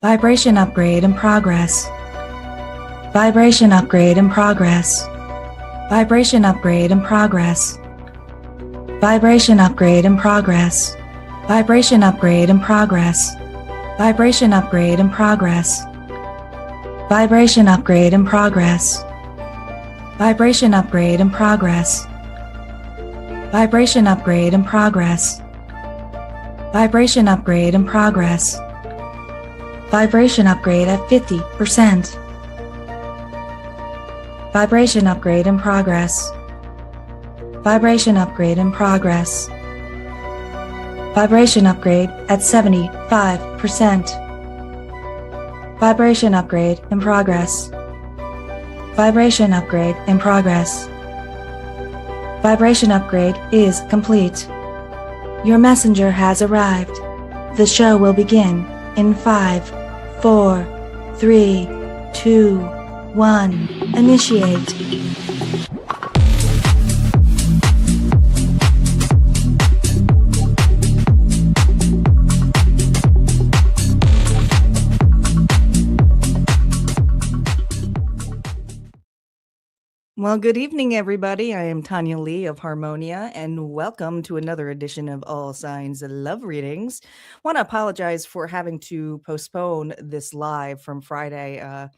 Vibration upgrade in progress. Vibration upgrade in progress. Vibration upgrade in progress. Vibration upgrade in progress. Vibration upgrade in progress. Vibration upgrade in progress. Vibration upgrade in progress. Vibration upgrade in progress. Vibration upgrade in progress. Vibration upgrade in progress. Vibration upgrade at 50%. Vibration upgrade in progress. Vibration upgrade in progress. Vibration upgrade at 75%. Vibration upgrade in progress. Vibration upgrade in progress. Vibration upgrade is complete. Your messenger has arrived. The show will begin in 5, 4, 3, 2, 1. Initiate. Well, good evening, everybody. I am Tanya Lee of Harmonia, and welcome to another edition of All Signs Love Readings. Want to apologize for having to postpone this live from Friday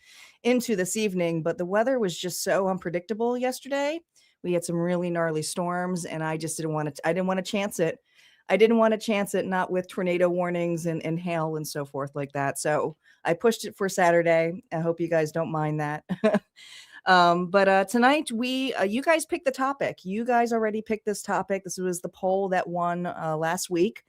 into this evening, but the weather was just so unpredictable yesterday. We had some really gnarly storms, and I just didn't want to. I didn't want to chance it. I didn't want to chance it, not with tornado warnings and hail and so forth like that. So I pushed it for Saturday. I hope you guys don't mind that. But tonight you guys picked the topic. You guys already picked this topic. This was the poll that won last week.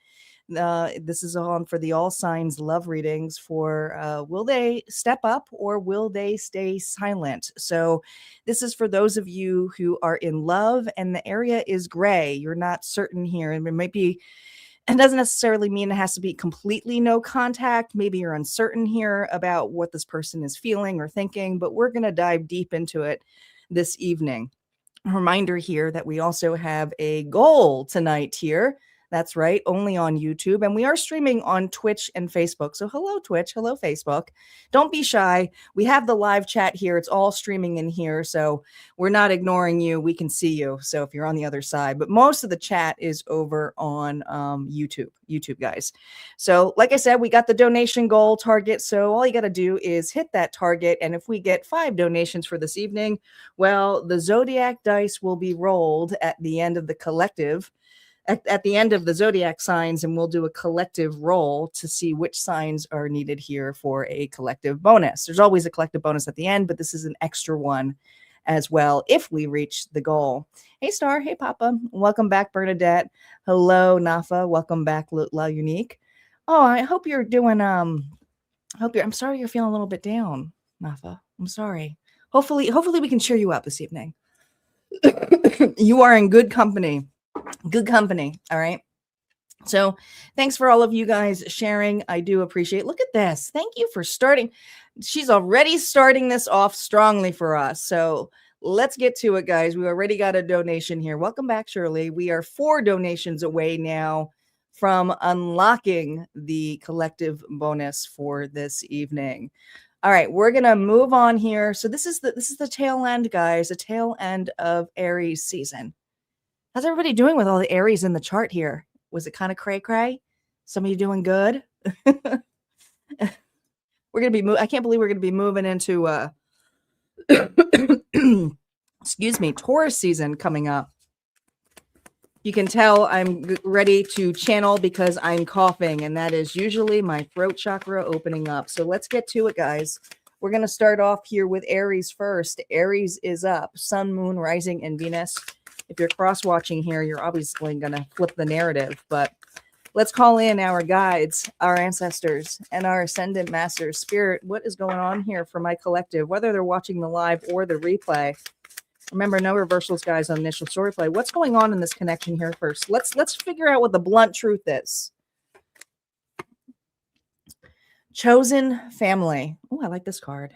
This is on for the all signs love readings for will they step up or will they stay silent? So this is for those of you who are in love and the area is gray. You're not certain here, and it might be. It doesn't necessarily mean it has to be completely no contact. Maybe you're uncertain here about what this person is feeling or thinking, but we're going to dive deep into it this evening. A reminder here that we also have a goal tonight here. That's right, only on YouTube. And we are streaming on Twitch and Facebook. So hello, Twitch. Hello, Facebook. Don't be shy. We have the live chat here. It's all streaming in here. So we're not ignoring you. We can see you. So if you're on the other side, but most of the chat is over on YouTube, guys. So like I said, we got the donation goal target. So all you got to do is hit that target. And if we get 5 donations for this evening, well, the Zodiac dice will be rolled at the end of the collective. At the end of the Zodiac signs, and we'll do a collective roll to see which signs are needed here for a collective bonus. There's always a collective bonus at the end, but this is an extra one as well if we reach the goal. Hey, Star. Hey, Papa. Welcome back, Bernadette. Hello, Nafa. Welcome back, La Unique. Oh, I hope you're doing, I'm sorry you're feeling a little bit down, Nafa. I'm sorry. Hopefully we can cheer you up this evening. You are in good company. Good company. All right. So thanks for all of you guys sharing. I do appreciate. Look at this. Thank you for starting. She's already starting this off strongly for us. So let's get to it, guys. We already got a donation here. Welcome back, Shirley. We are 4 donations away now from unlocking the collective bonus for this evening. All right, we're gonna move on here. So this is the tail end, guys. The tail end of Aries season. How's everybody doing with all the Aries in the chart here? Was it kind of cray-cray? Some of you doing good? We're going to be I can't believe we're going to be moving into excuse me, Taurus season coming up. You can tell I'm ready to channel because I'm coughing, and that is usually my throat chakra opening up. So let's get to it, guys. We're going to start off here with Aries first. Aries is up. Sun, Moon, Rising, and Venus. If you're cross-watching here, you're obviously going to flip the narrative, but let's call in our guides, our ancestors, and our ascendant masters. Spirit, what is going on here for my collective, whether they're watching the live or the replay? Remember, no reversals, guys, on initial story play. What's going on in this connection here first? Let's figure out what the blunt truth is. Chosen family. Oh, I like this card.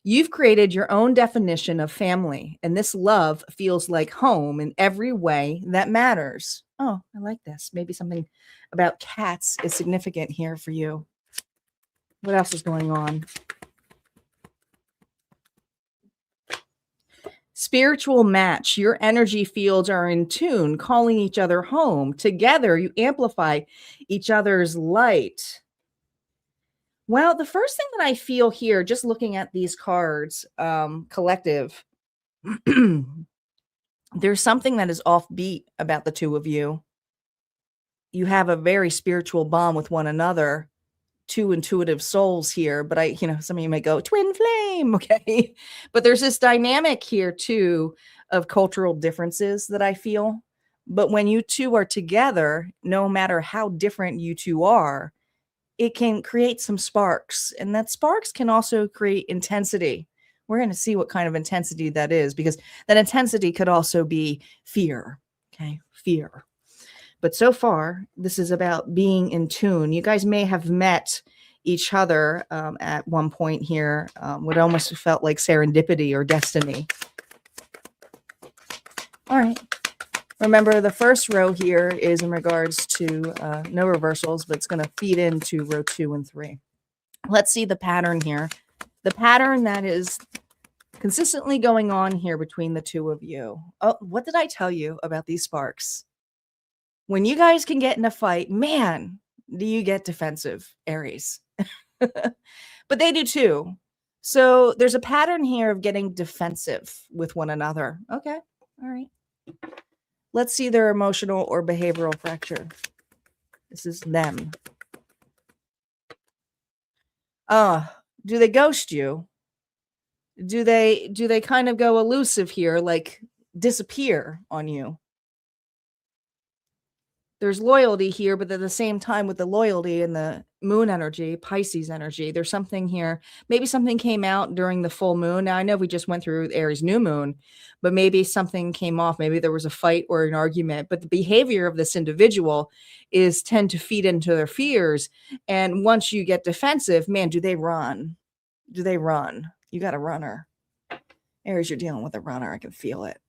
You've created your own definition of family, and this love feels like home in every way that matters. Oh, I like this. Maybe something about cats is significant here for you. What else is going on? Spiritual match. Your energy fields are in tune, calling each other home. Together, you amplify each other's light. Well, the first thing that I feel here, just looking at these cards, collective, there's something that is offbeat about the two of you. You have a very spiritual bond with one another, two intuitive souls here, but some of you may go twin flame, okay? But there's this dynamic here too of cultural differences that I feel. But when you two are together, no matter how different you two are, it can create some sparks, and that sparks can also create intensity. We're going to see what kind of intensity that is, because that intensity could also be fear. Okay, fear. But so far, this is about being in tune. You guys may have met each other at one point here. What almost felt like serendipity or destiny. All right. Remember, the first row here is in regards to no reversals, but it's going to feed into row 2 and 3. Let's see the pattern here. The pattern that is consistently going on here between the two of you. Oh, what did I tell you about these sparks? When you guys can get in a fight, man, do you get defensive, Aries. But they do too. So there's a pattern here of getting defensive with one another. Okay. All right. Let's see their emotional or behavioral fracture. This is them. Do they ghost you? Do they kind of go elusive here, like disappear on you? There's loyalty here, but at the same time, with the loyalty and the moon energy, Pisces energy, there's something here. Maybe something came out during the full moon. Now, I know we just went through Aries new moon, but maybe something came off. Maybe there was a fight or an argument, but the behavior of this individual is tend to feed into their fears. And once you get defensive, man, do they run? Do they run? You got a runner. Aries, you're dealing with a runner. I can feel it.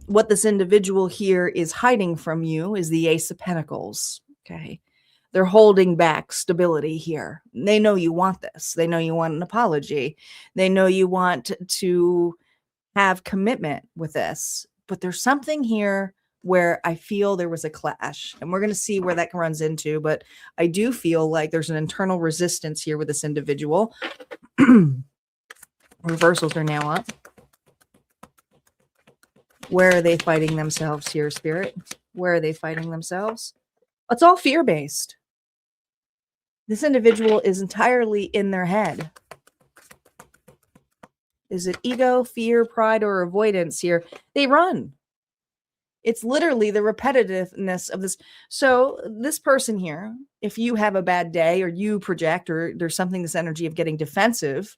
What this individual here is hiding from you is the Ace of Pentacles. Okay. They're holding back stability here. They know you want this. They know you want an apology. They know you want to have commitment with this. But there's something here where I feel there was a clash, and we're going to see where that runs into. But I do feel like there's an internal resistance here with this individual. Reversals are now up. Where are they fighting themselves here, Spirit? Where are they fighting themselves? It's all fear-based. This individual is entirely in their head. Is it ego, fear, pride, or avoidance here? They run. It's literally the repetitiveness of this. So this person here, if you have a bad day or you project or there's something, this energy of getting defensive,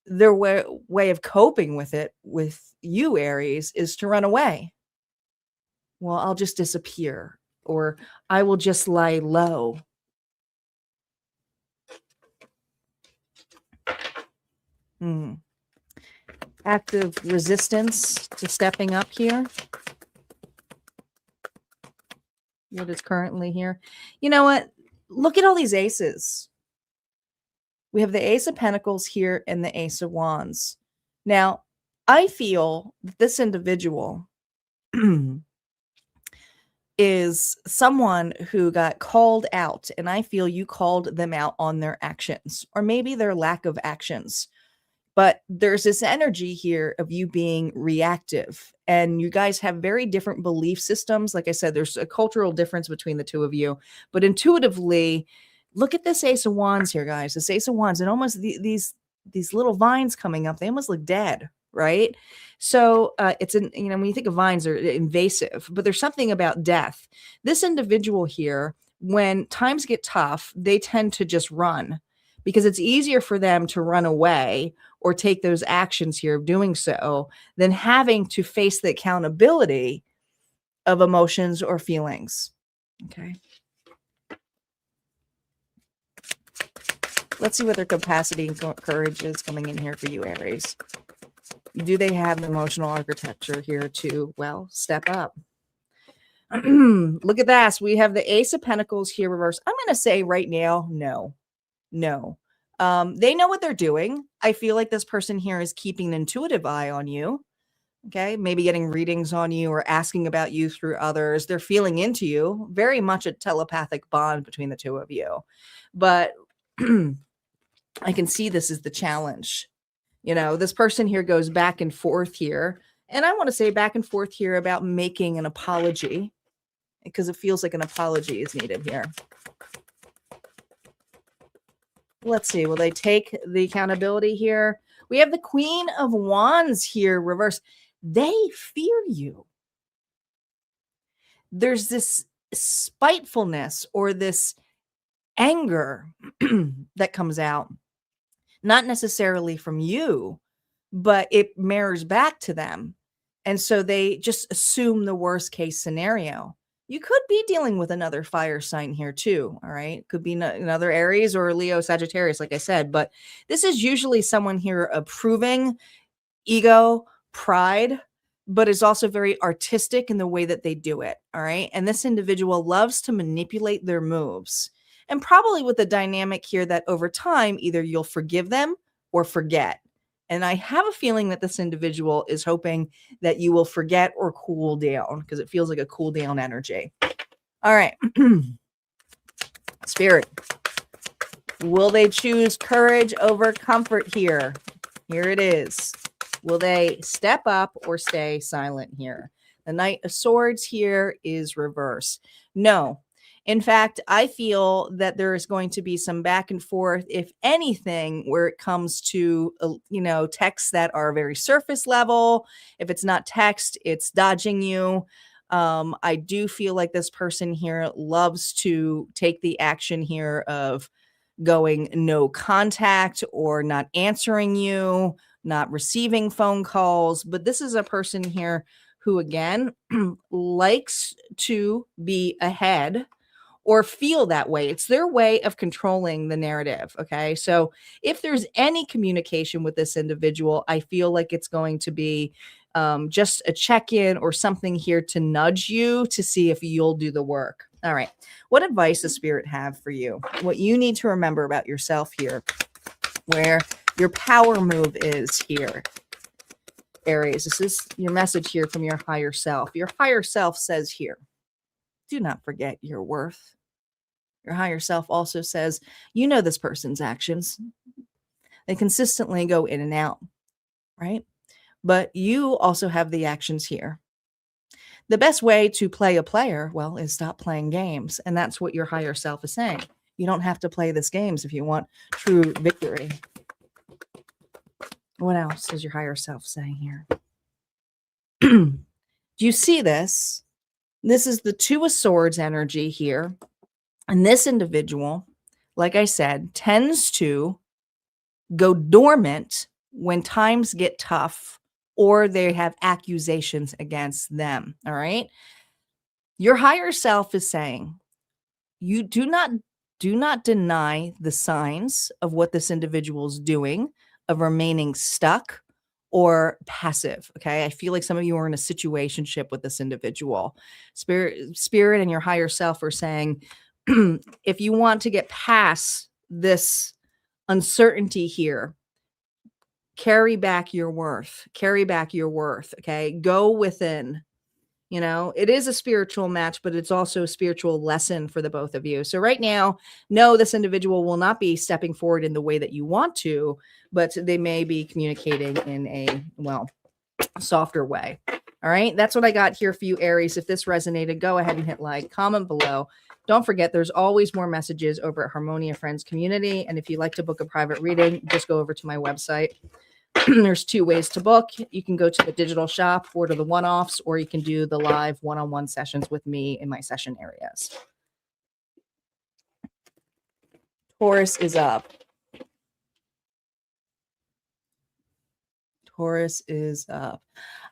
their way of coping with it, with you, Aries, is to run away. Well, I'll just disappear, or I will just lie low. Active resistance to stepping up here. What is currently here? You know what? Look at all these aces. We have the Ace of Pentacles here and the Ace of Wands. Now, I feel that this individual is someone who got called out, and I feel you called them out on their actions, or maybe their lack of actions. But there's this energy here of you being reactive, and you guys have very different belief systems. Like I said, there's a cultural difference between the two of you, but intuitively, look at this Ace of Wands here, guys. This Ace of Wands, and almost these little vines coming up, they almost look dead, right? So when you think of vines, they're invasive, but there's something about death. This individual here, when times get tough, they tend to just run, because it's easier for them to run away or take those actions here of doing so than having to face the accountability of emotions or feelings. Okay. Let's see what their capacity and courage is coming in here for you, Aries. Do they have the emotional architecture here to, well, step up? Look at that. We have the Ace of Pentacles here reversed. I'm going to say right now, no. They know what they're doing. I feel like this person here is keeping an intuitive eye on you. Okay. Maybe getting readings on you or asking about you through others. They're feeling into you. Very much a telepathic bond between the two of you. But I can see this is the challenge. This person here goes back and forth here. And I want to say back and forth here about making an apology, because it feels like an apology is needed here. Let's see. Will they take the accountability here? We have the Queen of Wands here reversed. They fear you. There's this spitefulness or this anger that comes out, not necessarily from you, but it mirrors back to them. And so they just assume the worst case scenario. You could be dealing with another fire sign here too. All right. Could be another Aries or Leo, Sagittarius, like I said, but this is usually someone here approving ego, pride, but is also very artistic in the way that they do it. All right. And this individual loves to manipulate their moves, and probably with the dynamic here that over time, either you'll forgive them or forget. And I have a feeling that this individual is hoping that you will forget or cool down, because it feels like a cool down energy. All right. Spirit, will they choose courage over comfort here? Here it is. Will they step up or stay silent here? The Knight of Swords here is reverse. No. In fact, I feel that there is going to be some back and forth, if anything, where it comes to, texts that are very surface level. If it's not text, it's dodging you. I do feel like this person here loves to take the action here of going no contact or not answering you, not receiving phone calls. But this is a person here who, again, likes to be ahead or feel that way. It's their way of controlling the narrative. Okay. So if there's any communication with this individual, I feel like it's going to be just a check-in or something here to nudge you to see if you'll do the work. All right. What advice does Spirit have for you? What you need to remember about yourself here, where your power move is here. Aries, this is your message here from your higher self. Your higher self says here, do not forget your worth. Your higher self also says, you know this person's actions. They consistently go in and out, right? But you also have the actions here. The best way to play a player, well, is stop playing games. And that's what your higher self is saying. You don't have to play these games if you want true victory. What else is your higher self saying here? Do you see this? This is the Two of Swords energy here. And this individual, like I said, tends to go dormant when times get tough or they have accusations against them. All right. Your higher self is saying, you do not deny the signs of what this individual is doing, of remaining stuck or passive. Okay. I feel like some of you are in a situationship with this individual. Spirit and your higher self are saying, if you want to get past this uncertainty here, carry back your worth. Carry back your worth. Okay. Go within. It is a spiritual match, but it's also a spiritual lesson for the both of you. So right now, no, this individual will not be stepping forward in the way that you want to, but they may be communicating in a, softer way. All right. That's what I got here for you, Aries. If this resonated, go ahead and hit like, comment below. Don't forget, there's always more messages over at Harmonia Friends Community. And if you'd like to book a private reading, just go over to my website. There's 2 ways to book. You can go to the digital shop, order the one-offs, or you can do the live one-on-one sessions with me in my session areas. Taurus is up. Taurus is up.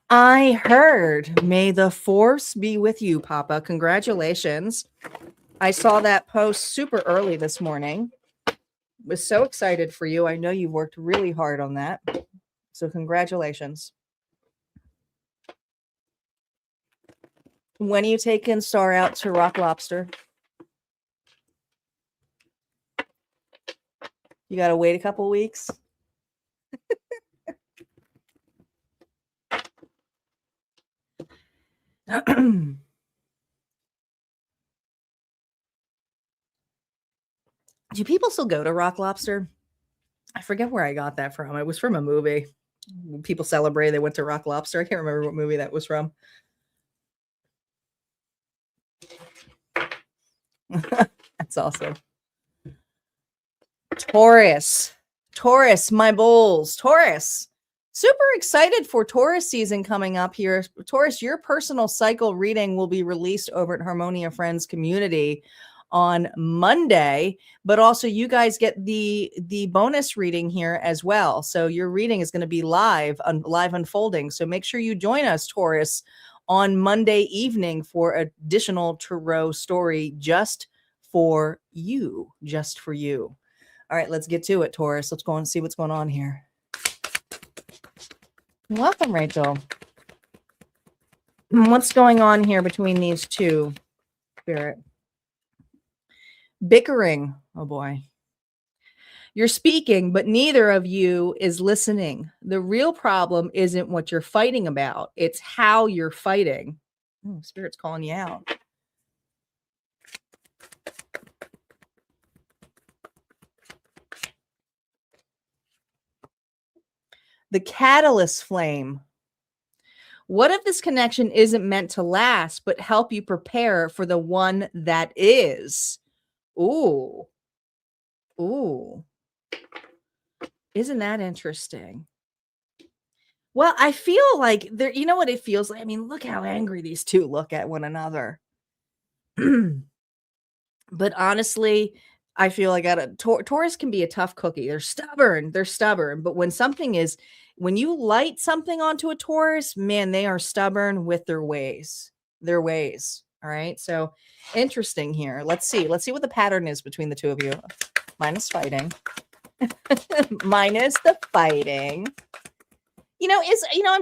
I heard, may the force be with you, Papa. Congratulations. I saw that post super early this morning. Was so excited for you. I know you worked really hard on that. So congratulations. When are you taking Star out to Rock Lobster? You got to wait a couple weeks. Do people still go to Rock Lobster? I forget where I got that from. It was from a movie. People celebrate. They went to Rock Lobster. I can't remember what movie that was from. That's awesome. Taurus, my bulls. Taurus, super excited for Taurus season coming up here. Taurus, your personal cycle reading will be released over at Harmonia Friends Community on Monday, but also you guys get the bonus reading here as well. So your reading is going to be live unfolding. So make sure you join us, Taurus, on Monday evening for additional tarot story just for you. All right, let's get to it, Taurus. Let's go and see what's going on here. Welcome, Rachel. What's going on here between these two, Spirit? Bickering. Oh, boy. You're speaking, but neither of you is listening. The real problem isn't what you're fighting about. It's how you're fighting. Oh, Spirit's calling you out. The catalyst flame. What if this connection isn't meant to last, but help you prepare for the one that is? Ooh. Isn't that interesting? Well, I feel like there, you know what it feels like? I mean, look how angry these two look at one another. But honestly, I feel like Taurus can be a tough cookie. They're stubborn. But when you light something onto a Taurus, man, they are stubborn with their ways. All right. So interesting here. Let's see what the pattern is between the two of you. Minus fighting. Minus the fighting. I'm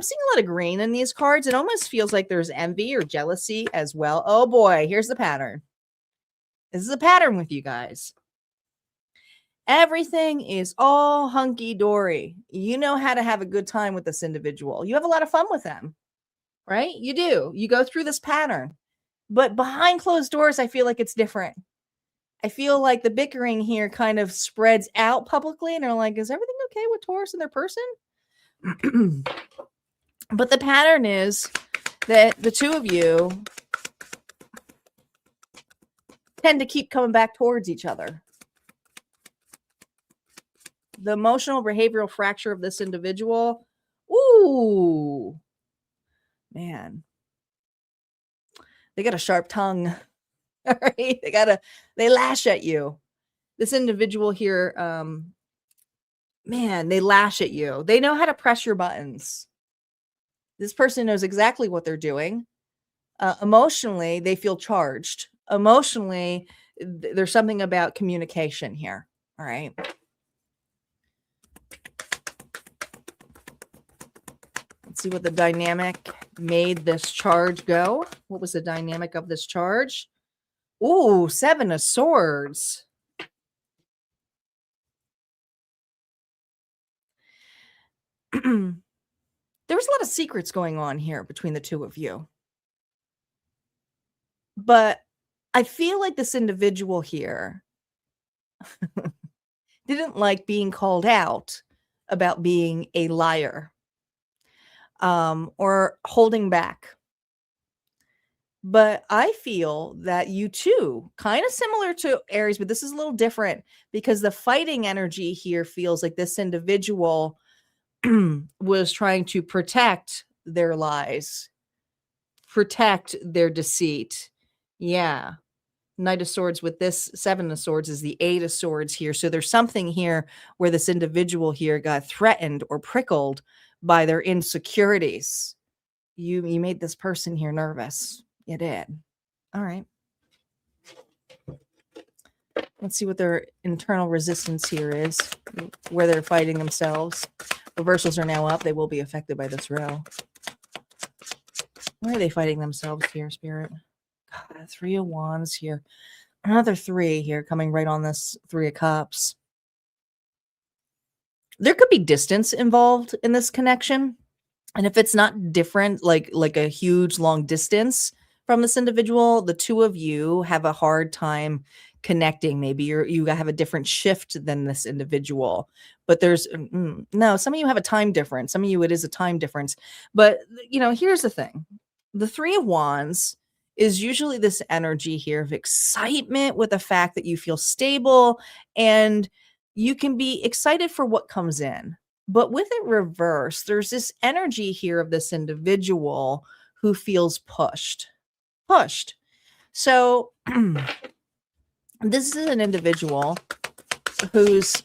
seeing a lot of green in these cards. It almost feels like there's envy or jealousy as well. Oh boy, here's the pattern. This is a pattern with you guys. Everything is all hunky-dory. You know how to have a good time with this individual. You have a lot of fun with them, right? You do. You go through this pattern. But behind closed doors, I feel like it's different. I feel like the bickering here kind of spreads out publicly, and they're like, is everything okay with Taurus and their person? But the pattern is that the two of you tend to keep coming back towards each other. The emotional behavioral fracture of this individual. Ooh, man. They got a sharp tongue. All right. They lash at you. This individual here, man, they lash at you. They know how to press your buttons. This person knows exactly what they're doing. Emotionally, they feel charged. Emotionally, there's something about communication here. All right. Let's see what the dynamic made this charge go. What was the dynamic of this charge? Ooh, 7 of Swords. There was a lot of secrets going on here between the two of you. But I feel like this individual here didn't like being called out about being a liar or holding back. But I feel that you two, kind of similar to Aries, but this is a little different because the fighting energy here feels like this individual was trying to protect their lies, protect their deceit. Yeah. Knight of Swords with this 7 of Swords is the 8 of Swords here. So there's something here where this individual here got threatened or prickled by their insecurities. You made this person here nervous. You did. All right. Let's see what their internal resistance here is, where they're fighting themselves Reversals are now up. They will be affected by this row. Why are they fighting themselves here, Spirit? God, 3 of Wands here. Another 3 here coming right on this 3 of Cups. There could be distance involved in this connection. And if it's not different, like a huge long distance from this individual, the two of you have a hard time connecting. Maybe you have a different shift than this individual. But there's no, some of you have a time difference. Some of you, it is a time difference. But, here's the thing. The 3 of Wands is usually this energy here of excitement with the fact that you feel stable and you can be excited for what comes in. But with it reversed, there's this energy here of this individual who feels pushed. So this is an individual who's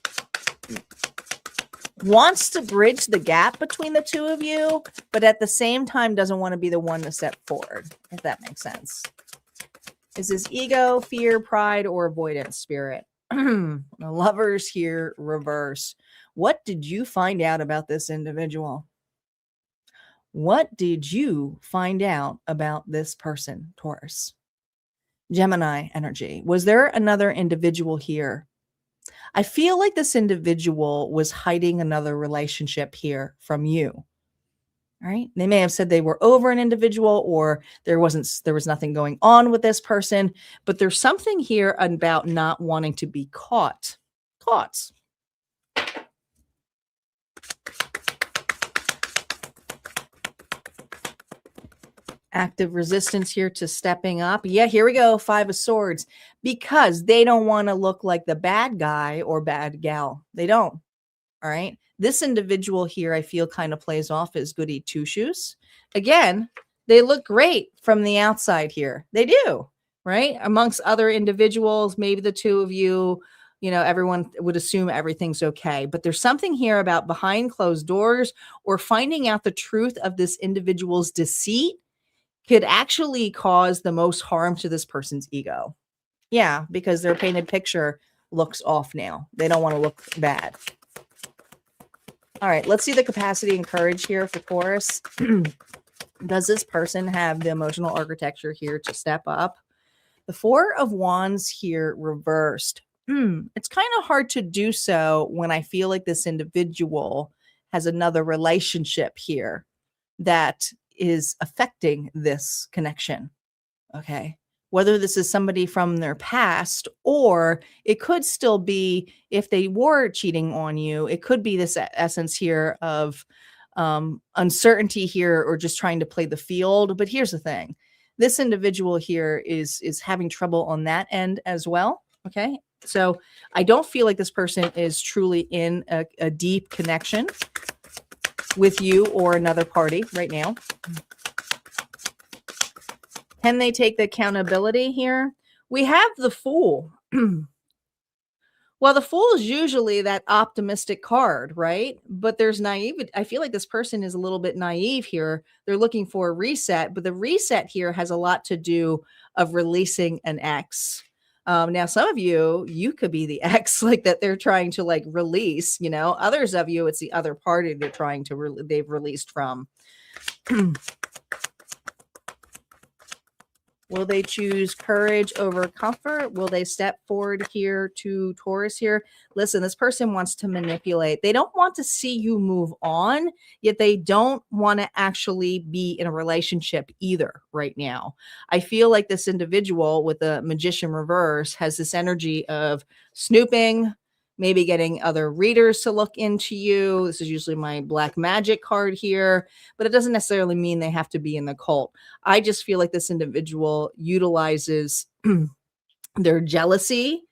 wants to bridge the gap between the two of you, but at the same time doesn't want to be the one to step forward, if that makes sense. Is this ego, fear, pride, or avoidance, Spirit? The Lovers here reverse. What did you find out about this individual? What did you find out about this person, Taurus? Gemini energy. Was there another individual here? I feel like this individual was hiding another relationship here from you. All right. They may have said they were over an individual or there was nothing going on with this person, but there's something here about not wanting to be caught. Active resistance here to stepping up. Yeah, here we go. 5 of Swords. Because they don't want to look like the bad guy or bad gal. They don't. All right. This individual here, I feel kind of plays off as goody two-shoes. Again, they look great from the outside here. They do. Right. Amongst other individuals, maybe the two of you, everyone would assume everything's okay. But there's something here about behind closed doors or finding out the truth of this individual's deceit could actually cause the most harm to this person's ego. Yeah, because their painted picture looks off now. They don't want to look bad. All right, let's see the capacity and courage here for Taurus. Does this person have the emotional architecture here to step up? The 4 of Wands here reversed. It's kind of hard to do so when I feel like this individual has another relationship here that is affecting this connection. Okay. Whether this is somebody from their past or it could still be if they were cheating on you, it could be this essence here of uncertainty here or just trying to play the field. But here's the thing. This individual here is having trouble on that end as well. Okay. So I don't feel like this person is truly in a deep connection with you or another party right now. Can they take the accountability here? We have the Fool. Well, the Fool is usually that optimistic card, right? But there's naivety. I feel like this person is a little bit naive here. They're looking for a reset, but the reset here has a lot to do of releasing an ex. Now, some of you could be the ex like that they're trying to like release, others of you, it's the other party they're trying to, they've released from. Will they choose courage over comfort? Will they step forward here to Taurus here? Listen, this person wants to manipulate. They don't want to see you move on, yet they don't want to actually be in a relationship either right now. I feel like this individual with the Magician reverse has this energy of snooping, maybe getting other readers to look into you. This is usually my black magic card here, but it doesn't necessarily mean they have to be in the cult. I just feel like this individual utilizes their jealousy,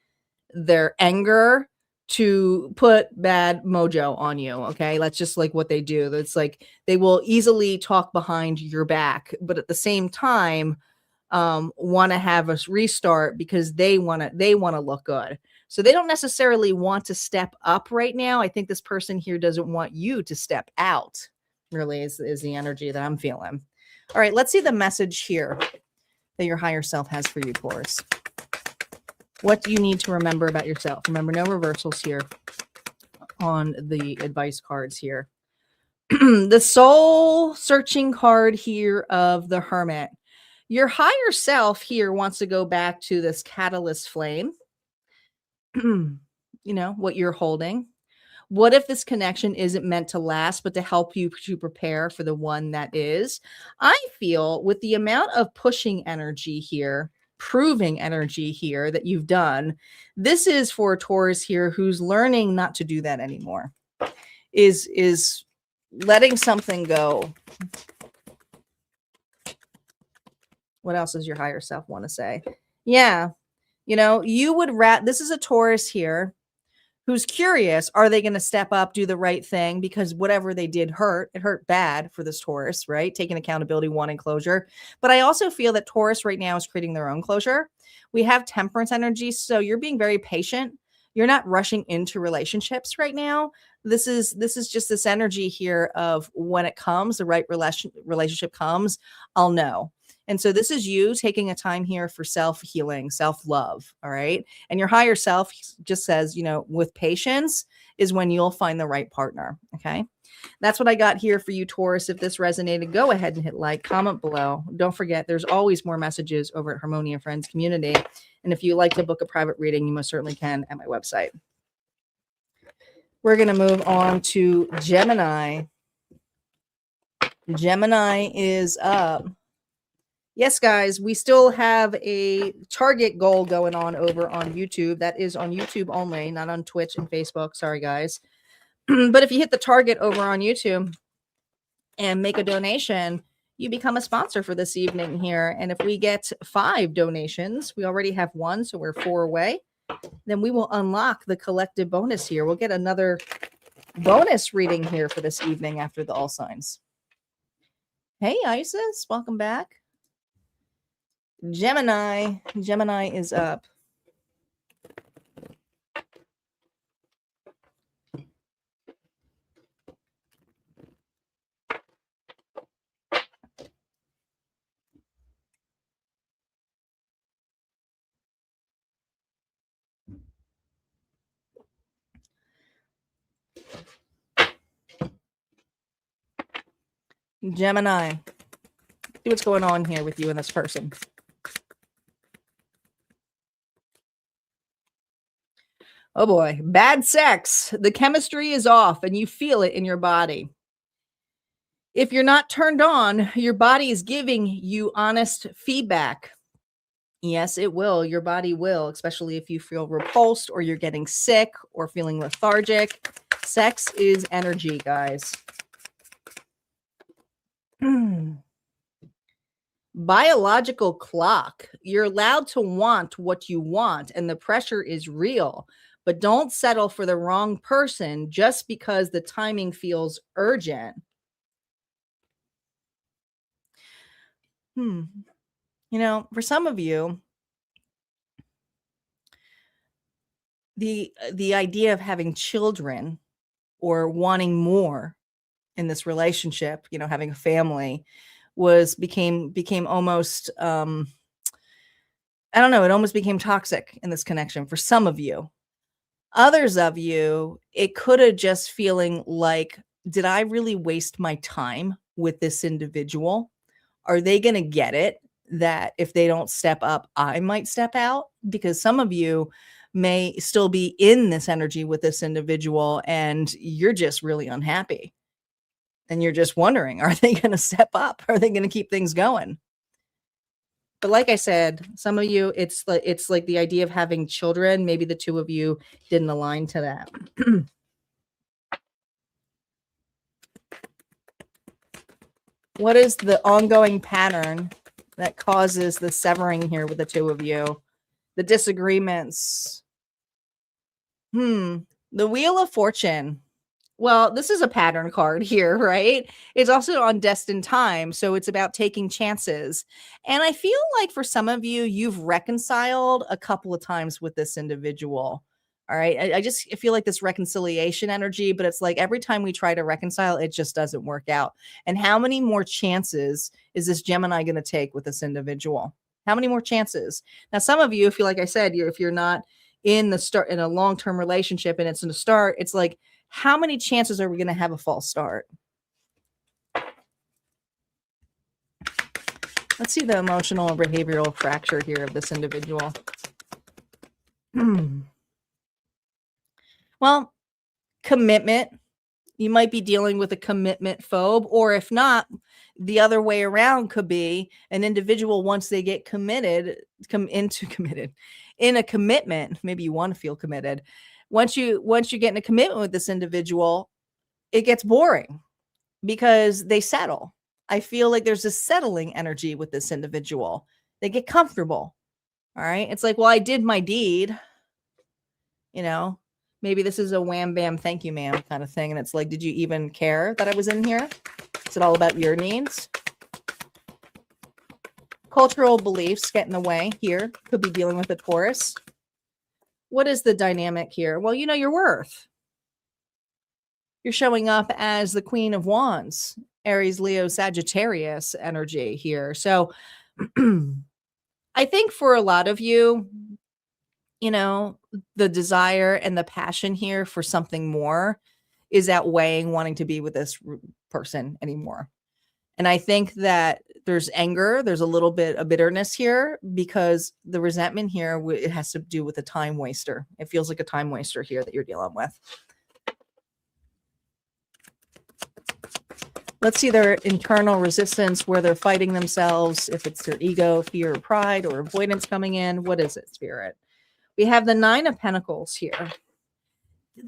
their anger to put bad mojo on you. Okay. That's just like what they do. It's like they will easily talk behind your back, but at the same time, want to have us restart because they want to look good. So they don't necessarily want to step up right now. I think this person here doesn't want you to step out, really is the energy that I'm feeling. All right, let's see the message here that your higher self has for you, Taurus. What do you need to remember about yourself? Remember, no reversals here on the advice cards here. The soul searching card here of the Hermit. Your higher self here wants to go back to this catalyst flame. What you're holding. What if this connection isn't meant to last, but to help you to prepare for the one that is? I feel with the amount of pushing energy here, proving energy here that you've done, this is for a Taurus here who's learning not to do that anymore. Is letting something go. What else does your higher self want to say? Yeah. You would this is a Taurus here who's curious. Are they going to step up, do the right thing? Because whatever they did it hurt bad for this Taurus, right? Taking accountability, wanting closure. But I also feel that Taurus right now is creating their own closure. We have temperance energy. So you're being very patient. You're not rushing into relationships right now. This is just this energy here of when it comes, the right relationship comes, I'll know. And so this is you taking a time here for self-healing, self-love, all right? And your higher self just says, with patience is when you'll find the right partner, okay? That's what I got here for you, Taurus. If this resonated, go ahead and hit like, comment below. Don't forget, there's always more messages over at Harmonia Friends Community. And if you like to book a private reading, you most certainly can at my website. We're going to move on to Gemini. Gemini is up. Yes, guys, we still have a target goal going on over on YouTube. That is on YouTube only, not on Twitch and Facebook. Sorry, guys. But if you hit the target over on YouTube and make a donation, you become a sponsor for this evening here. And if we get 5 donations, we already have 1, so we're 4 away. Then we will unlock the collective bonus here. We'll get another bonus reading here for this evening after the all signs. Hey, Isis, welcome back. Gemini is up. Gemini, see what's going on here with you and this person. Oh boy, bad sex. The chemistry is off and you feel it in your body. If you're not turned on, your body is giving you honest feedback. Yes, it will. Your body will, especially if you feel repulsed or you're getting sick or feeling lethargic. Sex is energy, guys. Biological clock. You're allowed to want what you want, and the pressure is real. But don't settle for the wrong person just because the timing feels urgent. For some of you, the idea of having children or wanting more in this relationship, having a family became almost I don't know, it almost became toxic in this connection for some of you. Others of you, it could have just feeling like, did I really waste my time with this individual? Are they going to get it that if they don't step up, I might step out? Because some of you may still be in this energy with this individual and you're just really unhappy. And you're just wondering, are they going to step up? Are they going to keep things going? But like I said, some of you, it's like the idea of having children. Maybe the two of you didn't align to that. What is the ongoing pattern that causes the severing here with the two of you? The disagreements. The Wheel of Fortune. Well, this is a pattern card here, right? It's also on destined time. So it's about taking chances. And I feel like for some of you, you've reconciled a couple of times with this individual. All right. I feel like this reconciliation energy, but it's like every time we try to reconcile, it just doesn't work out. And how many more chances is this Gemini going to take with this individual? How many more chances? Now, some of you, like I said, if you're not in a long-term relationship and it's in the start, it's like, how many chances are we going to have a false start? Let's see the emotional and behavioral fracture here of this individual. Well, commitment. You might be dealing with a commitment phobe, or if not, the other way around could be an individual, once they get committed, in a commitment, maybe you want to feel committed. Once you get in a commitment with this individual, it gets boring because they settle. I feel like there's a settling energy with this individual. They get comfortable. All right. It's like, well, I did my deed, you know. Maybe this is a wham, bam, thank you, ma'am kind of thing. And it's like, did you even care that I was in here? Is it all about your needs? Cultural beliefs get in the way here. Could be dealing with a Taurus. What is the dynamic here? Well, you know your worth. You're showing up as the Queen of Wands, Aries, Leo, Sagittarius energy here. So I think for a lot of you, you know, the desire and the passion here for something more is outweighing wanting to be with this person anymore. And I think that there's anger, there's a little bit of bitterness here because the resentment here, it has to do with a time waster. It feels like a time waster here that you're dealing with. Let's see their internal resistance, where they're fighting themselves, if it's their ego, fear, or pride, or avoidance coming in. What is it, Spirit? We have the Nine of Pentacles here.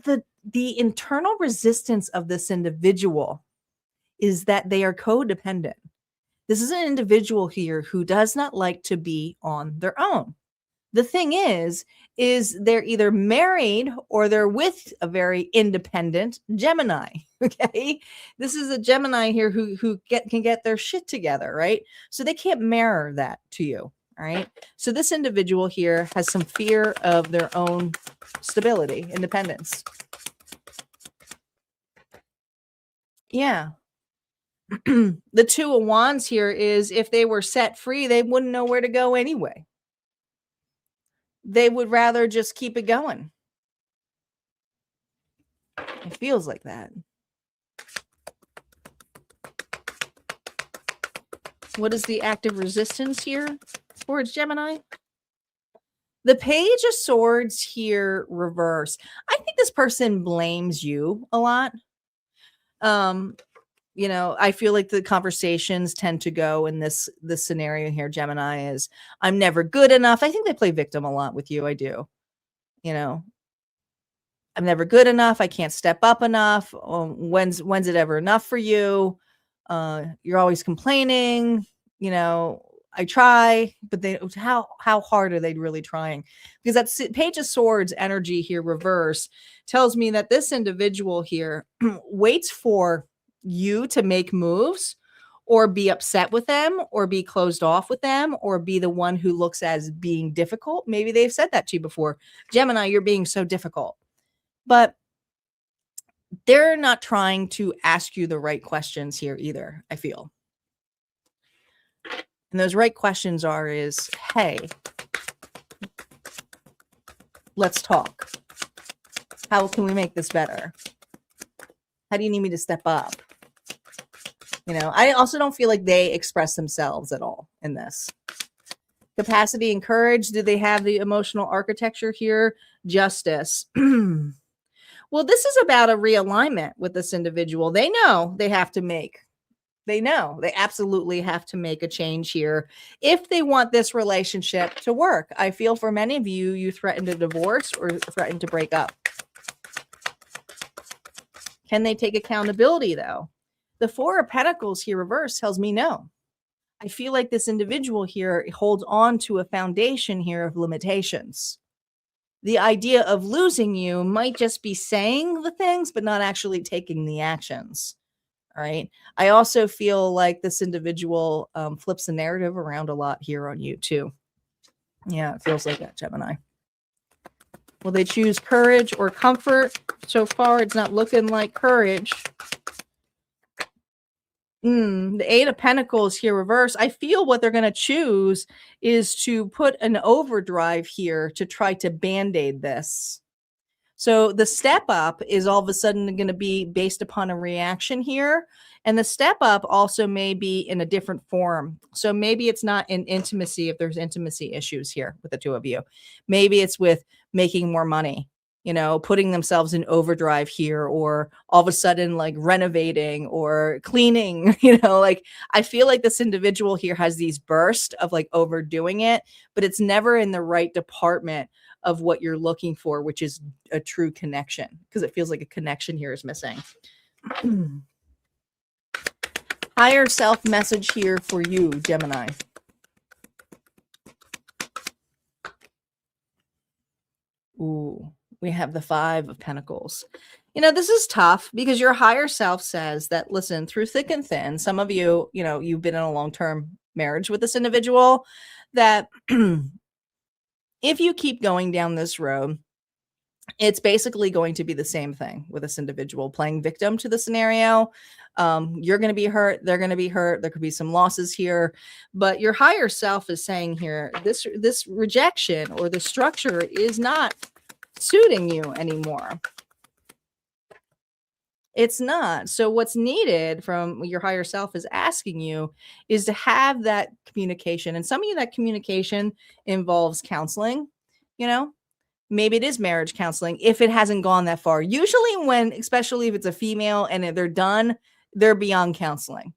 The internal resistance of this individual is that they are codependent. This is an individual here who does not like to be on their own. The thing is they're either married or they're with a very independent Gemini. Okay. This is a Gemini here who can get their shit together, right? So they can't mirror that to you. All right. So this individual here has some fear of their own stability, independence. Yeah. The Two of Wands here is, if they were set free, they wouldn't know where to go anyway. They would rather just keep it going. It feels like that. What is the active resistance here towards Gemini? The Page of Swords here reverse. I think this person blames you a lot. You know, I feel like the conversations tend to go in this scenario here. Gemini is, I'm never good enough. I think they play victim a lot with you. I do. You know, I'm never good enough. I can't step up enough. When's it ever enough for you? You're always complaining. You know, I try, but how hard are they really trying? Because that Page of Swords energy here reverse tells me that this individual here waits for you to make moves, or be upset with them, or be closed off with them, or be the one who looks as being difficult. Maybe they've said that to you before. Gemini, you're being so difficult. But they're not trying to ask you the right questions here either, I feel. And those right questions is, hey, let's talk. How can we make this better? How do you need me to step up? You know, I also don't feel like they express themselves at all in this. Capacity and courage. Do they have the emotional architecture here? Justice. Well, this is about a realignment with this individual. They know they have to make. They know they absolutely have to make a change here if they want this relationship to work. I feel for many of you, you threaten to divorce or threaten to break up. Can they take accountability, though? The Four of Pentacles here reverse tells me no. I feel like this individual here holds on to a foundation here of limitations. The idea of losing you might just be saying the things, but not actually taking the actions. All right. I also feel like this individual flips the narrative around a lot here on you too. Yeah, it feels like that, Gemini. Will they choose courage or comfort? So far, it's not looking like courage. The Eight of Pentacles here reverse. I feel what they're going to choose is to put an overdrive here to try to band-aid this. So the step up is all of a sudden going to be based upon a reaction here. And the step up also may be in a different form. So maybe it's not in intimacy if there's intimacy issues here with the two of you. Maybe it's with making more money, putting themselves in overdrive here, or all of a sudden like renovating or cleaning, like I feel like this individual here has these bursts of like overdoing it, but it's never in the right department of what you're looking for, which is a true connection, because it feels like a connection here is missing. Higher self message here for you, Gemini. Ooh, we have the 5 of Pentacles. This is tough because your higher self says that, listen, through thick and thin, some of you, you've been in a long-term marriage with this individual, that if you keep going down this road, it's basically going to be the same thing with this individual, playing victim to the scenario. You're going to be hurt. They're going to be hurt. There could be some losses here, but your higher self is saying here, this rejection or the structure is not suiting you anymore. It's not. So what's needed from your higher self is asking you is to have that communication. And some of you, that communication involves counseling, maybe it is marriage counseling if it hasn't gone that far. Usually especially if it's a female and they're done, they're beyond counseling.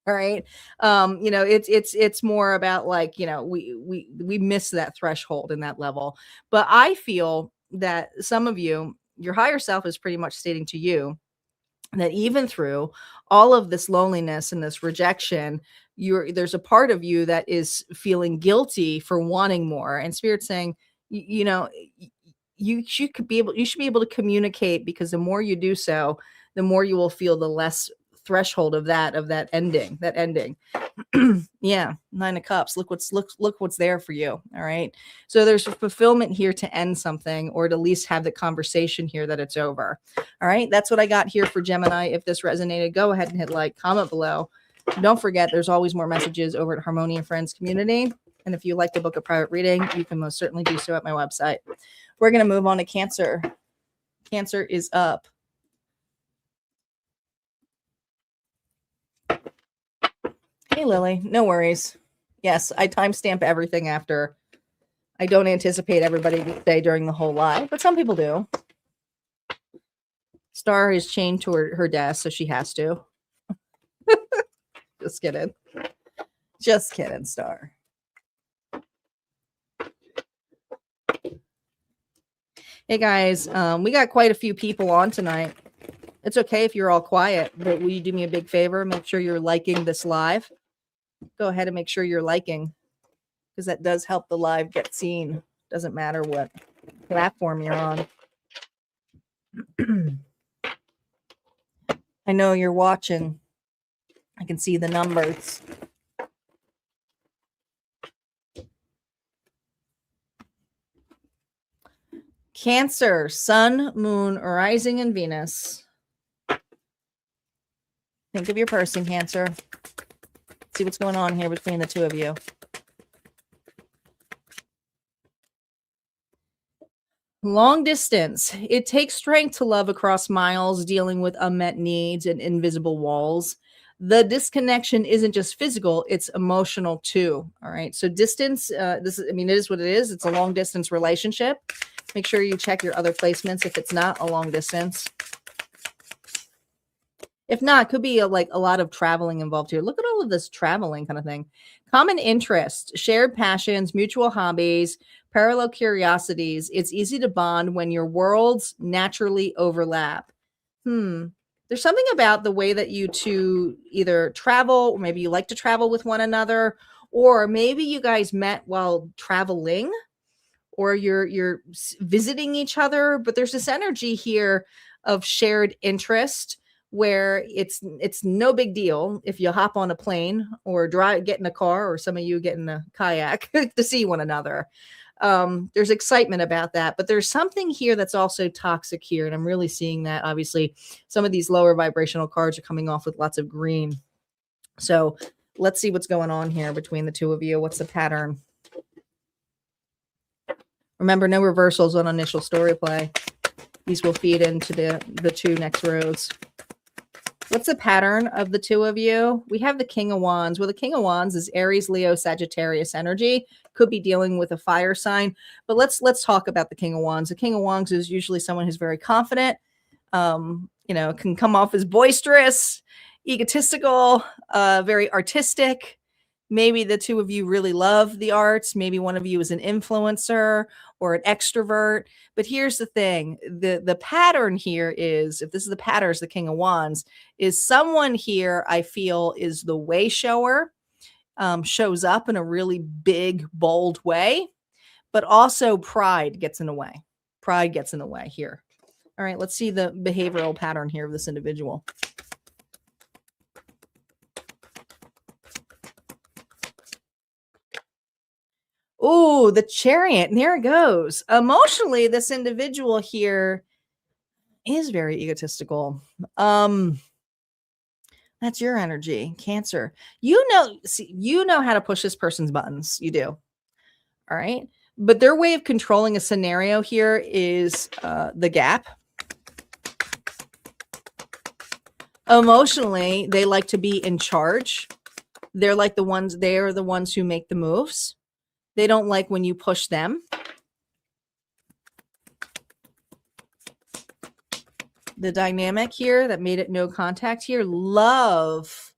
All right. It's more about like, we miss that threshold in that level. But I feel that some of you, your higher self is pretty much stating to you that even through all of this loneliness and this rejection, there's a part of you that is feeling guilty for wanting more. And Spirit's saying, you should be able to communicate, because the more you do so, the more you will feel the less threshold of that ending. Yeah, 9 of Cups. Look what's there for you. All right. So there's a fulfillment here to end something, or to at least have the conversation here that it's over. All right. That's what I got here for Gemini. If this resonated, go ahead and hit like, comment below. Don't forget, there's always more messages over at Harmonia Friends community. And if you like to book a private reading, you can most certainly do so at my website. We're going to move on to Cancer. Cancer is up. Hey, Lily, no worries. Yes, I timestamp everything after. I don't anticipate everybody to stay during the whole live, but some people do. Star is chained to her desk, so she has to. Just kidding. Just kidding, Star. Hey, guys, we got quite a few people on tonight. It's okay if you're all quiet, but will you do me a big favor? Make sure you're liking this live. Go ahead and make sure you're liking, because that does help the live get seen. Doesn't matter what platform you're on. I know you're watching. I can see the numbers. Cancer, Sun, Moon, Rising, and Venus. Think of your person, Cancer. See what's going on here between the two of you. Long distance. It takes strength to love across miles, dealing with unmet needs and invisible walls. The disconnection isn't just physical, it's emotional too. All right. So distance, it is what it is. It's a long distance relationship. Make sure you check your other placements if it's not a long distance. If not, it could be a lot of traveling involved here. Look at all of this traveling kind of thing. Common interest, shared passions, mutual hobbies, parallel curiosities. It's easy to bond when your worlds naturally overlap. There's something about the way that you two either travel, or maybe you like to travel with one another, or maybe you guys met while traveling, or you're visiting each other. But there's this energy here of shared interest, where it's no big deal if you hop on a plane or get in a car, or some of you get in a kayak to see one another. There's excitement about that, but there's something here that's also toxic here. And I'm really seeing that. Obviously, some of these lower vibrational cards are coming off with lots of green. So let's see what's going on here between the two of you. What's the pattern? Remember, no reversals on initial story play. These will feed into the two next rows. What's the pattern of the two of you? We have the King of Wands. Well, the King of Wands is Aries, Leo, Sagittarius energy. Could be dealing with a fire sign. But let's talk about the King of Wands. The King of Wands is usually someone who's very confident, you know, can come off as boisterous, egotistical, very artistic. Maybe the two of you really love the arts. Maybe one of you is an influencer or an extrovert. But here's the thing. The pattern here is, if this is the pattern, is the King of Wands, is someone here I feel is the way shower, shows up in a really big, bold way, but also pride gets in the way. Pride gets in the way here. All right, let's see the behavioral pattern here of this individual. Oh, the Chariot. And there it goes. Emotionally, this individual here is very egotistical. That's your energy, Cancer. You know how to push this person's buttons. You do. All right. But their way of controlling a scenario here is the gap. Emotionally, they like to be in charge. They are the ones who make the moves. They don't like when you push them. The dynamic here that made it no contact here, love.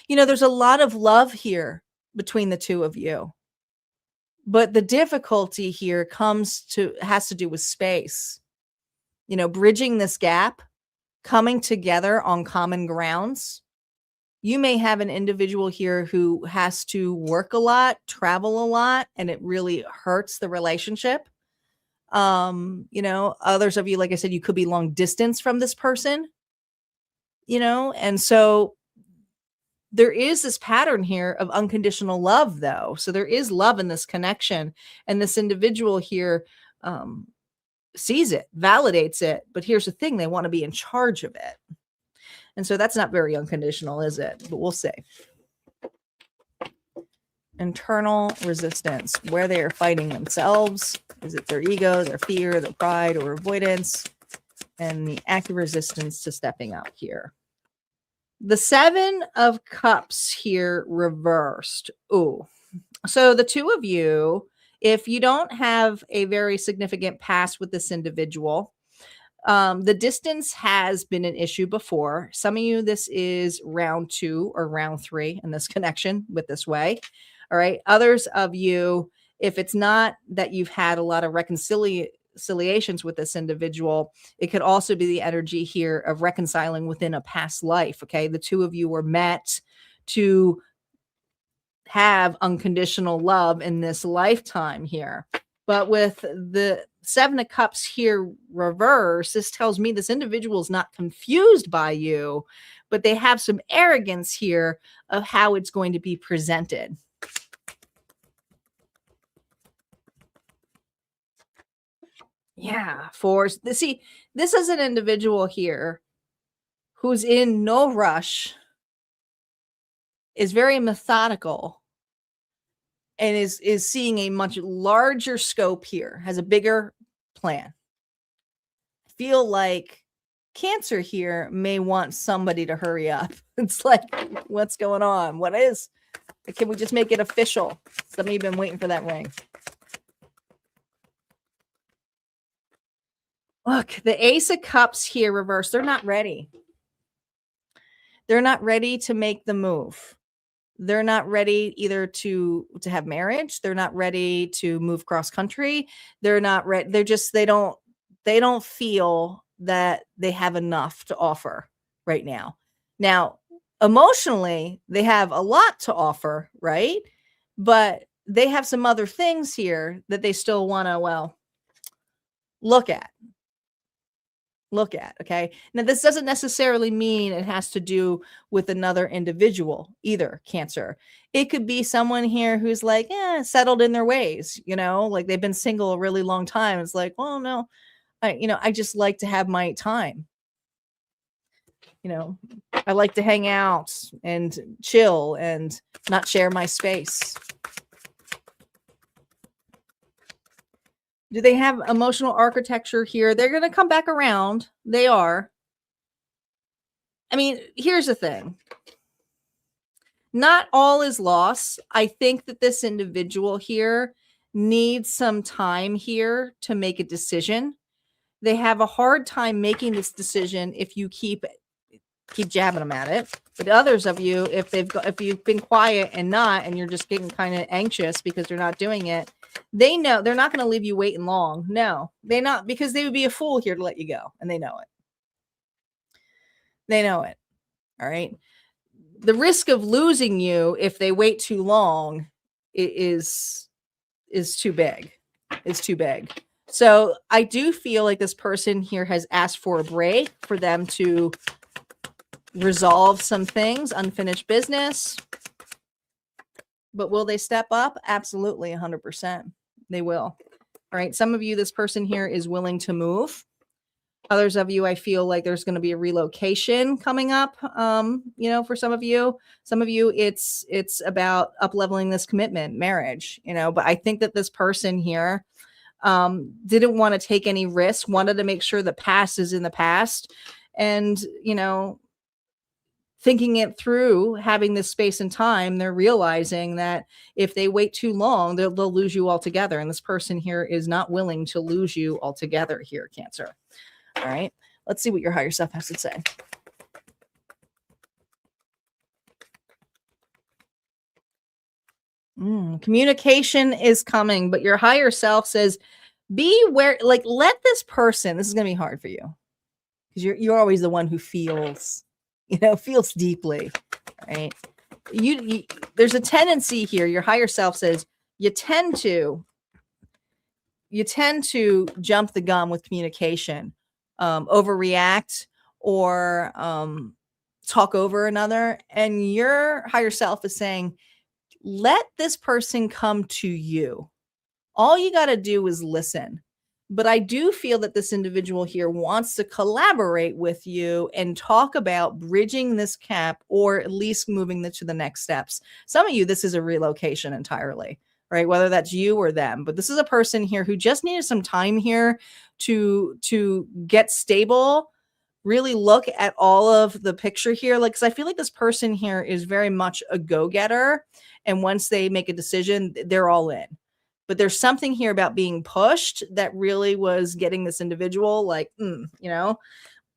You know, there's a lot of love here between the two of you. But the difficulty here has to do with space. You know, bridging this gap, coming together on common grounds. You may have an individual here who has to work a lot, travel a lot, and it really hurts the relationship. You know, others of you, like I said, you could be long distance from this person, you know, and so there is this pattern here of unconditional love, though. So there is love in this connection, and this individual here sees it, validates it. But here's the thing, they want to be in charge of it. And so that's not very unconditional, is it? But we'll see. Internal resistance, where they are fighting themselves. Is it their ego, their fear, their pride, or avoidance? And the active resistance to stepping out here. The Seven of Cups here reversed. Ooh. So the two of you, if you don't have a very significant past with this individual, the distance has been an issue before. Some of you, this is round 2 or round 3 in this connection with this way. All right. Others of you, if it's not that you've had a lot of reconciliations with this individual, it could also be the energy here of reconciling within a past life. Okay. The two of you were met to have unconditional love in this lifetime here. But with the Seven of Cups here reverse, this tells me this individual is not confused by you, but they have some arrogance here of how it's going to be presented. Yeah, see, this is an individual here who's in no rush, is very methodical, and is seeing a much larger scope here, has a bigger plan. I feel like Cancer here may want somebody to hurry up. It's like, what's going on? What is? Can we just make it official? Some of you have been waiting for that ring. Look, the Ace of Cups here reversed. They're not ready. They're not ready to make the move. They're not ready either to have marriage. They're not ready to move cross country. They're not ready. They don't feel that they have enough to offer right now. Now, emotionally, they have a lot to offer, right? But they have some other things here that they still want to, well, look at. Okay. Now, this doesn't necessarily mean it has to do with another individual either, Cancer. It could be someone here who's like, settled in their ways, you know, like they've been single a really long time. It's like, well, no, I just like to have my time. You know, I like to hang out and chill and not share my space. Do they have emotional architecture here? They're going to come back around. They are. I mean, here's the thing. Not all is lost. I think that this individual here needs some time here to make a decision. They have a hard time making this decision if you keep jabbing them at it. But others of you, if you've been quiet and you're just getting kind of anxious because they're not doing it, they know they're not going to leave you waiting long. No, they're not, because they would be a fool here to let you go, and they know it. They know it. All right. The risk of losing you if they wait too long is too big. It's too big. So I do feel like this person here has asked for a break for them to resolve some things, unfinished business. But will they step up? Absolutely, 100%. They will. All right. Some of you, this person here is willing to move. Others of you, I feel like there's going to be a relocation coming up. For some of you, it's about up-leveling this commitment, marriage, but I think that this person here didn't want to take any risks, wanted to make sure the past is in the past, and, thinking it through, having this space and time, they're realizing that if they wait too long, they'll lose you altogether. And this person here is not willing to lose you altogether here, Cancer. All right, let's see what your higher self has to say. Communication is coming, but your higher self says, beware, like, let this person, this is going to be hard for you because you're always the one who feels deeply, right? You there's a tendency here. Your higher self says you tend to jump the gun with communication, overreact, or talk over another. And your higher self is saying, let this person come to you. All you got to do is listen. But I do feel that this individual here wants to collaborate with you and talk about bridging this gap, or at least moving to the next steps. Some of you, this is a relocation entirely, right? Whether that's you or them. But this is a person here who just needed some time here to get stable, really look at all of the picture here. Like, because I feel like this person here is very much a go-getter. And once they make a decision, they're all in. But there's something here about being pushed that really was getting this individual like,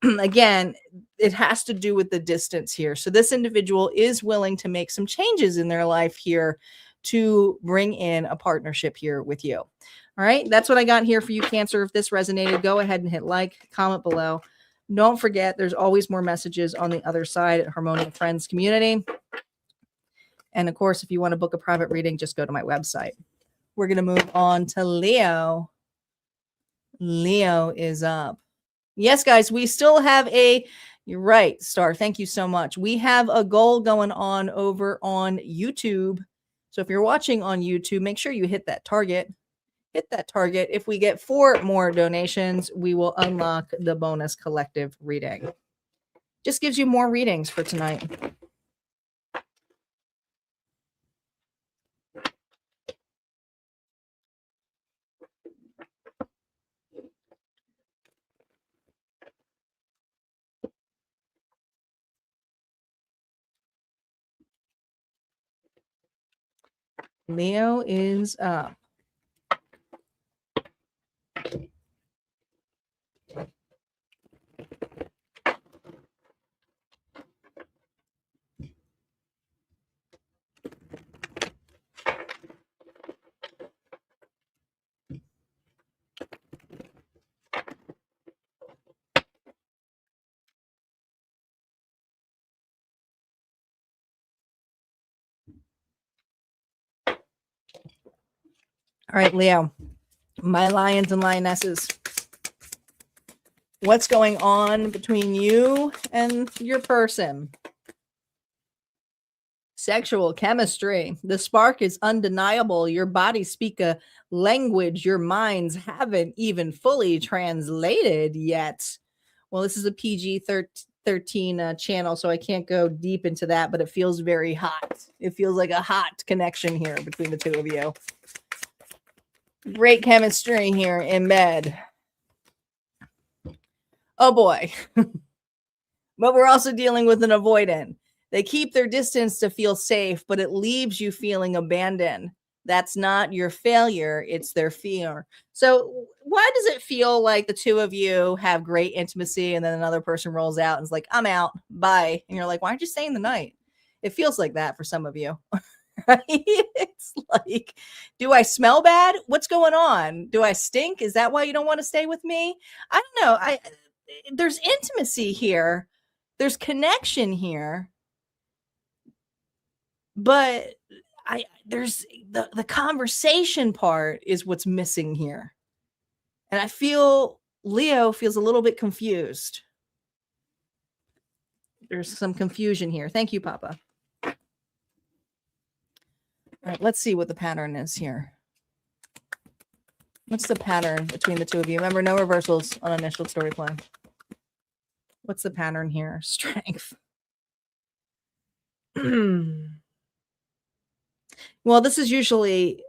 again, it has to do with the distance here. So this individual is willing to make some changes in their life here to bring in a partnership here with you. All right. That's what I got here for you, Cancer. If this resonated, go ahead and hit like, comment below. Don't forget, there's always more messages on the other side at Harmonia Friends Community. And of course, if you want to book a private reading, just go to my website. We're going to move on to Leo. Leo is up. Yes, guys, we still have you're right, Star. Thank you so much. We have a goal going on over on YouTube. So if you're watching on YouTube, make sure you hit that target. Hit that target. If we get 4 more donations, we will unlock the bonus collective reading. Just gives you more readings for tonight. Leo is up. All right, Leo, my lions and lionesses. What's going on between you and your person? Sexual chemistry. The spark is undeniable. Your bodies speak a language your minds haven't even fully translated yet. Well, this is a PG-13 channel, so I can't go deep into that, but it feels very hot. It feels like a hot connection here between the two of you. Great chemistry here in bed. Oh boy. But we're also dealing with an avoidant. They keep their distance to feel safe, but it leaves you feeling abandoned. That's not your failure, it's their fear. So, why does it feel like the two of you have great intimacy and then another person rolls out and is like, I'm out, bye? And you're like, why aren't you staying the night? It feels like that for some of you. Right? It's like, do I smell bad? What's going on? Do I stink? Is that why you don't want to stay with me? I don't know. There's intimacy here. There's connection here. But there's the conversation part is what's missing here. And I feel Leo feels a little bit confused. There's some confusion here. Thank you, Papa. All right, let's see what the pattern is here. What's the pattern between the two of you? Remember, no reversals on initial story play. What's the pattern here? Strength. Well, this is usually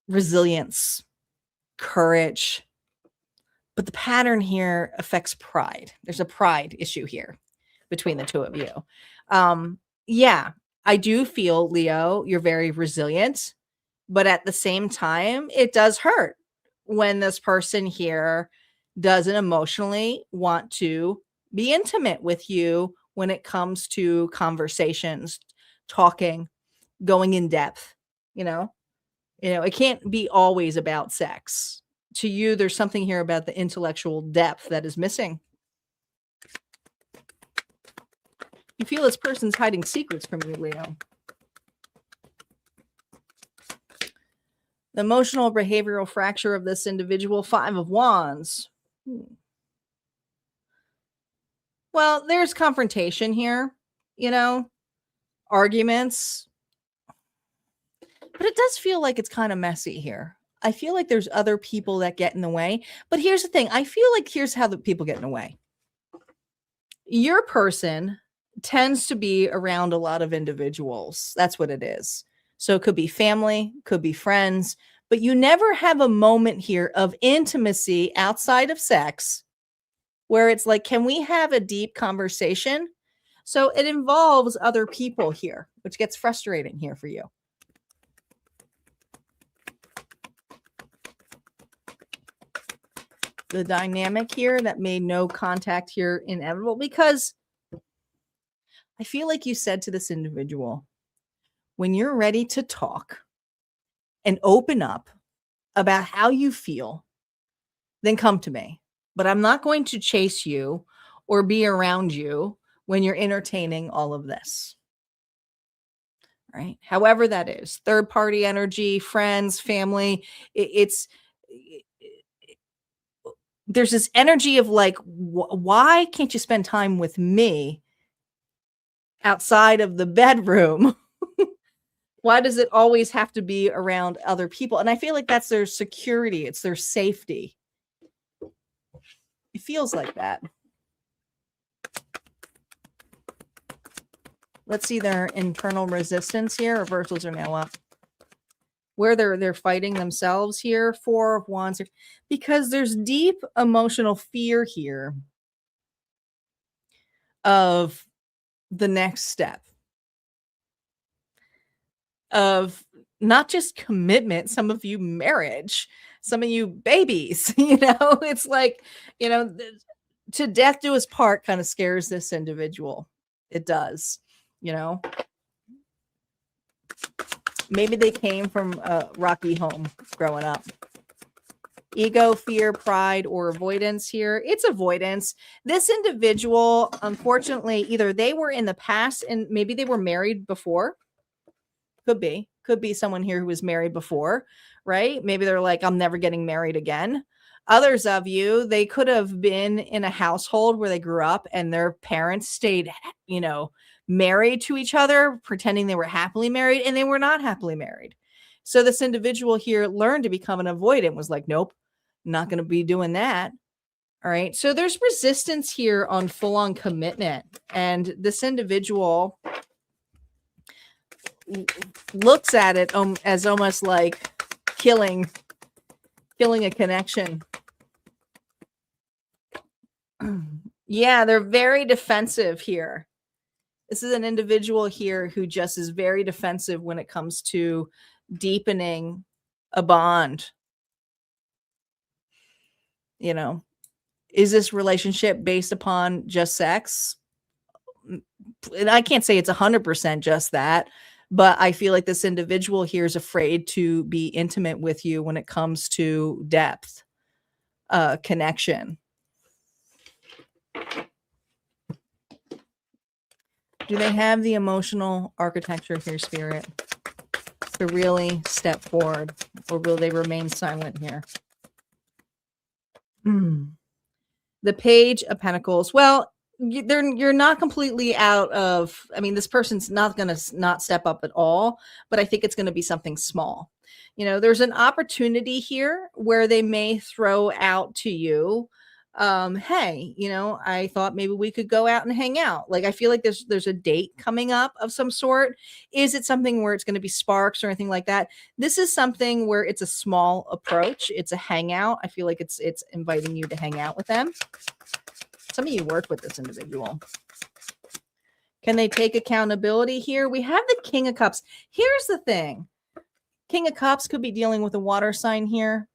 resilience, courage, but the pattern here affects pride. There's a pride issue here between the two of you. Yeah, I do feel, Leo, you're very resilient, but at the same time, it does hurt when this person here doesn't emotionally want to be intimate with you when it comes to conversations, talking, going in depth. It can't be always about sex. To you, there's something here about the intellectual depth that is missing. You feel this person's hiding secrets from you, Leo. The emotional behavioral fracture of this individual, 5 of Wands. Well, there's confrontation here, arguments. But it does feel like it's kind of messy here. I feel like there's other people that get in the way. But here's the thing. I feel like here's how the people get in the way. Your person tends to be around a lot of individuals. That's what it is. So it could be family, could be friends, but you never have a moment here of intimacy outside of sex where it's like, can we have a deep conversation? So it involves other people here, which gets frustrating here for you. The dynamic here that made no contact here inevitable, because I feel like you said to this individual, when you're ready to talk and open up about how you feel, then come to me. But I'm not going to chase you or be around you when you're entertaining all of this. Right? However that is, third party energy, friends, family, there's this energy of like, why can't you spend time with me outside of the bedroom? Why does it always have to be around other people? And I feel like that's their security. It's their safety. It feels like that. Let's see their internal resistance here. Reversals are now up. Where they're fighting themselves here, 4 of Wands, because there's deep emotional fear here of the next step, of not just commitment, some of you marriage, some of you babies. It's like, to death do us part kind of scares this individual. It does. Maybe they came from a rocky home growing up. Ego, fear, pride, or avoidance here. It's avoidance. This individual, unfortunately, either they were in the past and maybe they were married before. Could be someone here who was married before, right? Maybe they're like, I'm never getting married again. Others of you, they could have been in a household where they grew up and their parents stayed, married to each other, pretending they were happily married, and they were not happily married. So this individual here learned to become an avoidant, was like, nope, not going to be doing that. All right. So there's resistance here on full-on commitment. And this individual looks at it as almost like killing Feeling a connection. Yeah, they're very defensive here. This is an individual here who just is very defensive when it comes to deepening a bond. You know, is this relationship based upon just sex? And I can't say it's 100% just that, but I feel like this individual here is afraid to be intimate with you when it comes to depth, connection. Do they have the emotional architecture here, Spirit, to really step forward, or will they remain silent here? The Page of Pentacles. Well, you're not completely out of, I mean, this person's not going to not step up at all, but I think it's going to be something small. You know, there's an opportunity here where they may throw out to you, hey, you know, I thought maybe we could go out and hang out. Like, I feel like there's a date coming up of some sort. Is it something where it's going to be sparks or anything like that? This is something where it's a small approach. It's a hangout. I feel like it's inviting you to hang out with them. Some of you work with this individual. Can they take accountability here? We have the King of Cups. Here's the thing. King of Cups could be dealing with a water sign here.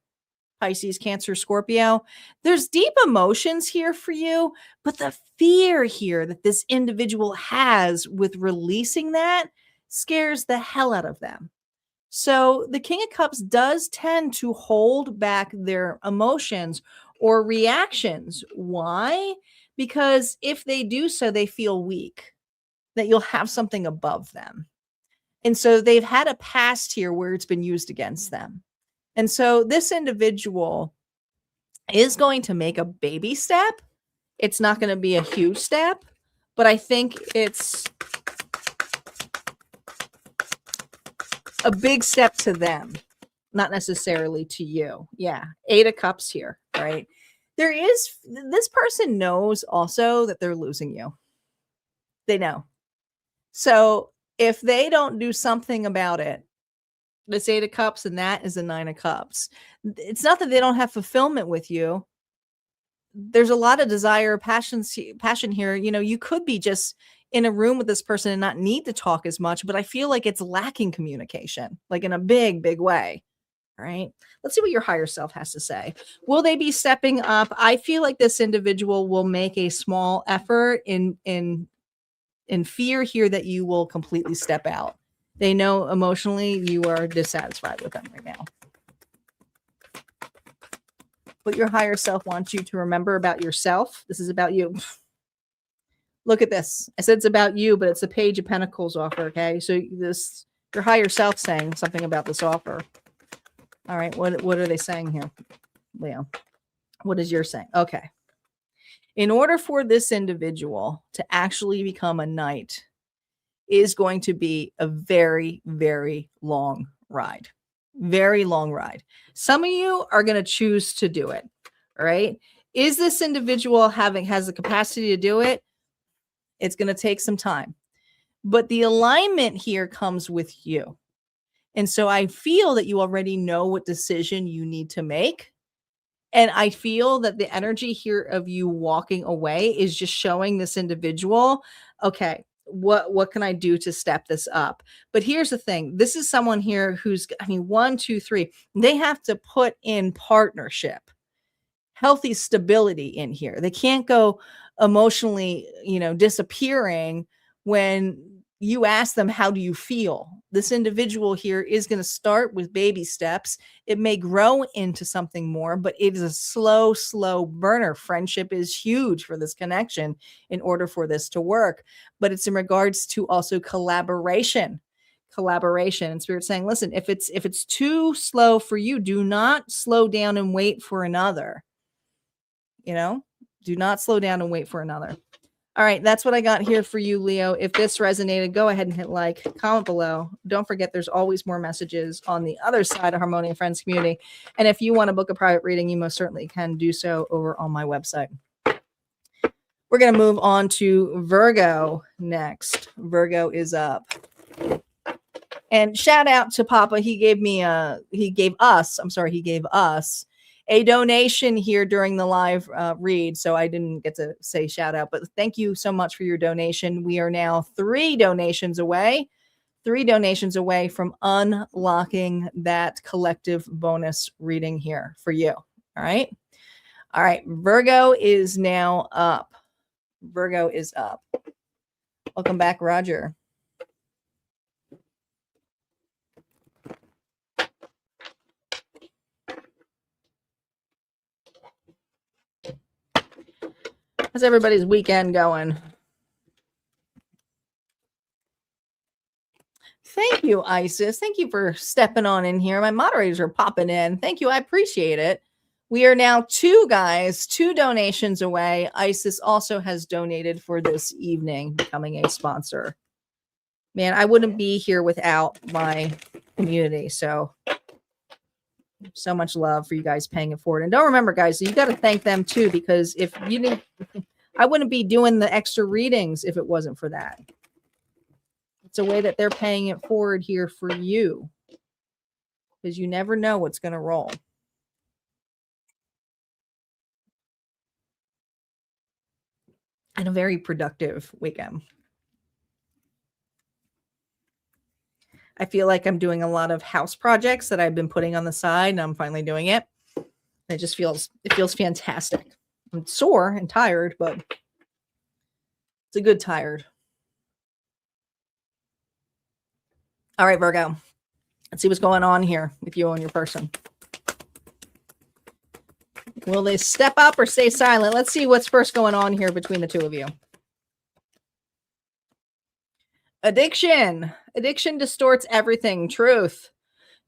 Pisces, Cancer, Scorpio. There's deep emotions here for you, but the fear here that this individual has with releasing that scares the hell out of them. So the King of Cups does tend to hold back their emotions or reactions. Why? Because if they do so, they feel weak, that you'll have something above them. And so they've had a past here where it's been used against them. And so this individual is going to make a baby step. It's not going to be a huge step, but I think it's a big step to them, not necessarily to you. Yeah. 8 of Cups here, right? This person knows also that they're losing you. They know. So if they don't do something about it, this 8 of Cups and that is a 9 of Cups. It's not that they don't have fulfillment with you. There's a lot of desire, passion here. You know, you could be just in a room with this person and not need to talk as much, but I feel like it's lacking communication, like in a big, big way. All right. Let's see what your higher self has to say. Will they be stepping up? I feel like this individual will make a small effort in fear here that you will completely step out. They know emotionally you are dissatisfied with them right now. What your higher self wants you to remember about yourself. This is about you. Look at this. I said it's about you, but it's a Page of Pentacles offer, okay? So this, your higher self saying something about this offer. All right, what are they saying here, Leo? What is your saying? Okay. In order for this individual to actually become a knight is going to be a very, very long ride. Very long ride. Some of you are going to choose to do it. All right. Is this individual has the capacity to do it? It's going to take some time. But the alignment here comes with you. And so I feel that you already know what decision you need to make. And I feel that the energy here of you walking away is just showing this individual, okay, what can I do to step this up? But here's the thing. This is someone here who's, 1, 2, 3, they have to put in partnership, healthy stability in here. They can't go emotionally, disappearing when you ask them, how do you feel? This individual here is going to start with baby steps. It may grow into something more, but it is a slow burner. Friendship is huge for this connection in order for this to work. But it's in regards to also collaboration. And Spirit saying, listen, if it's too slow for you, do not slow down and wait for another. Do not slow down and wait for another. All right, that's what I got here for you, Leo. If this resonated, go ahead and hit like, comment below. Don't forget, there's always more messages on the other side of Harmonia Friends community. And if you want to book a private reading, you most certainly can do so over on my website. We're going to move on to Virgo next. Virgo is up. And shout out to Papa. He gave us a donation here during the live read, so I didn't get to say shout out, but thank you so much for your donation. We are now 3 donations away from unlocking that collective bonus reading here for you. All right. Virgo is now up. Virgo is up. Welcome back, Roger. How's everybody's weekend going? Thank you, Isis. Thank you for stepping on in here. My moderators are popping in. Thank you. I appreciate it. We are now 2 donations away. Isis also has donated for this evening, becoming a sponsor. Man, I wouldn't be here without my community. So much love for you guys paying it forward. And don't remember, guys, you got to thank them too, because if you didn't, I wouldn't be doing the extra readings if it wasn't for that. It's a way that they're paying it forward here for you, because you never know what's going to roll. And a very productive weekend. I feel like I'm doing a lot of house projects that I've been putting on the side, and I'm finally doing it. It feels fantastic. I'm sore and tired, but it's a good tired. All right, Virgo. Let's see what's going on here with you and your person. Will they step up or stay silent? Let's see what's first going on here between the 2 of you. Addiction. Addiction distorts everything. Truth,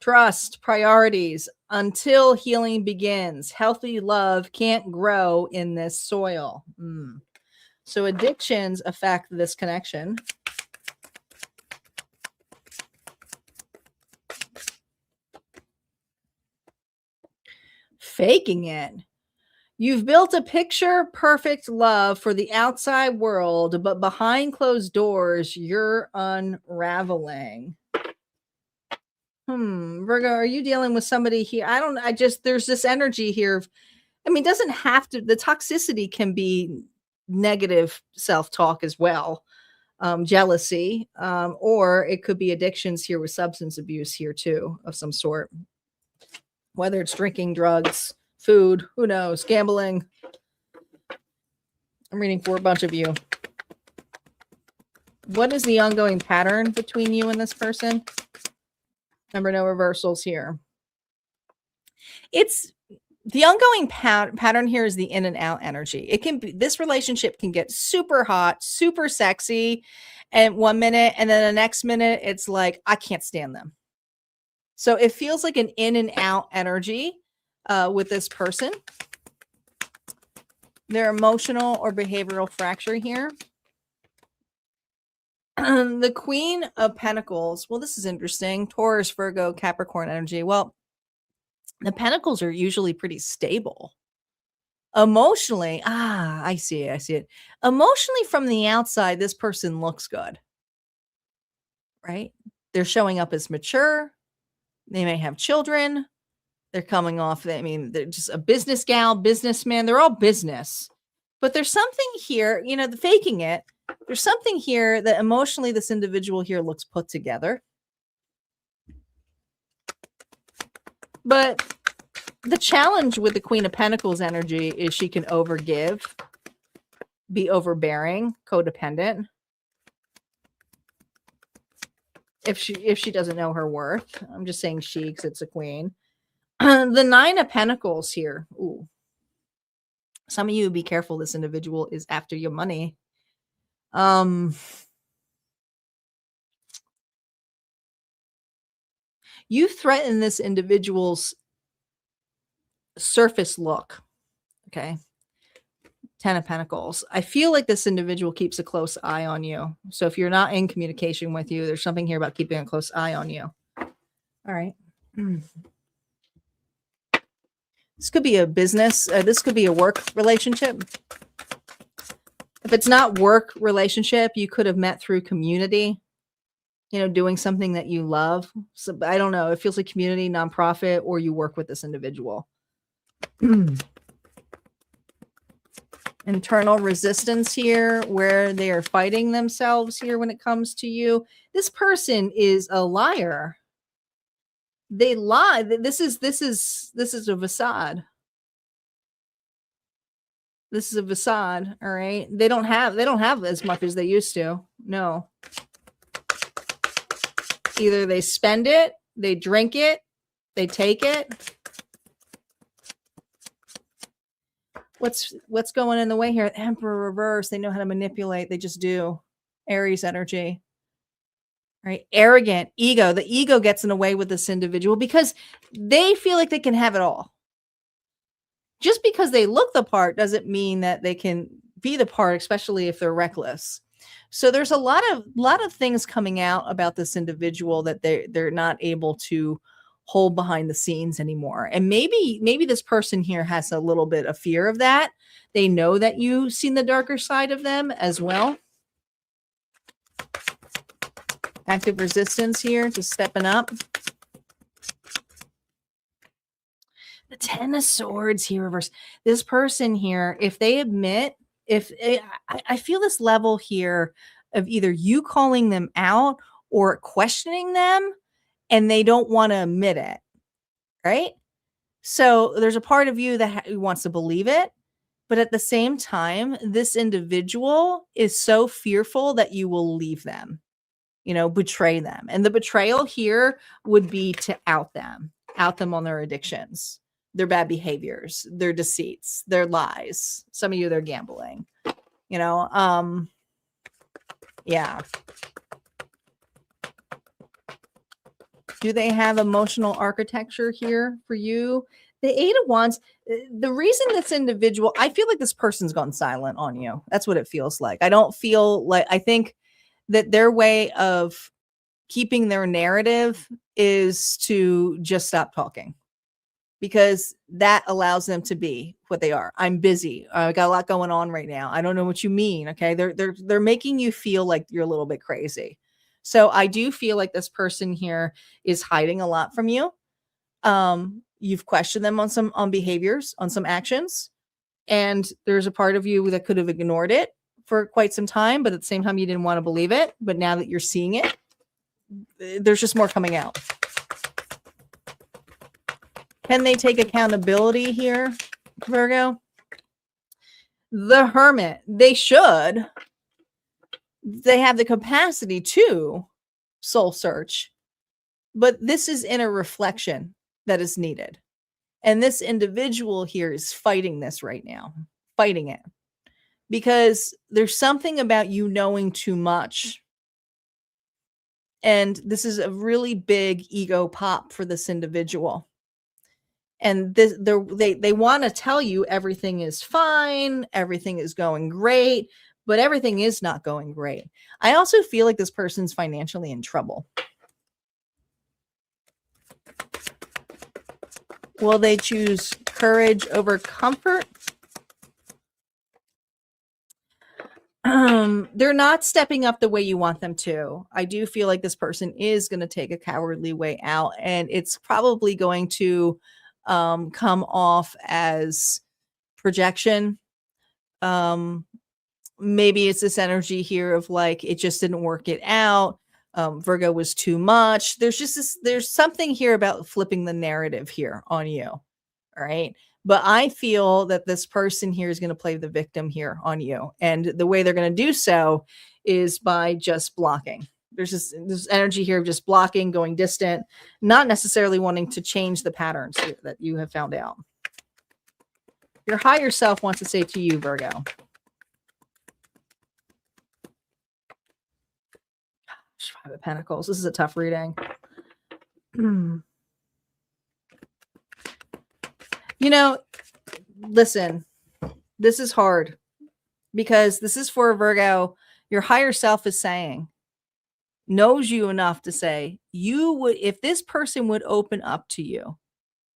trust, priorities. Until healing begins, healthy love can't grow in this soil. So addictions affect this connection. Faking it. You've built a picture perfect love for the outside world, but behind closed doors, you're unraveling. Virgo, are you dealing with somebody here? There's this energy here. It doesn't have to, the toxicity can be negative self-talk as well. Jealousy, or it could be addictions here with substance abuse here too, of some sort. Whether it's drinking, drugs, food, who knows, gambling. I'm reading for a bunch of you. What is the ongoing pattern between you and this person? Remember, no reversals here. It's the ongoing pattern here is the in and out energy. It can be, this relationship can get super hot, super sexy, and 1 minute, and then the next minute it's like, I can't stand them. So it feels like an in and out energy with this person. Their emotional or behavioral fracture here. The Queen of Pentacles. Well, this is interesting. Taurus, Virgo, Capricorn energy. Well, the Pentacles are usually pretty stable. Emotionally, I see it. Emotionally, from the outside, this person looks good. Right? They're showing up as mature. They may have children. They're coming off, they're just a business gal, businessman. They're all business. But there's something here, the faking it. There's something here that emotionally this individual here looks put together. But the challenge with the Queen of Pentacles energy is she can overgive, be overbearing, codependent. If she doesn't know her worth. I'm just saying she, because it's a queen. The Nine of Pentacles here. Ooh. Some of you be careful. This individual is after your money. You threaten this individual's surface look. Okay. 10 of Pentacles. I feel like this individual keeps a close eye on you. So if you're not in communication with you, there's something here about keeping a close eye on you. All right. This could be a business. This could be a work relationship. If it's not work relationship, you could have met through community, doing something that you love. So I don't know. It feels like community, nonprofit, or you work with this individual. Internal resistance here, where they are fighting themselves here when it comes to you. This person is a liar. They lie. This is a facade. This is a facade. All right. They don't have as much as they used to. No. Either they spend it, they drink it, they take it. What's going in the way here? Emperor reverse. They know how to manipulate. They just do. Aries energy. Right? Arrogant, ego. The ego gets in the way with this individual because they feel like they can have it all. Just because they look the part doesn't mean that they can be the part, especially if they're reckless. So there's a lot of things coming out about this individual that they're not able to hold behind the scenes anymore. And maybe this person here has a little bit of fear of that. They know that you've seen the darker side of them as well. Active resistance here, just stepping up. The 10 of Swords here reverse. This person here, if they admit, I feel this level here of either you calling them out or questioning them, and they don't want to admit it, right? So there's a part of you that wants to believe it, but at the same time, this individual is so fearful that you will leave them, betray them. And the betrayal here would be to out them on their addictions, their bad behaviors, their deceits, their lies. Some of you, they're gambling, yeah. Do they have emotional architecture here for you? The 8 of Wands, the reason this individual, I feel like this person's gone silent on you. That's what it feels like. I think that their way of keeping their narrative is to just stop talking, because that allows them to be what they are. I'm busy. I got a lot going on right now. I don't know what you mean. Okay. They're making you feel like you're a little bit crazy. So I do feel like this person here is hiding a lot from you. You've questioned them on behaviors, on some actions, and there's a part of you that could have ignored it for quite some time, but at the same time, you didn't want to believe it. But now that you're seeing it, there's just more coming out. Can they take accountability here, Virgo? The Hermit. They should. They have the capacity to soul search, but this is inner reflection that is needed. And this individual here is fighting this right now, fighting it, because there's something about you knowing too much. And this is a really big ego pop for this individual. And they want to tell you everything is fine, everything is going great, but everything is not going great. I also feel like this person's financially in trouble. Will they choose courage over comfort? They're not stepping up the way you want them to. I do feel like this person is going to take a cowardly way out, and it's probably going to come off as projection. Maybe it's this energy here of like, it just didn't work it out. Virgo was too much. There's something here about flipping the narrative here on you. All right. But I feel that this person here is going to play the victim here on you. And the way they're going to do so is by just blocking. There's this energy here of just blocking, going distant, not necessarily wanting to change the patterns that you have found out. Your higher self wants to say to you, Virgo. 5 of Pentacles. This is a tough reading. Listen, this is hard because this is for Virgo. Your higher self is saying, knows you enough to say, you would, if this person would open up to you,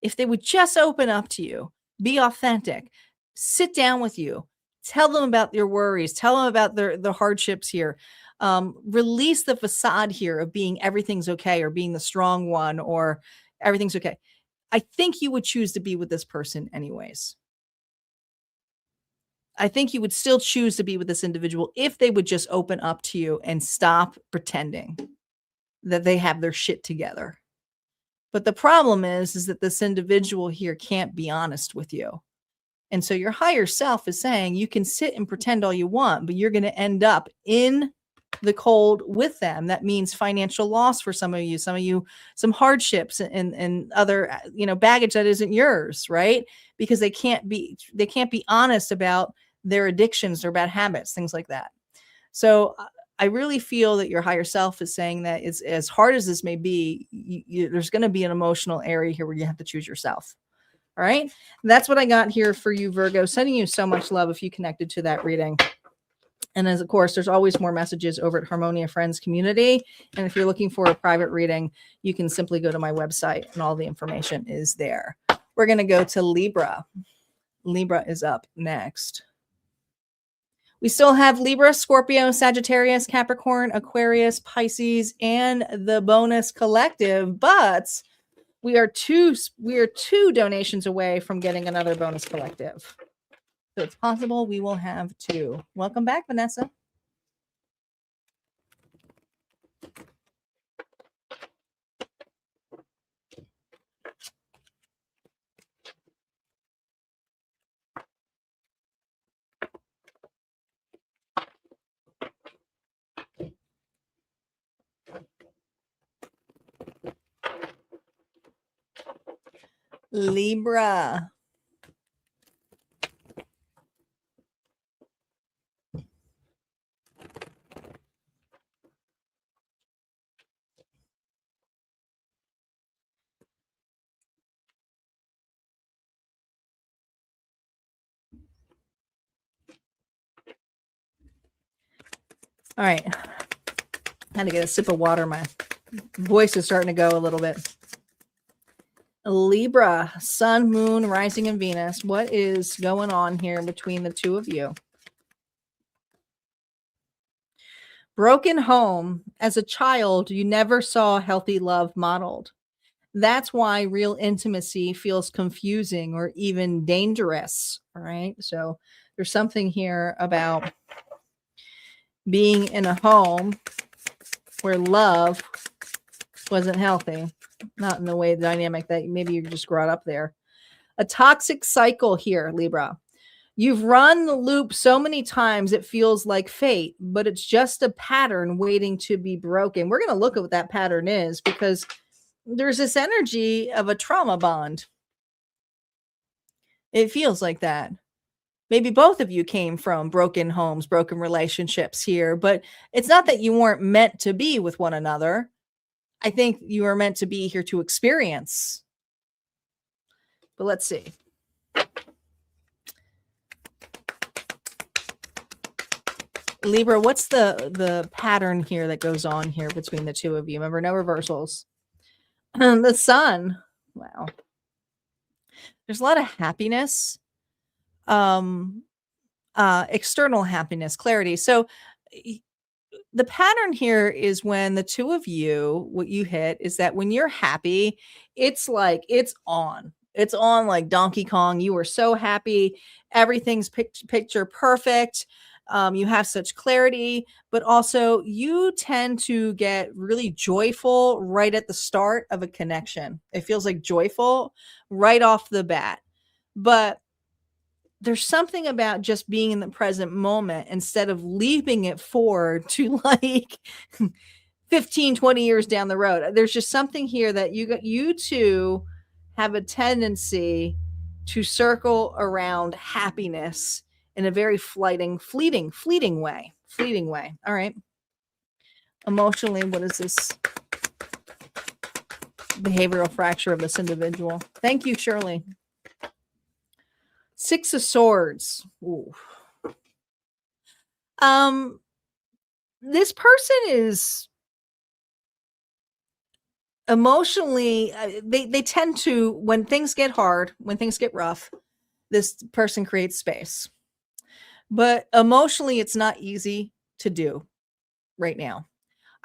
if they would just open up to you, be authentic, sit down with you, tell them about your worries, tell them about the hardships here. Release the facade here of being everything's okay or being the strong one or everything's okay. I think you would choose to be with this person anyways. I think you would still choose to be with this individual if they would just open up to you and stop pretending that they have their shit together. But the problem is that this individual here can't be honest with you. And so your higher self is saying you can sit and pretend all you want, but you're going to end up in the cold with them. That means financial loss for some of you, some hardships and other, baggage that isn't yours, right? Because they can't be honest about their addictions or bad habits, things like that. So I really feel that your higher self is saying that it's, as hard as this may be, there's going to be an emotional area here where you have to choose yourself. All right. That's what I got here for you, Virgo. Sending you so much love if you connected to that reading. And as of course, there's always more messages over at Harmonia Friends Community. And if you're looking for a private reading, you can simply go to my website and all the information is there. We're going to go to Libra. Libra is up next. We still have Libra, Scorpio, Sagittarius, Capricorn, Aquarius, Pisces, and the bonus collective. But we are two donations away from getting another bonus collective. So it's possible we will have two. Welcome back, Vanessa. Libra. All right. Had to get a sip of water. My voice is starting to go a little bit. Libra, Sun, Moon, Rising, and Venus. What is going on here between the two of you? Broken home. As a child, you never saw healthy love modeled. That's why real intimacy feels confusing or even dangerous. All right. So there's something here about being in a home where love wasn't healthy, not in the way the dynamic that maybe you just brought up there. A toxic cycle here, Libra. You've run the loop so many times it feels like fate, but it's just a pattern waiting to be broken. We're going to look at what that pattern is because there's this energy of a trauma bond. It feels like that. Maybe both of you came from broken homes, broken relationships here, but it's not that you weren't meant to be with one another. I think you are meant to be here to experience. But let's see. Libra, what's the pattern here that goes on here between the two of you? Remember, no reversals. The Sun. Wow. There's a lot of happiness. External happiness, clarity. So the pattern here is when the two of you, what you hit is that when you're happy, it's like it's on like Donkey Kong. You are so happy. Everything's picture perfect. You have such clarity, but also you tend to get really joyful right at the start of a connection. It feels like joyful right off the bat. But there's something about just being in the present moment instead of leaping it forward to like 15, 20 years down the road. There's just something here that you two have a tendency to circle around happiness in a very fleeting way. All right. Emotionally, what is this behavioral fracture of this individual? Thank you, Shirley. Six of Swords. Ooh. This person is emotionally, they tend to, when things get hard, when things get rough, this person creates space. But emotionally, it's not easy to do right now.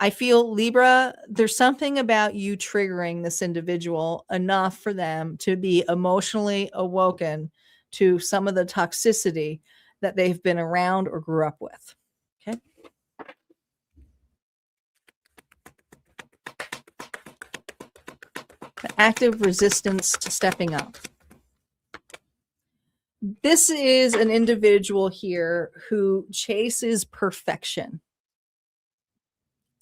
I feel, Libra, there's something about you triggering this individual enough for them to be emotionally awoken to some of the toxicity that they've been around or grew up with. Okay. The active resistance to stepping up. This is an individual here who chases perfection.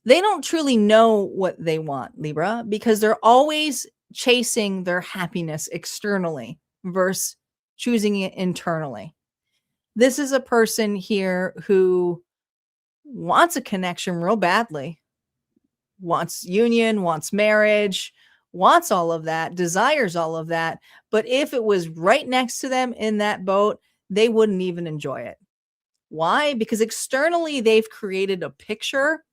They don't truly know what they want, Libra, because they're always chasing their happiness externally versus choosing it internally. This is a person here who wants a connection real badly, wants union, wants marriage, wants all of that, desires all of that. But if it was right next to them in that boat, they wouldn't even enjoy it. Why? Because externally, they've created a picture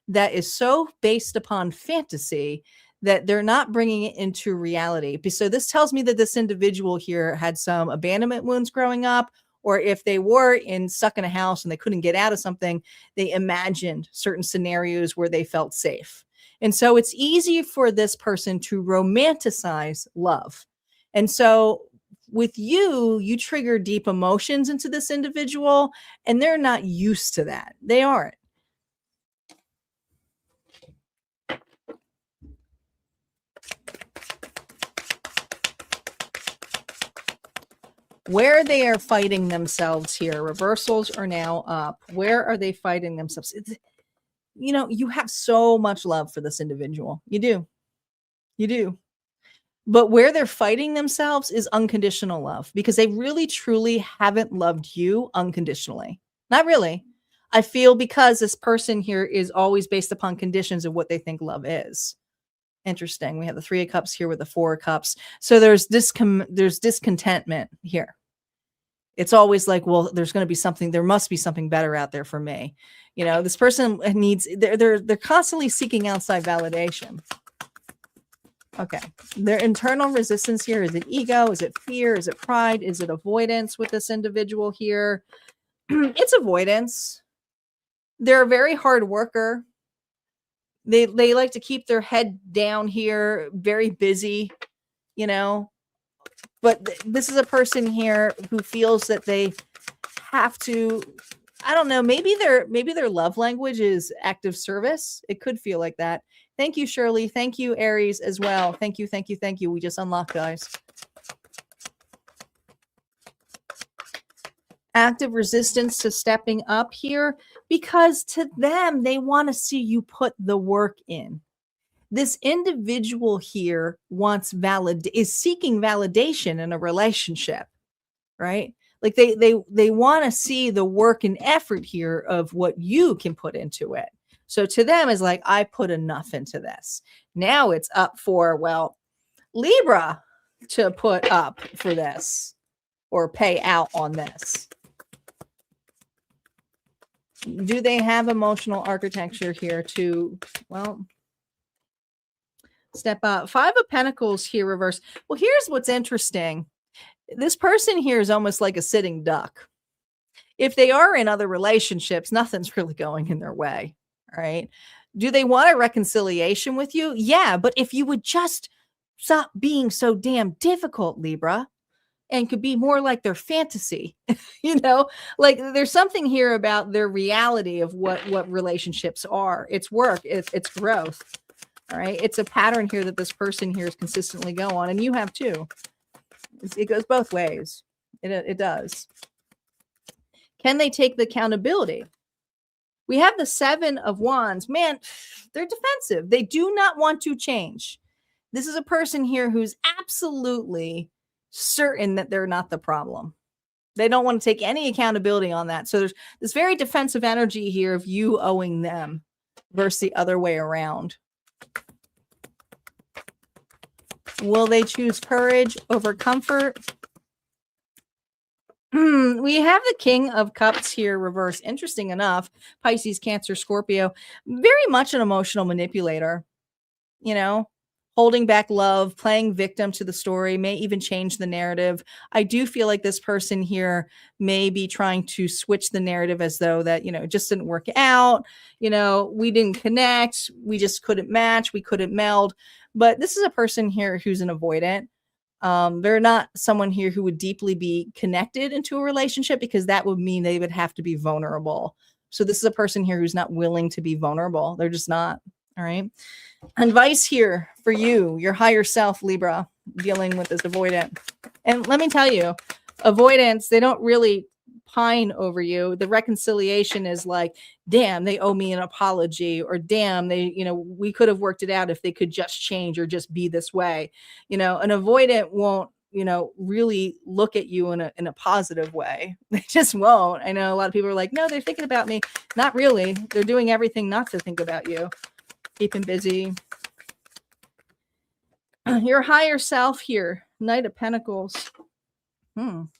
that is so based upon fantasy that they're not bringing it into reality. So this tells me that this individual here had some abandonment wounds growing up, or if they were stuck in a house and they couldn't get out of something, they imagined certain scenarios where they felt safe. And so it's easy for this person to romanticize love. And so with you, you trigger deep emotions into this individual, and they're not used to that. They aren't. Where they are fighting themselves here, reversals are now up. Where are they fighting themselves? You have so much love for this individual. You do. You do. But where they're fighting themselves is unconditional love, because they really, truly haven't loved you unconditionally. Not really. I feel because this person here is always based upon conditions of what they think love is. Interesting. We have the 3 of Cups here with the 4 of Cups. So there's discontentment here. It's always like, well, there must be something better out there for me. This person they're constantly seeking outside validation. Okay. Their internal resistance here, is it ego? Is it fear? Is it pride? Is it avoidance with this individual here? It's avoidance. They're a very hard worker. They like to keep their head down here, very busy, but this is a person here who feels that they have to, I don't know, maybe their love language is active service. It could feel like that. Thank you, Shirley. Thank you, Aries, as well. Thank you, thank you, thank you. We just unlocked, guys. Active resistance to stepping up here, because to them, they want to see you put the work in. This individual here is seeking validation in a relationship, right? Like they want to see the work and effort here of what you can put into it. So to them is like, I put enough into this. Now it's up for, Libra to put up for this or pay out on this. Do they have emotional architecture here to, step up? 5 of Pentacles here reverse. Well, here's what's interesting. This person here is almost like a sitting duck. If they are in other relationships, nothing's really going in their way, right? Do they want a reconciliation with you? Yeah, but if you would just stop being so damn difficult, Libra, and could be more like their fantasy, like there's something here about their reality of what relationships are. It's work, it's growth. All right. It's a pattern here that this person here is consistently go on, and you have too. It goes both ways. It does. Can they take the accountability? We have the 7 of Wands. Man, they're defensive. They do not want to change. This is a person here who's absolutely certain that they're not the problem. They don't want to take any accountability on that. So there's this very defensive energy here of you owing them versus the other way around. Will they choose courage over comfort? We have the King of Cups here reverse. Interesting enough, Pisces, Cancer, Scorpio, very much an emotional manipulator. holding back love, playing victim to the story, may even change the narrative. I do feel like this person here may be trying to switch the narrative as though that, it just didn't work out. We didn't connect. We just couldn't match. We couldn't meld. But this is a person here who's an avoidant. They're not someone here who would deeply be connected into a relationship, because that would mean they would have to be vulnerable. So this is a person here who's not willing to be vulnerable. They're just not. All right. Advice here for you, your higher self, Libra, dealing with this avoidant. And let me tell you, avoidance, they don't really pine over you. The reconciliation is like, damn, they owe me an apology, or damn, we could have worked it out if they could just change or just be this way. An avoidant won't, really look at you in a positive way. They just won't. I know a lot of people are like, no, they're thinking about me. Not really. They're doing everything not to think about you. Keep him busy. Your higher self here, Knight of Pentacles. Some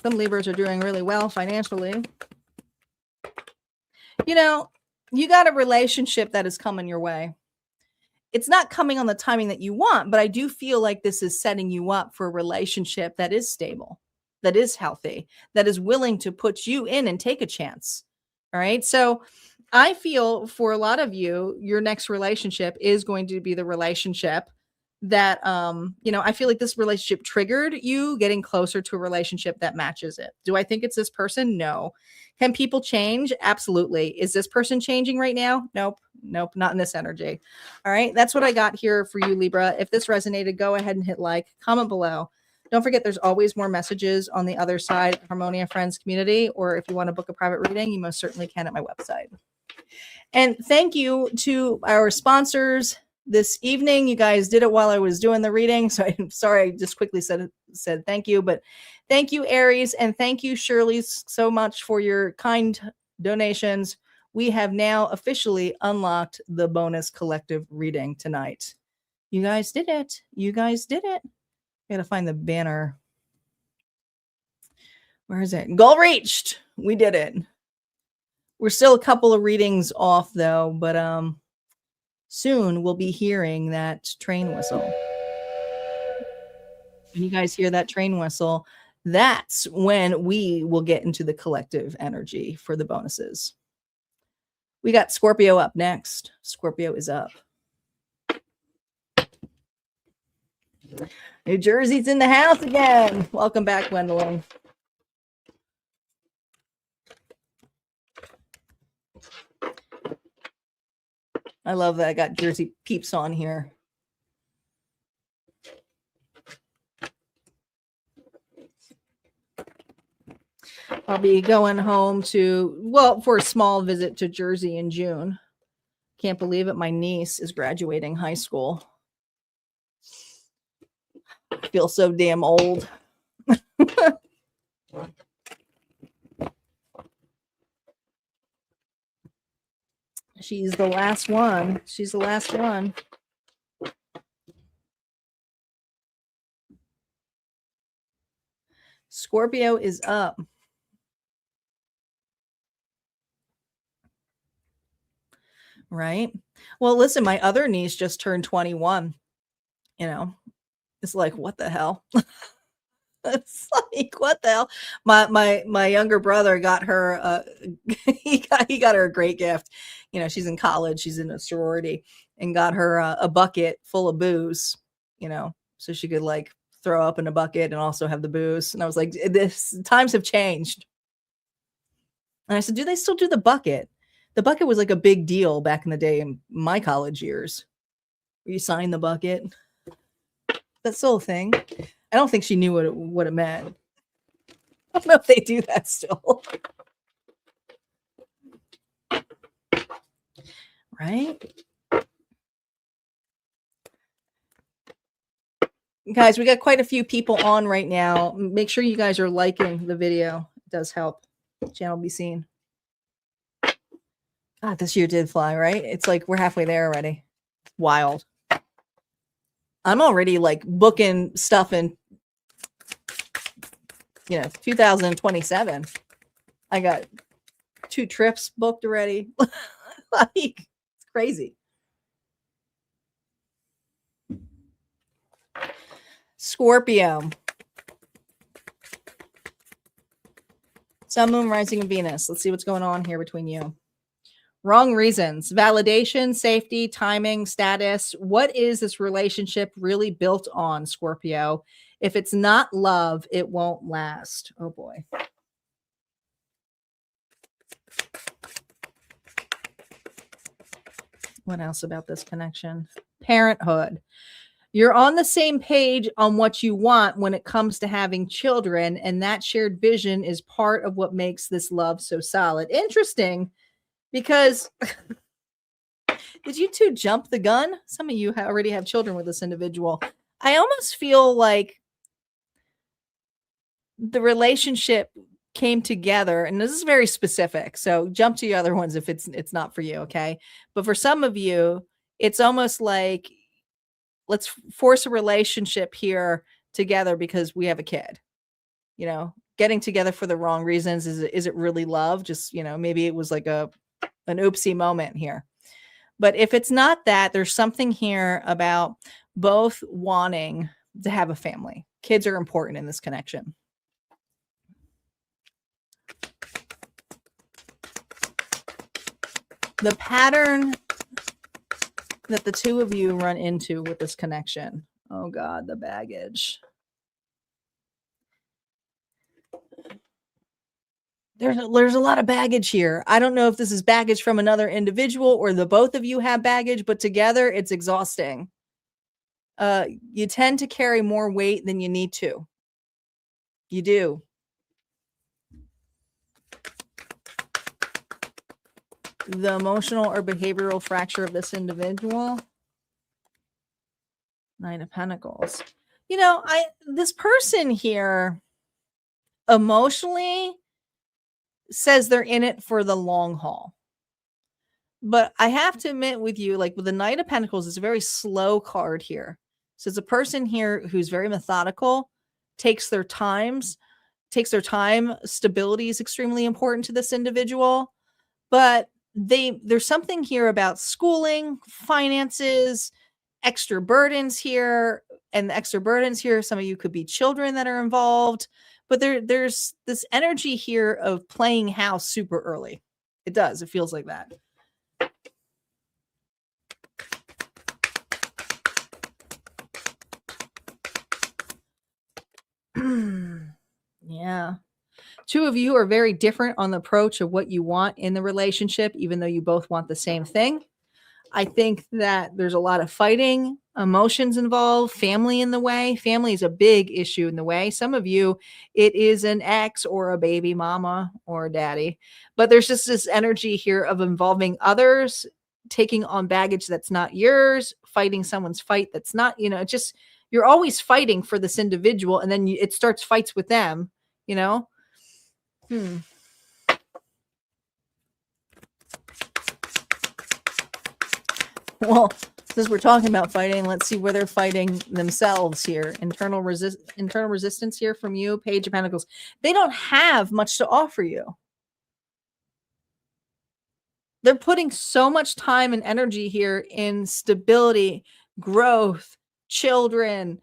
Libras are doing really well financially. You got a relationship that is coming your way. It's not coming on the timing that you want, but I do feel like this is setting you up for a relationship that is stable, that is healthy, that is willing to put you in and take a chance. All right. So I feel for a lot of you, your next relationship is going to be the relationship that, I feel like this relationship triggered you getting closer to a relationship that matches it. Do I think it's this person? No. Can people change? Absolutely. Is this person changing right now? Nope. Not in this energy. All right. That's what I got here for you, Libra. If this resonated, go ahead and hit like, comment below. Don't forget, there's always more messages on the other side, Harmonia Friends community, or if you want to book a private reading, you most certainly can at my website. And thank you to our sponsors this evening. You guys did it while I was doing the reading, so I'm sorry I just quickly said thank you, but thank you, Aries, and thank you, Shirley, so much for your kind donations. We have now officially unlocked the bonus collective reading tonight. You guys did it. You guys did it. I gotta find the banner. Where is it? Goal reached. We did it. We're still a couple of readings off though, but soon we'll be hearing that train whistle. When you guys hear that train whistle, that's when we will get into the collective energy for the bonuses. We got Scorpio up next. Scorpio is up. New Jersey's in the house again. Welcome back, Gwendolyn. I love that I got Jersey peeps on here. I'll be going home for a small visit to Jersey in June. Can't believe it. My niece is graduating high school. I feel so damn old. She's the last one. She's the last one. Scorpio is up. Right? Well, listen, my other niece just turned 21. It's like, what the hell? It's like, what the hell? My younger brother got her he got her a great gift. She's in college, she's in a sorority, and got her a bucket full of booze, so she could like throw up in a bucket and also have the booze. And I was like, times have changed. And I said, do they still do the bucket? The bucket was like a big deal back in the day in my college years. You sign the bucket. That's still a thing. I don't think she knew what it meant. I don't know if they do that still. Right? Guys, we got quite a few people on right now. Make sure you guys are liking the video. It does help the channel be seen. God, this year did fly, right? It's like we're halfway there already. Wild. I'm already like booking stuff in 2027. I got 2 trips booked already. Like, it's crazy. Scorpio. Sun, Moon, Rising, and Venus. Let's see what's going on here between you. Wrong reasons. Validation, safety, timing, status. What is this relationship really built on, Scorpio? If it's not love, it won't last. Oh boy. What else about this connection? Parenthood. You're on the same page on what you want when it comes to having children, and that shared vision is part of what makes this love so solid. Interesting, because did you two jump the gun? Some of you already have children with this individual. I almost feel like the relationship came together, and this is very specific, so jump to the other ones if it's not for you, okay? But for some of you, it's almost like, let's force a relationship here together because we have a kid. You know, getting together for the wrong reasons. Is it really love? Just, you know, maybe it was like an oopsie moment here. But if it's not that, there's something here about both wanting to have a family. Kids are important in this connection. The pattern that the two of you run into with this connection. Oh God, the baggage. There's a lot of baggage here. I don't know if this is baggage from another individual or the both of you have baggage, but together it's exhausting. You tend to carry more weight than you need to. You do. The emotional or behavioral fracture of this individual. Nine of Pentacles. You know, this person here emotionally says they're in it for the long haul. But I have to admit with you, like with the Knight of Pentacles, it's a very slow card here. So it's a person here who's very methodical, takes their time. Stability is extremely important to this individual. But there's something here about schooling, finances, extra burdens here. And the extra burdens here, some of you could be children that are involved. But there's this energy here of playing house super early. It does. It feels like that. Yeah. Two of you are very different on the approach of what you want in the relationship, even though you both want the same thing. I think that there's a lot of fighting, emotions involved, family in the way. Family is a big issue in the way. Some of you, it is an ex or a baby mama or a daddy. But there's just this energy here of involving others, taking on baggage that's not yours, fighting someone's fight that's not, you know, just you're always fighting for this individual, and then it starts fights with them, you know? Well, since we're talking about fighting, let's see where they're fighting themselves here. Internal resistance here from you, Page of Pentacles. They don't have much to offer you. They're putting so much time and energy here in stability, growth, children,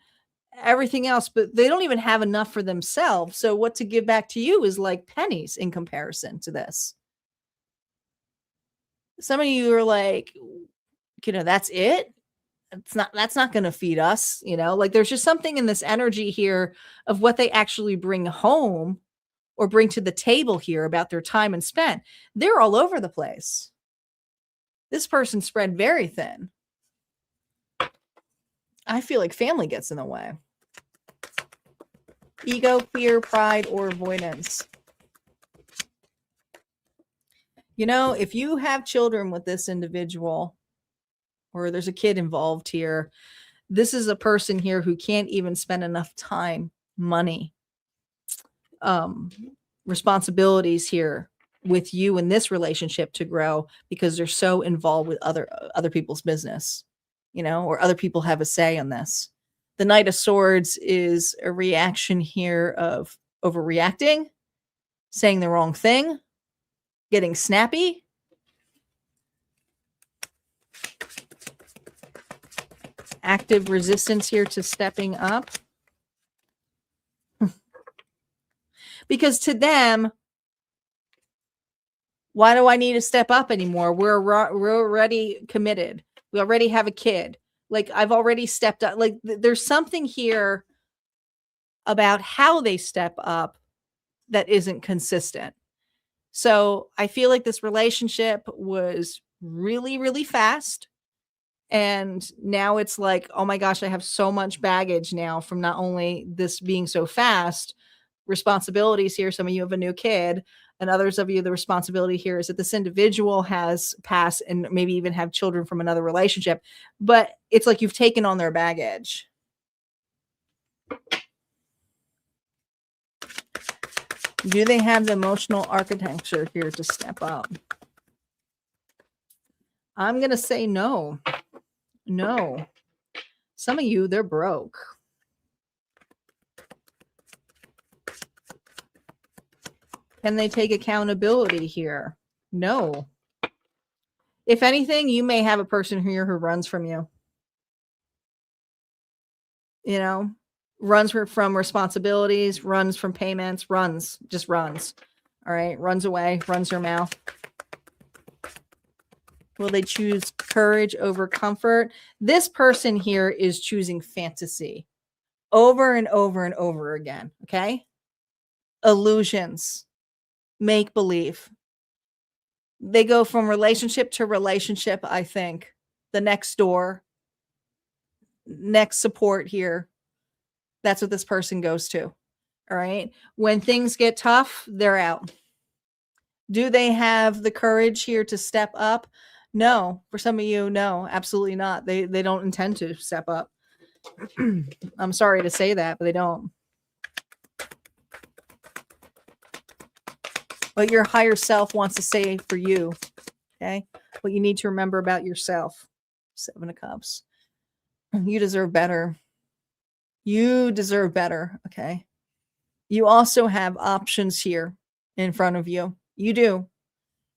everything else, but they don't even have enough for themselves. So what to give back to you is like pennies in comparison to this. Some of you are like, you know, that's it. That's not going to feed us, you know, like there's just something in this energy here of what they actually bring home or bring to the table here about their time and spent. They're all over the place. This person spread very thin. I feel like family gets in the way. Ego, fear, pride, or avoidance. You know, if you have children with this individual, or there's a kid involved here, this is a person here who can't even spend enough time, money, responsibilities here with you in this relationship to grow because they're so involved with other people's business, you know, or other people have a say on this. The Knight of Swords is a reaction here of overreacting, saying the wrong thing, getting snappy. Active resistance here to stepping up. Because to them, why do I need to step up anymore? We're already committed. We already have a kid. Like, I've already stepped up. Like, there's something here about how they step up that isn't consistent. So I feel like this relationship was really, really fast. And now it's like, oh my gosh, I have so much baggage now from not only this being so fast, responsibilities here. Some of you have a new kid, and others of you, the responsibility here is that this individual has passed and maybe even have children from another relationship. But it's like you've taken on their baggage. Do they have the emotional architecture here to step up? I'm going to say no. No. Some of you, they're broke. Can they take accountability here? No. If anything, you may have a person here who runs from you. You know, runs from responsibilities, runs from payments, just runs. All right, runs away, runs her mouth. Will they choose courage over comfort? This person here is choosing fantasy over and over and over again, okay? Illusions, make believe. They go from relationship to relationship, I think. The next door, next support here. That's what this person goes to. All right. When things get tough, they're out. Do they have the courage here to step up? No. For some of you, no, absolutely not. They don't intend to step up. I'm sorry to say that, but they don't. What your higher self wants to say for you. Okay. What you need to remember about yourself. 7 of Cups. You deserve better. You deserve better. Okay. You also have options here in front of you. You do.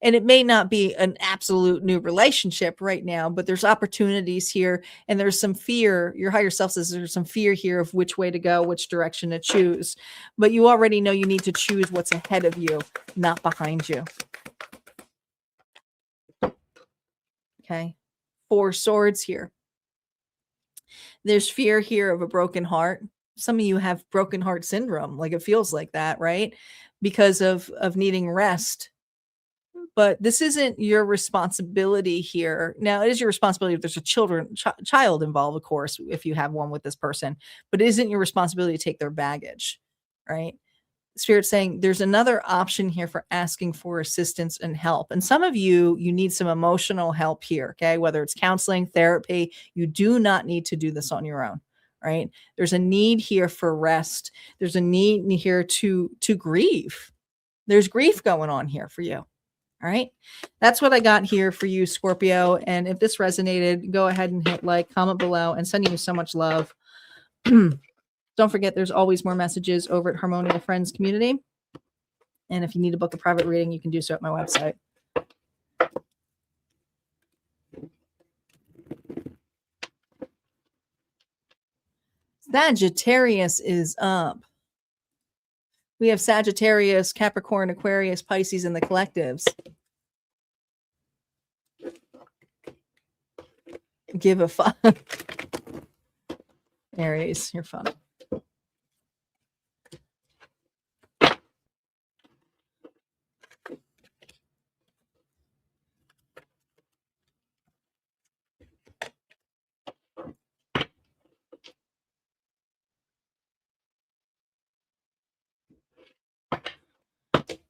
And it may not be an absolute new relationship right now, but there's opportunities here. And there's some fear. Your higher self says there's some fear here of which way to go, which direction to choose. But you already know you need to choose what's ahead of you, not behind you. Okay. 4 swords here. There's fear here of a broken heart. Some of you have broken heart syndrome. Like, it feels like that, right? Because of needing rest. But this isn't your responsibility here. Now, it is your responsibility if there's a child involved, of course, if you have one with this person, but it isn't your responsibility to take their baggage, right? Spirit's saying there's another option here for asking for assistance and help. And some of you need some emotional help here, okay? Whether it's counseling, therapy, you do not need to do this on your own, right? There's a need here for rest. There's a need here to grieve. There's grief going on here for you. All right. That's what I got here for you, Scorpio. And if this resonated, go ahead and hit like, comment below, and sending you so much love. Don't forget, there's always more messages over at Harmonia Friends Community. And if you need to book a private reading, you can do so at my website. Sagittarius is up. We have Sagittarius, Capricorn, Aquarius, Pisces, and the collectives. Give a fuck. Aries, you're fun.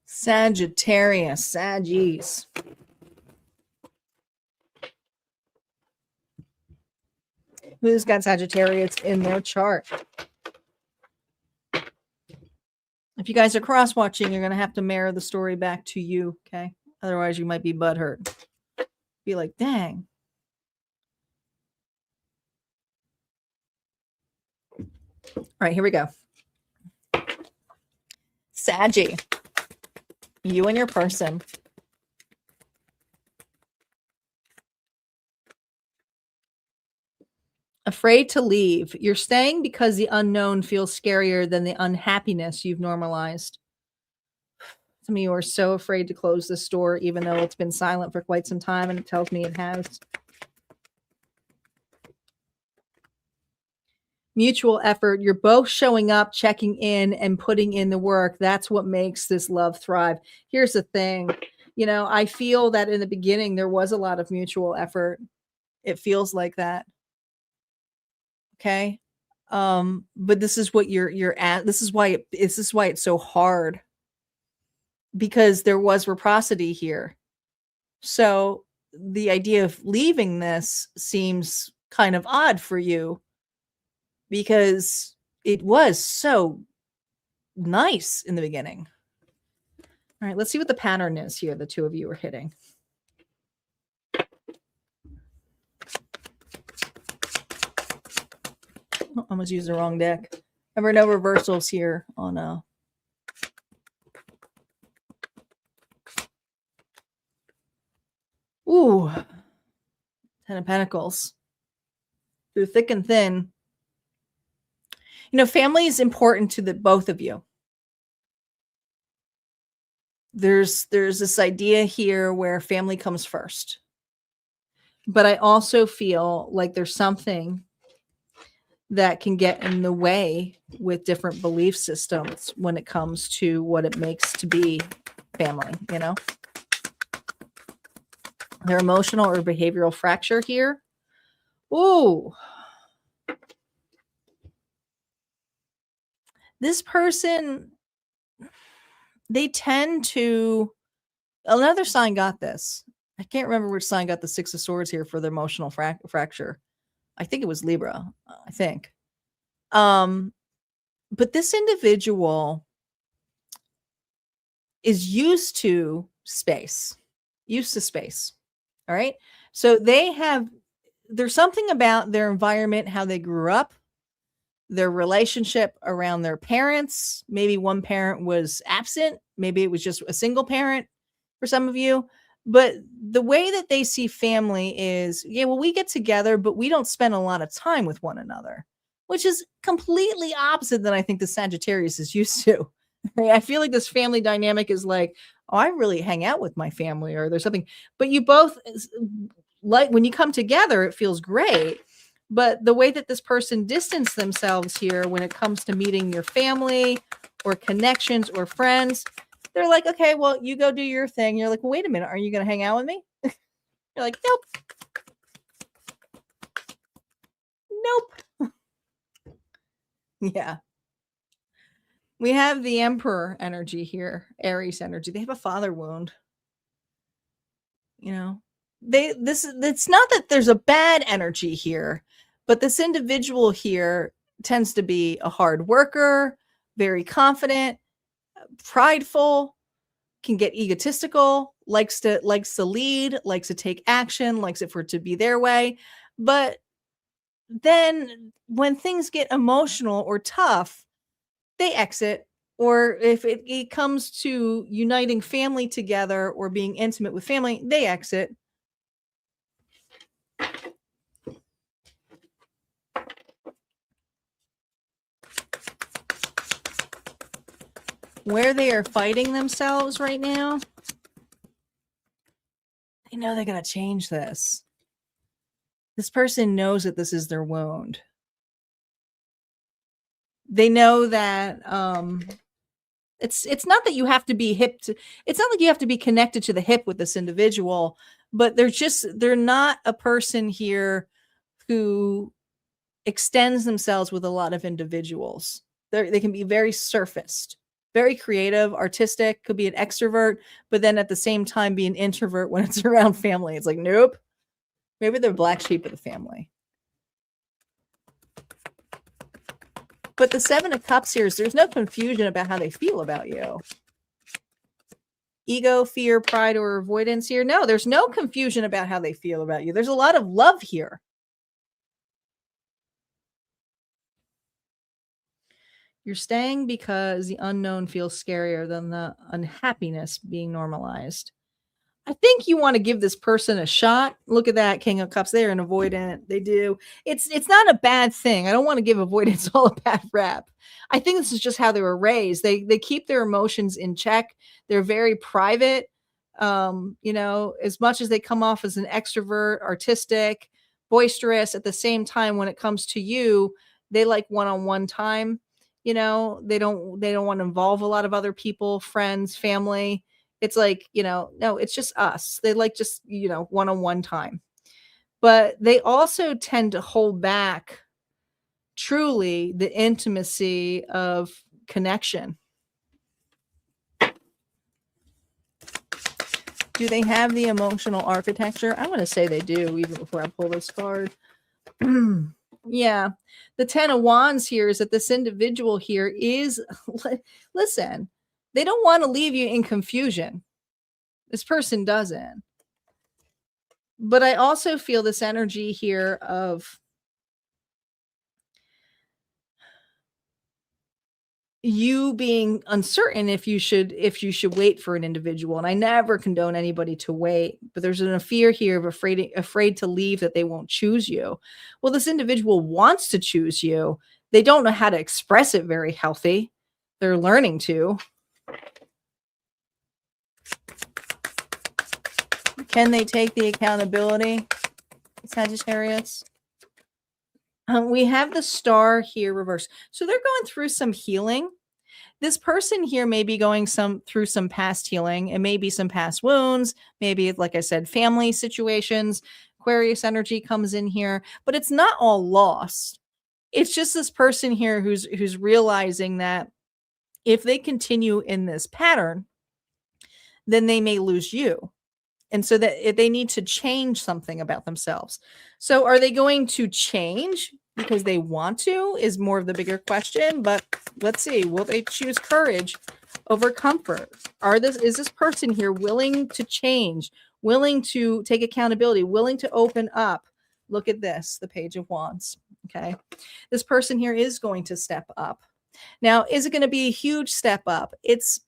Sagittarius, Saggies. Who's got Sagittarius in their chart? If you guys are cross-watching, you're going to have to mirror the story back to you, okay? Otherwise, you might be butthurt. Be like, dang. All right, here we go. Saggy. You and your person. Afraid to leave. You're staying because the unknown feels scarier than the unhappiness you've normalized. Some of you are so afraid to close this door, even though it's been silent for quite some time, and it tells me it has. Mutual effort. You're both showing up, checking in, and putting in the work. That's what makes this love thrive. Here's the thing. You know, I feel that in the beginning, there was a lot of mutual effort. It feels like that. Okay. But this is what you're at. This is why it's so hard, because there was reciprocity here. So the idea of leaving this seems kind of odd for you, because it was so nice in the beginning. All right, let's see what the pattern is here the two of you are hitting. Oh, I almost used the wrong deck. Remember, no reversals here on Ooh, 10 of Pentacles. Through thick and thin. You know, family is important to the both of you. There's this idea here where family comes first. But I also feel like there's something that can get in the way with different belief systems when it comes to what it makes to be family, you know? Their emotional or behavioral fracture here. Ooh. This person, they tend to, another sign got this. I can't remember which sign got the Six of Swords here for the emotional fracture. I think it was Libra, I think. But this individual is used to space. All right. So there's something about their environment, how they grew up, their relationship around their parents. Maybe one parent was absent. Maybe it was just a single parent for some of you. But the way that they see family is, yeah, well, we get together, but we don't spend a lot of time with one another, which is completely opposite than I think the Sagittarius is used to. I feel like this family dynamic is like, oh, I really hang out with my family, or there's something. But you both, like, when you come together, it feels great. But the way that this person distanced themselves here when it comes to meeting your family or connections or friends, they're like, okay, well, you go do your thing. You're like, well, wait a minute. Are you going to hang out with me? You're like, nope. Nope. Yeah. We have the Emperor energy here, Aries energy. They have a father wound. You know, it's not that there's a bad energy here, but this individual here tends to be a hard worker, very confident, prideful, can get egotistical, likes to lead, likes to take action, likes it for it to be their way. But then when things get emotional or tough, they exit. Or if it comes to uniting family together or being intimate with family, they exit. Where they are fighting themselves right now, they know they got to change this. This person knows that this is their wound. They know that it's not that you have to be it's not like you have to be connected to the hip with this individual, but they're not a person here who extends themselves with a lot of individuals. They can be very surfaced, very creative, artistic, could be an extrovert, but then at the same time be an introvert when it's around family. It's like, nope. Maybe they're black sheep of the family. But the Seven of Cups here is there's no confusion about how they feel about you. Ego, fear, pride, or avoidance here. No, there's no confusion about how they feel about you. There's a lot of love here. You're staying because the unknown feels scarier than the unhappiness being normalized. I think you want to give this person a shot. Look at that, King of Cups. They're an avoidant. They do. It's not a bad thing. I don't want to give avoidance all a bad rap. I think this is just how they were raised. They keep their emotions in check. They're very private. As much as they come off as an extrovert, artistic, boisterous, at the same time, when it comes to you, they like one-on-one time. They don't want to involve a lot of other people, friends, family. It's like, no, it's just us. They like just, one-on-one time. But they also tend to hold back truly the intimacy of connection. Do they have the emotional architecture? I'm going to say they do, even before I pull this card. Yeah. The 10 of Wands here is that this individual here is, listen, they don't want to leave you in confusion. This person doesn't. But I also feel this energy here of you being uncertain if you should wait for an individual. And I never condone anybody to wait, but there's a fear here of afraid to leave, that they won't choose you. Well, this individual wants to choose you. They don't know how to express it very healthy. They're learning to. Can they take the accountability, Sagittarius? We have the star here reversed. So they're going through some healing. This person here may be going through some past healing. It may be some past wounds. Maybe, like I said, family situations. Aquarius energy comes in here, but it's not all lost. It's just this person here who's realizing that if they continue in this pattern, then they may lose you. And so that they need to change something about themselves. So are they going to change because they want to is more of the bigger question. But let's see, will they choose courage over comfort? Is this person here willing to change, willing to take accountability, willing to open up? Look at this, the Page of Wands. Okay. This person here is going to step up. Now, is it going to be a huge step up? It's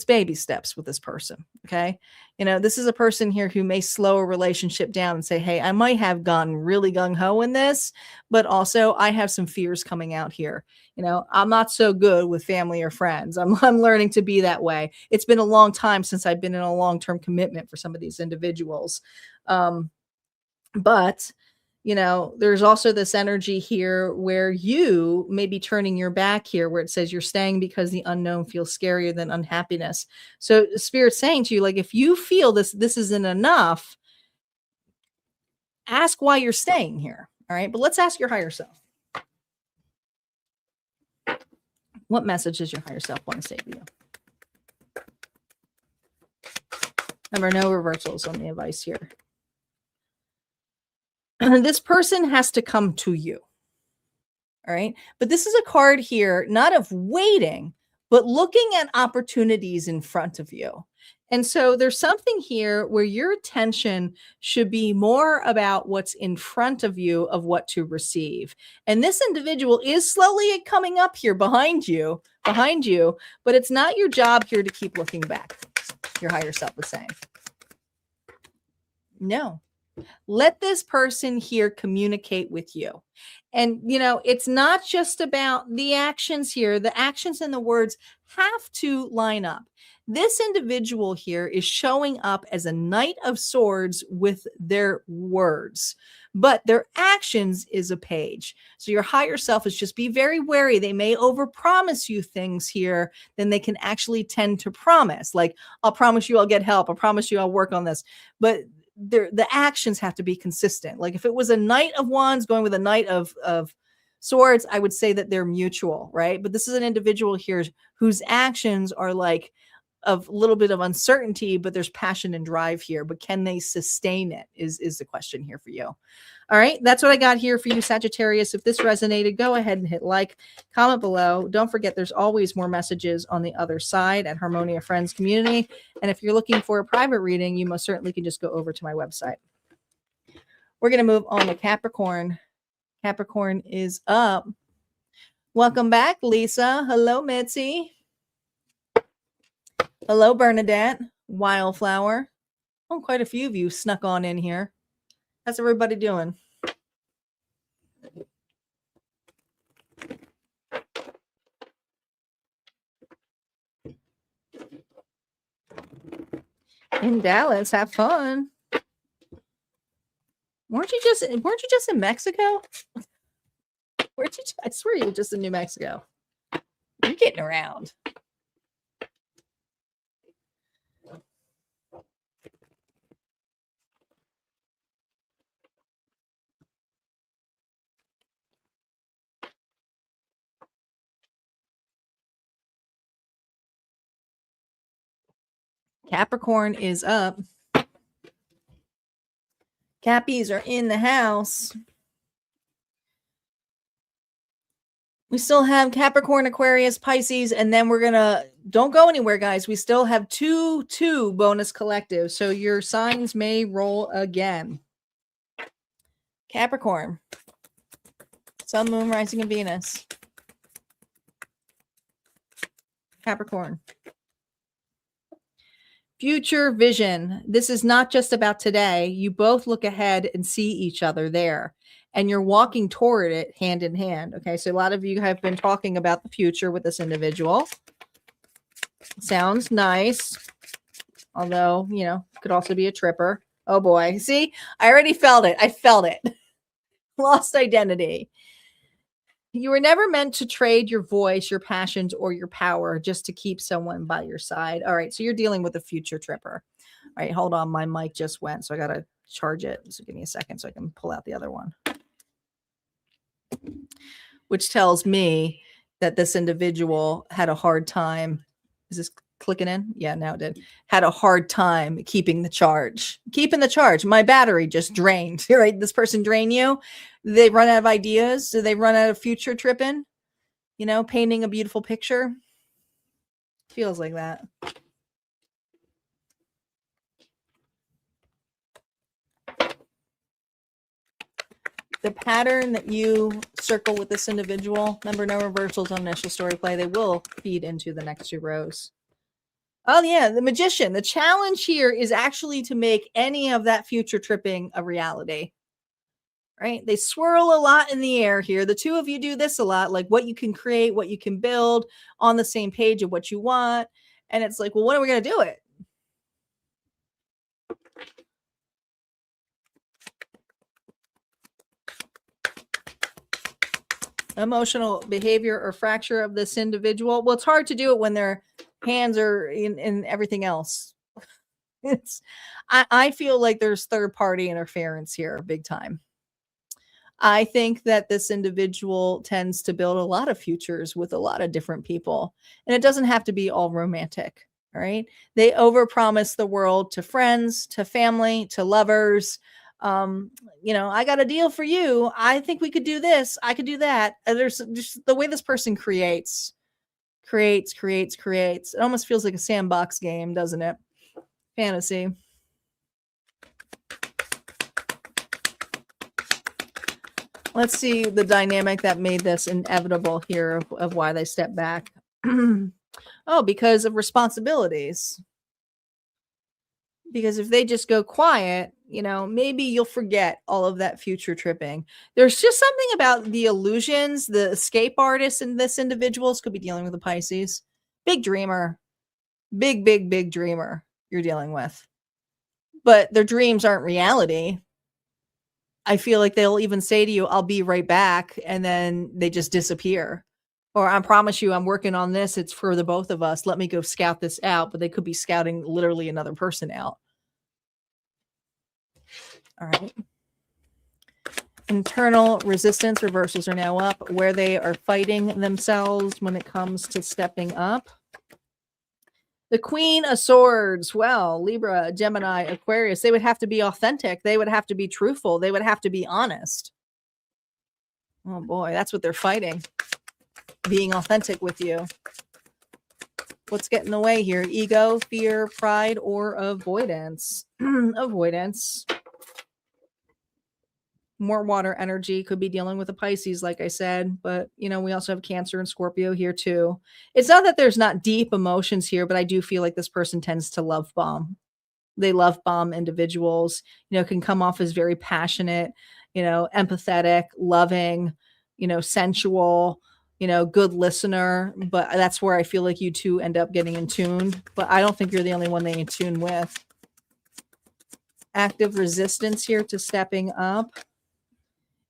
baby steps with this person. Okay. This is a person here who may slow a relationship down and say, hey, I might have gone really gung-ho in this, but also I have some fears coming out here. I'm not so good with family or friends. I'm learning to be that way. It's been a long time since I've been in a long-term commitment for some of these individuals. But there's also this energy here where you may be turning your back here, where it says you're staying because the unknown feels scarier than unhappiness. So the Spirit's saying to you, like, if you feel this isn't enough, ask why you're staying here. All right. But let's ask your higher self. What message does your higher self want to say to you? Remember, no reversals on the advice here. This person has to come to you. All right. But this is a card here, not of waiting, but looking at opportunities in front of you. And so there's something here where your attention should be more about what's in front of you, of what to receive. And this individual is slowly coming up here behind you, but it's not your job here to keep looking back. Your higher self is saying. No. Let this person here communicate with you. And, it's not just about the actions here. The actions and the words have to line up. This individual here is showing up as a Knight of Swords with their words, but their actions is a Page. So your higher self is just be very wary. They may overpromise you things here than they can actually tend to promise. Like, I'll promise you I'll get help. I'll promise you I'll work on this. But the actions have to be consistent. Like if it was a Knight of Wands going with a Knight of Swords, I would say that they're mutual, right? But this is an individual here whose actions are like of a little bit of uncertainty, but there's passion and drive here. But can they sustain it is the question here for you. All right, that's what I got here for you, Sagittarius. If this resonated, go ahead and hit like, comment below. Don't forget, there's always more messages on the other side at Harmonia Friends Community. And if you're looking for a private reading, you most certainly can just go over to my website. We're going to move on to Capricorn. Capricorn is up. Welcome back, Lisa. Hello, Mitzi. Hello, Bernadette. Wildflower. Oh, quite a few of you snuck on in here. How's everybody doing? In Dallas, have fun. Weren't you just in Mexico? I swear you were just in New Mexico. You're getting around. Capricorn is up. Cappies are in the house. We still have Capricorn, Aquarius, Pisces, and then we're gonna, don't go anywhere, guys. We still have two bonus collectives, so your signs may roll again. Capricorn, Sun, Moon, Rising, and Venus. Capricorn. Future vision. This is not just about today. You both look ahead and see each other there, and you're walking toward it hand in hand. Okay, so a lot of you have been talking about the future with this individual. Sounds nice, although, you know, could also be a tripper. Oh boy, see, I already felt it. I felt it. Lost identity. You were never meant to trade your voice, your passions, or your power just to keep someone by your side. All right, so you're dealing with a future tripper. All right, hold on. My mic just went, so I got to charge it. So give me a second so I can pull out the other one. Which tells me that this individual had a hard time. Is this clicking in? Yeah, now it did. Had a hard time keeping the charge. My battery just drained. Right? This person drain you. They run out of ideas. Do they run out of future tripping? You know, painting a beautiful picture. Feels like that. The pattern that you circle with this individual, remember, no reversals on initial story play. They will feed into the next two rows. Oh, yeah, the Magician. The challenge here is actually to make any of that future tripping a reality. Right? They swirl a lot in the air here. The two of you do this a lot, like what you can create, what you can build, on the same page of what you want. And it's like, well, when are we going to do it? Emotional behavior or fracture of this individual. Well, it's hard to do it when their hands are in everything else. I feel like there's third party interference here, big time. I think that this individual tends to build a lot of futures with a lot of different people, and it doesn't have to be all romantic. All right. They overpromise the world to friends, to family, to lovers. You know, I got a deal for you. I think we could do this. I could do that. And there's just the way this person creates. It almost feels like a sandbox game, doesn't it? Fantasy. Let's see the dynamic that made this inevitable here of why they step back. Oh, because of responsibilities. Because if they just go quiet, you know, maybe you'll forget all of that future tripping. There's just something about the illusions, the escape artists in this individuals could be dealing with a Pisces. Big dreamer. Big dreamer you're dealing with. But their dreams aren't reality. I feel like they'll even say to you, I'll be right back. And then they just disappear. Or I promise you, I'm working on this. It's for the both of us. Let me go scout this out. But they could be scouting literally another person out. All right. Internal resistance reversals are now up, where they are fighting themselves when it comes to stepping up. The Queen of Swords, well, Libra, Gemini, Aquarius, they would have to be authentic. They would have to be truthful. They would have to be honest. Oh boy, that's what they're fighting. Being authentic with you. What's getting in the way here? Ego, fear, pride, or avoidance? Avoidance. More water energy, could be dealing with a Pisces, like I said, but you know, we also have Cancer and Scorpio here too. It's not that there's not deep emotions here, but I do feel like this person tends to love bomb. They love bomb individuals, can come off as very passionate, empathetic, loving, sensual, good listener. But that's where I feel like you two end up getting in tuned. But I don't think you're the only one they in tune with. Active resistance here to stepping up.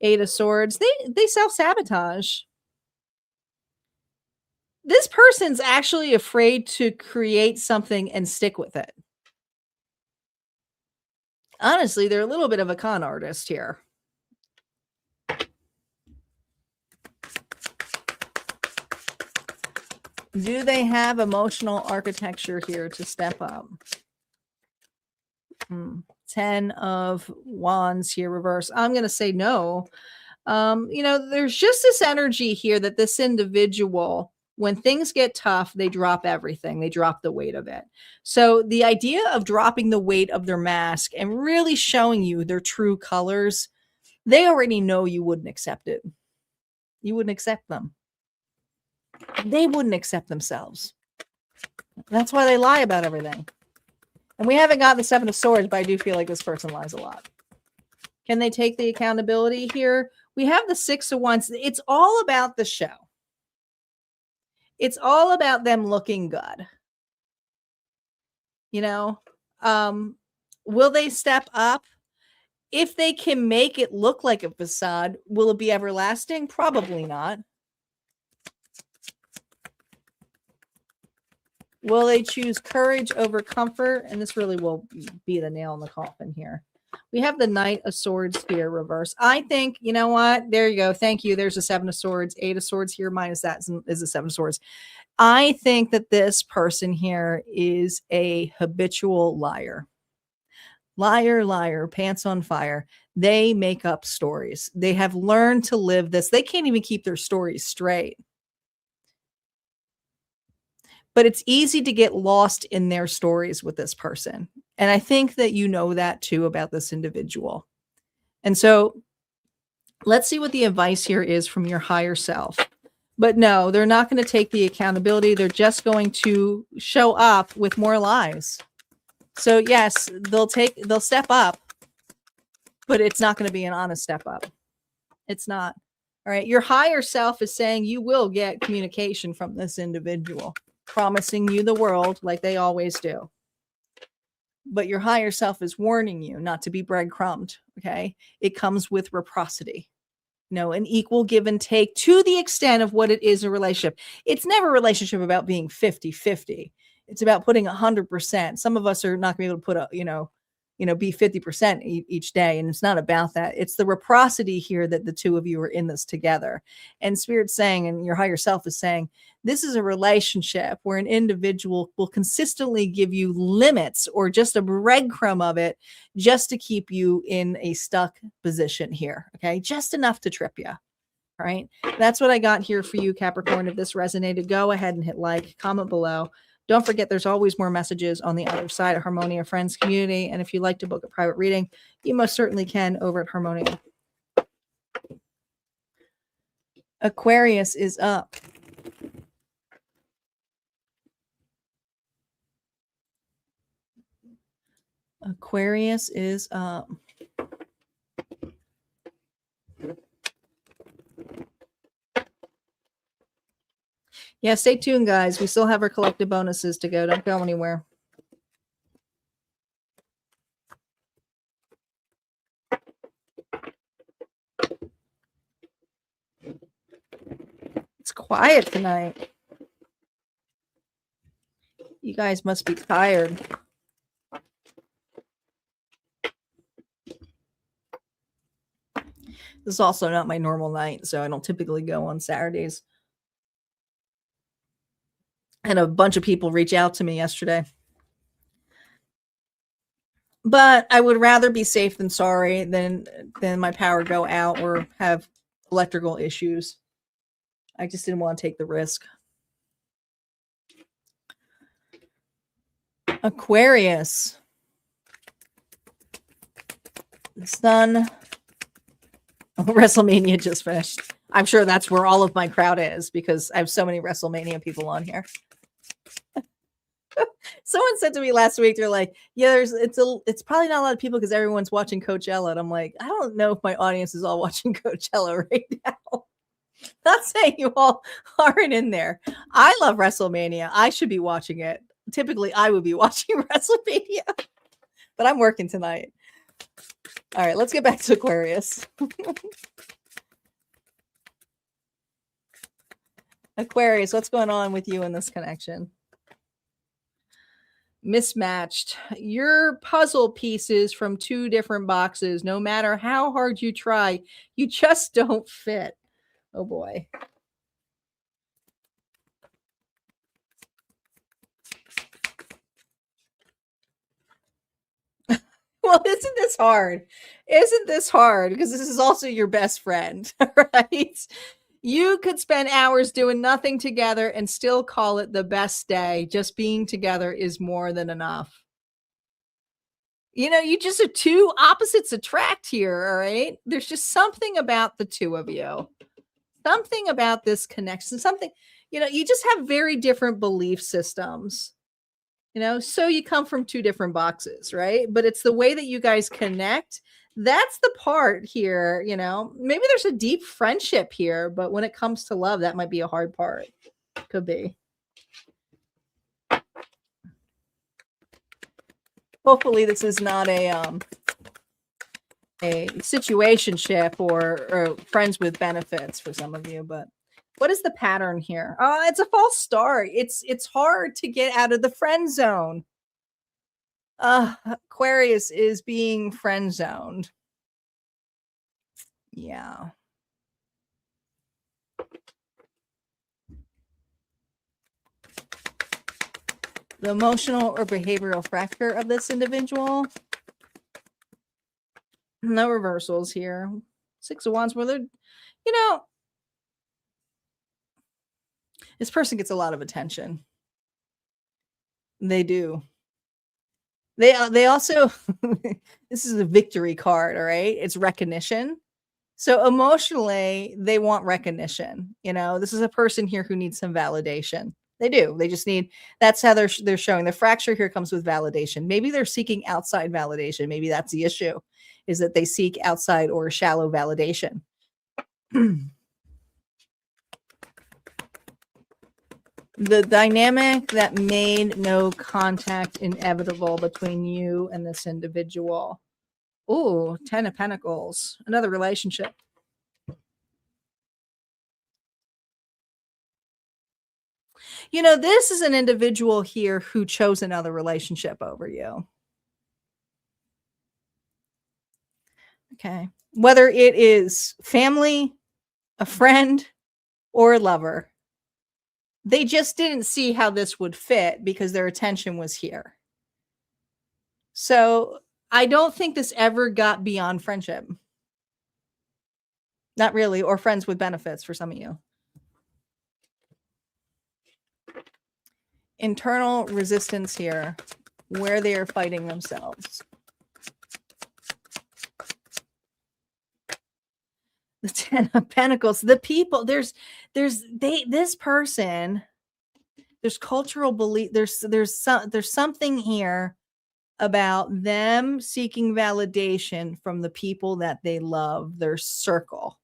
Eight of Swords. They self-sabotage. This person's actually afraid to create something and stick with it. Honestly, they're a little bit of a con artist here. Do they have emotional architecture here to step up? 10 of Wands here, reverse. I'm going to say no. There's just this energy here that this individual, when things get tough, they drop everything. They drop the weight of it. So the idea of dropping the weight of their mask and really showing you their true colors, they already know you wouldn't accept it. You wouldn't accept them. They wouldn't accept themselves. That's why they lie about everything. And we haven't got the Seven of Swords, but I do feel like this person lies a lot. Can they take the accountability here? We have the Six of Wands. It's all about the show. It's all about them looking good. Will they step up? If they can make it look like a facade, will it be everlasting? Probably not. Will they choose courage over comfort? And this really will be the nail in the coffin here. We have the Knight of Swords here, reverse. I think, you know what? There you go. Thank you. There's a Seven of Swords. Eight of Swords here minus that is a Seven of Swords. I think that this person here is a habitual liar. Liar, liar, pants on fire. They make up stories. They have learned to live this. They can't even keep their stories straight. But it's easy to get lost in their stories with this person. And I think that you know that too about this individual. And so let's see what the advice here is from your higher self. But no, they're not going to take the accountability. They're just going to show up with more lies. So yes, they'll step up, but it's not going to be an honest step up. It's not. All right. Your higher self is saying you will get communication from this individual, promising you the world like they always do. But your higher self is warning you not to be breadcrumbed. Okay. It comes with reciprocity. An equal give and take to the extent of what it is a relationship. It's never a relationship about being 50-50. It's about putting 100%. Some of us are not going to be able to put be 50% each day. And it's not about that. It's the reciprocity here that the two of you are in this together. And Spirit's saying, and your higher self is saying, this is a relationship where an individual will consistently give you limits or just a breadcrumb of it just to keep you in a stuck position here. Okay. Just enough to trip you. All right. That's what I got here for you, Capricorn. If this resonated, go ahead and hit like, comment below. Don't forget, there's always more messages on the other side of Harmonia Friends community. And if you'd like to book a private reading, you most certainly can over at Harmonia. Aquarius is up. Aquarius is up. Yeah, stay tuned, guys. We still have our collective bonuses to go. Don't go anywhere. It's quiet tonight. You guys must be tired. This is also not my normal night, so I don't typically go on Saturdays. And a bunch of people reach out to me yesterday. But I would rather be safe than sorry than my power go out or have electrical issues. I just didn't want to take the risk. Aquarius. The sun. Oh, WrestleMania just finished. I'm sure that's where all of my crowd is because I have so many WrestleMania people on here. Someone said to me last week, they're like, yeah, it's probably not a lot of people because everyone's watching Coachella. And I'm like, I don't know if my audience is all watching Coachella right now. Not saying you all aren't in there. I love WrestleMania. I should be watching it. Typically, I would be watching WrestleMania, but I'm working tonight. All right, let's get back to Aquarius. Aquarius, what's going on with you in this connection? Mismatched. Your puzzle pieces from two different boxes, no matter how hard you try, you just don't fit. Oh boy. Well, isn't this hard? Isn't this hard? Because this is also your best friend, right? You could spend hours doing nothing together and still call it the best day. Just being together is more than enough. You just are two opposites attract here, all right? There's just something about the two of you. Something about this connection. Something, you just have very different belief systems. So you come from two different boxes, right? But it's the way that you guys connect. That's the part here, maybe there's a deep friendship here, but when it comes to love, that might be a hard part. Could be. Hopefully this is not a situationship or friends with benefits for some of you, but what is the pattern here? Oh, it's a false start. It's hard to get out of the friend zone. Aquarius is being friend zoned. Yeah. The emotional or behavioral fracture of this individual. No reversals here. 6 of Wands, where they're, this person gets a lot of attention. They do. They also, this is a victory card, all right? It's recognition. So emotionally, they want recognition. This is a person here who needs some validation. They do. They just need, that's how they're showing. The fracture here comes with validation. Maybe they're seeking outside validation. Maybe that's the issue, is that they seek outside or shallow validation. The dynamic that made no contact inevitable between you and this individual. Oh, 10 of Pentacles, another relationship. This is an individual here who chose another relationship over you. Okay. Whether it is family, a friend, or a lover, they just didn't see how this would fit because their attention was here. So I don't think this ever got beyond friendship. Not really, or friends with benefits for some of you. Internal resistance here, where they are fighting themselves. The 10 of Pentacles, the people, this person, there's cultural belief, there's something here about them seeking validation from the people that they love, their circle,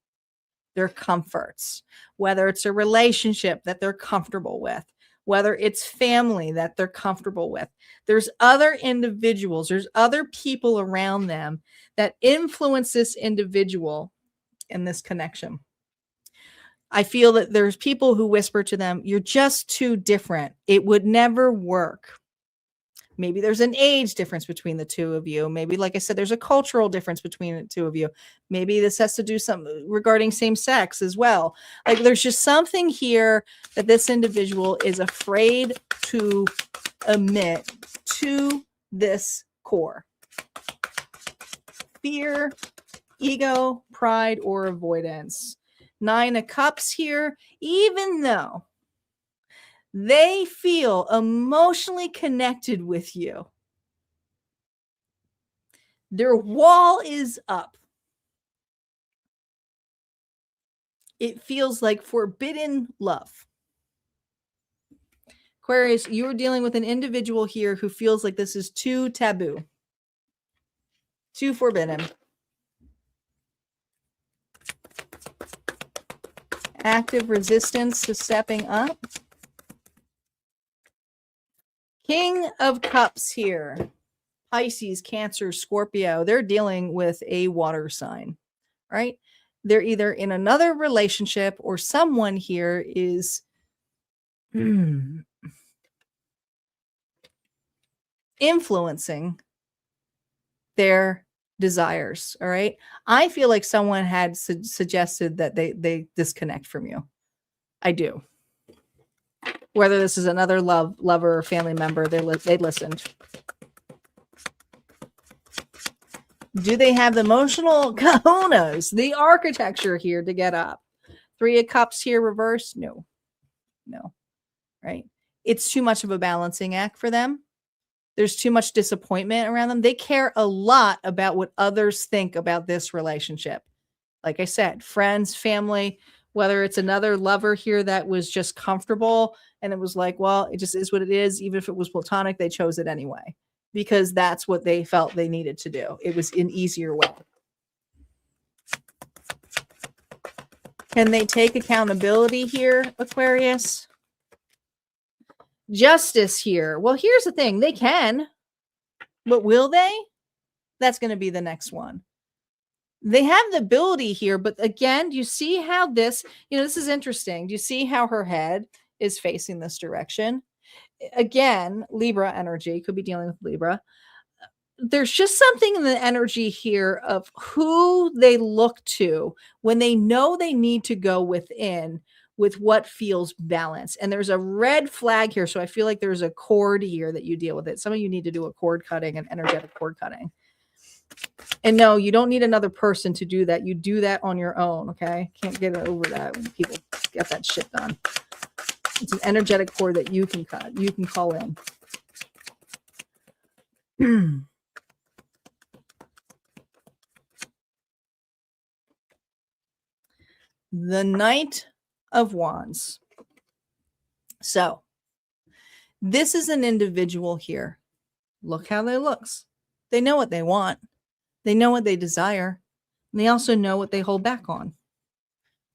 their comforts, whether it's a relationship that they're comfortable with, whether it's family that they're comfortable with. There's other individuals, there's other people around them that influence this individual in this connection. I feel that there's people who whisper to them, you're just too different. It would never work. Maybe there's an age difference between the two of you. Maybe, like I said, there's a cultural difference between the two of you. Maybe this has to do something regarding same sex as well. Like there's just something here that this individual is afraid to admit to this core. Fear, ego, pride, or avoidance. 9 of Cups here, even though they feel emotionally connected with you, their wall is up. It feels like forbidden love. Aquarius, you are dealing with an individual here who feels like this is too taboo, too forbidden. Active resistance to stepping up. King of Cups here. Pisces, Cancer, Scorpio. They're dealing with a water sign, right? They're either in another relationship or someone here is influencing their desires. All right. I feel like someone had suggested that they disconnect from you. I do. Whether this is another lover or family member, they listened. Do they have the emotional cojones, the architecture here to get up? 3 of Cups here reversed? No. Right. It's too much of a balancing act for them. There's too much disappointment around them. They care a lot about what others think about this relationship. Like I said, friends, family, whether it's another lover here that was just comfortable and it was like, well, it just is what it is. Even if it was platonic, they chose it anyway because that's what they felt they needed to do. It was an easier way. Can they take accountability here, Aquarius? Justice here. Well, here's the thing. They can, but will they? That's going to be the next one. They have the ability here, but again, do you see how this, this is interesting. Do you see how her head is facing this direction? Again, Libra energy, could be dealing with Libra. There's just something in the energy here of who they look to when they know they need to go within with what feels balanced. And there's a red flag here. So I feel like there's a cord here that you deal with it. Some of you need to do a cord cutting, an energetic cord cutting. And no, you don't need another person to do that. You do that on your own. Okay. Can't get over that when people get that shit done. It's an energetic cord that you can cut. You can call in. The Knight of Wands. So this is an individual here. Look how they looks. They know what they want. They know what they desire. And they also know what they hold back on.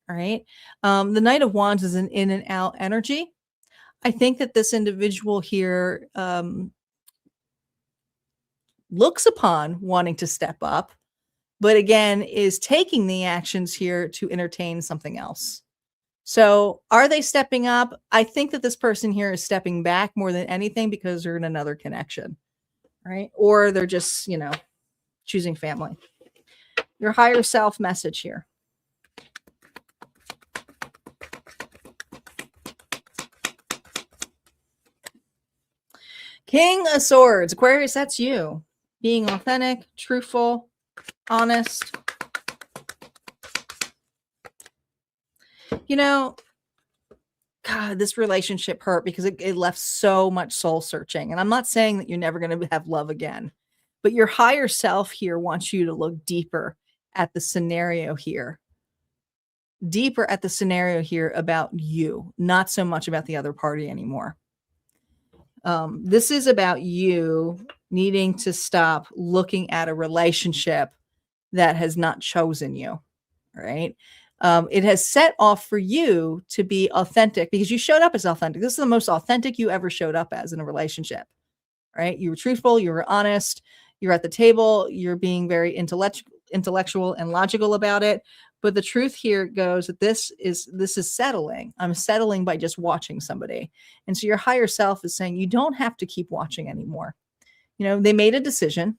All right. The Knight of Wands is an in and out energy. I think that this individual here looks upon wanting to step up, but again, is taking the actions here to entertain something else. So are they stepping up? I think that this person here is stepping back more than anything because they're in another connection, right? Or they're just, choosing family. Your higher self message here. King of Swords. Aquarius, that's you. Being authentic, truthful, honest. God, this relationship hurt because it left so much soul searching. And I'm not saying that you're never going to have love again, but your higher self here wants you to look deeper at the scenario here. Deeper at the scenario here about you, not so much about the other party anymore. This is about you needing to stop looking at a relationship that has not chosen you, right? It has set off for you to be authentic because you showed up as authentic. This is the most authentic you ever showed up as in a relationship, right? You were truthful. You were honest. You're at the table. You're being very intellectual and logical about it. But the truth here goes that this is settling. I'm settling by just watching somebody. And so your higher self is saying you don't have to keep watching anymore. They made a decision.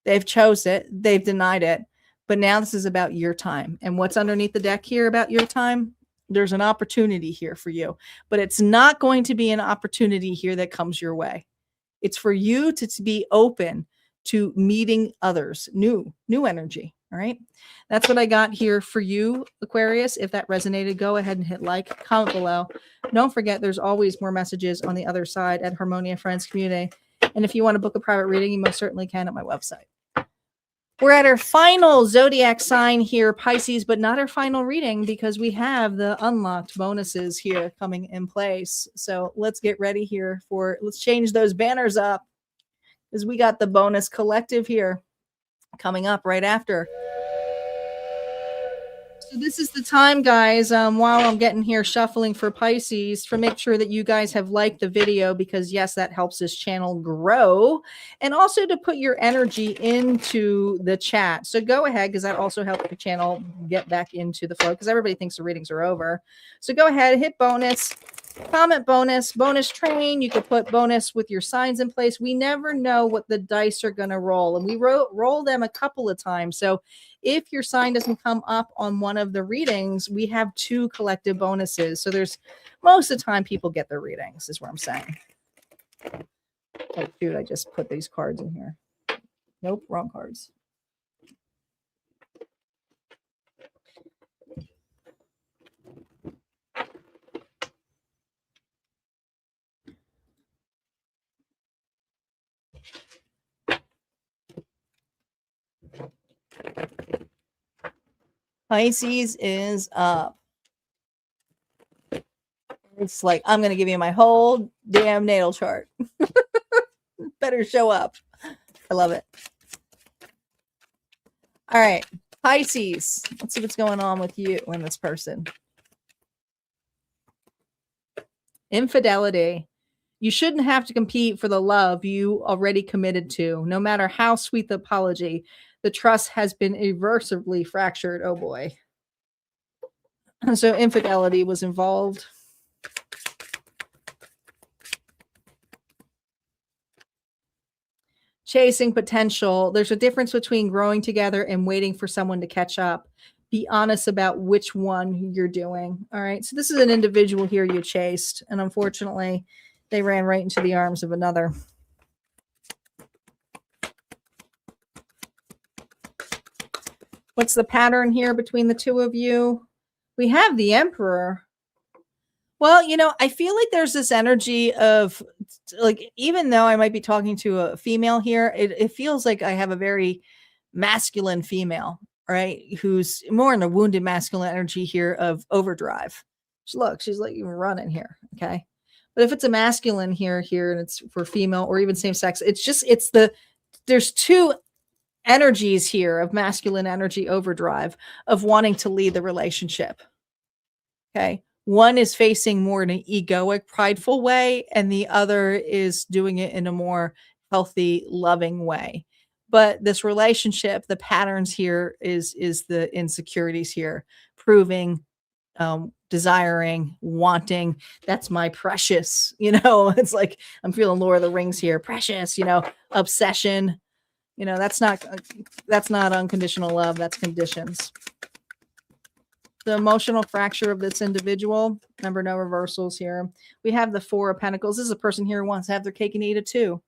They've chose it. They've denied it. But now this is about your time. And what's underneath the deck here about your time? There's an opportunity here for you. But it's not going to be an opportunity here that comes your way. It's for you to be open to meeting others, new energy. All right. That's what I got here for you, Aquarius. If that resonated, go ahead and hit like, comment below. Don't forget, there's always more messages on the other side at Harmonia Friends Community. And if you want to book a private reading, you most certainly can at my website. We're at our final zodiac sign here, Pisces, but not our final reading because we have the unlocked bonuses here coming in place. So let's get ready here let's change those banners up because we got the bonus collective here coming up right after. So this is the time, guys, while I'm getting here shuffling for Pisces, for make sure that you guys have liked the video, because yes, that helps this channel grow, and also to put your energy into the chat. So go ahead, because that also helps the channel get back into the flow, because everybody thinks the readings are over. So go ahead, hit bonus, comment bonus, bonus train. You could put bonus with your signs in place. We never know what the dice are going to roll, and we roll them a couple of times. So if your sign doesn't come up on one of the readings, we have 2 collective bonuses. So there's most of the time people get their readings, is what I'm saying. Oh, dude, I just put these cards in here. Nope, wrong cards. Pisces is up. It's like, I'm going to give you my whole damn natal chart. Better show up. I love it. All right, Pisces. Let's see what's going on with you and this person. Infidelity. You shouldn't have to compete for the love you already committed to. No matter how sweet the apology, the trust has been irreversibly fractured. Oh boy. So infidelity was involved. Chasing potential. There's a difference between growing together and waiting for someone to catch up. Be honest about which one you're doing. All right. So this is an individual here you chased, and unfortunately, they ran right into the arms of another. What's the pattern here between the 2 of you? We have the Emperor. Well, you know, I feel like there's this energy of, like, even though I might be talking to a female here, it feels like I have a very masculine female, right? Who's more in a wounded masculine energy here of overdrive. Look, she's like even running here. Okay. But if it's a masculine here, and it's for female or even same sex, there's 2 energies here of masculine energy overdrive of wanting to lead the relationship. Okay. One is facing more in an egoic, prideful way, and the other is doing it in a more healthy, loving way. But this relationship, the patterns here is the insecurities here, proving, desiring, wanting. That's my precious, it's like I'm feeling Lord of the Rings here. Precious, obsession. That's not unconditional love. That's conditions. The emotional fracture of this individual. Remember, no reversals here. We have the 4 of Pentacles. This is a person here who wants to have their cake and eat it too.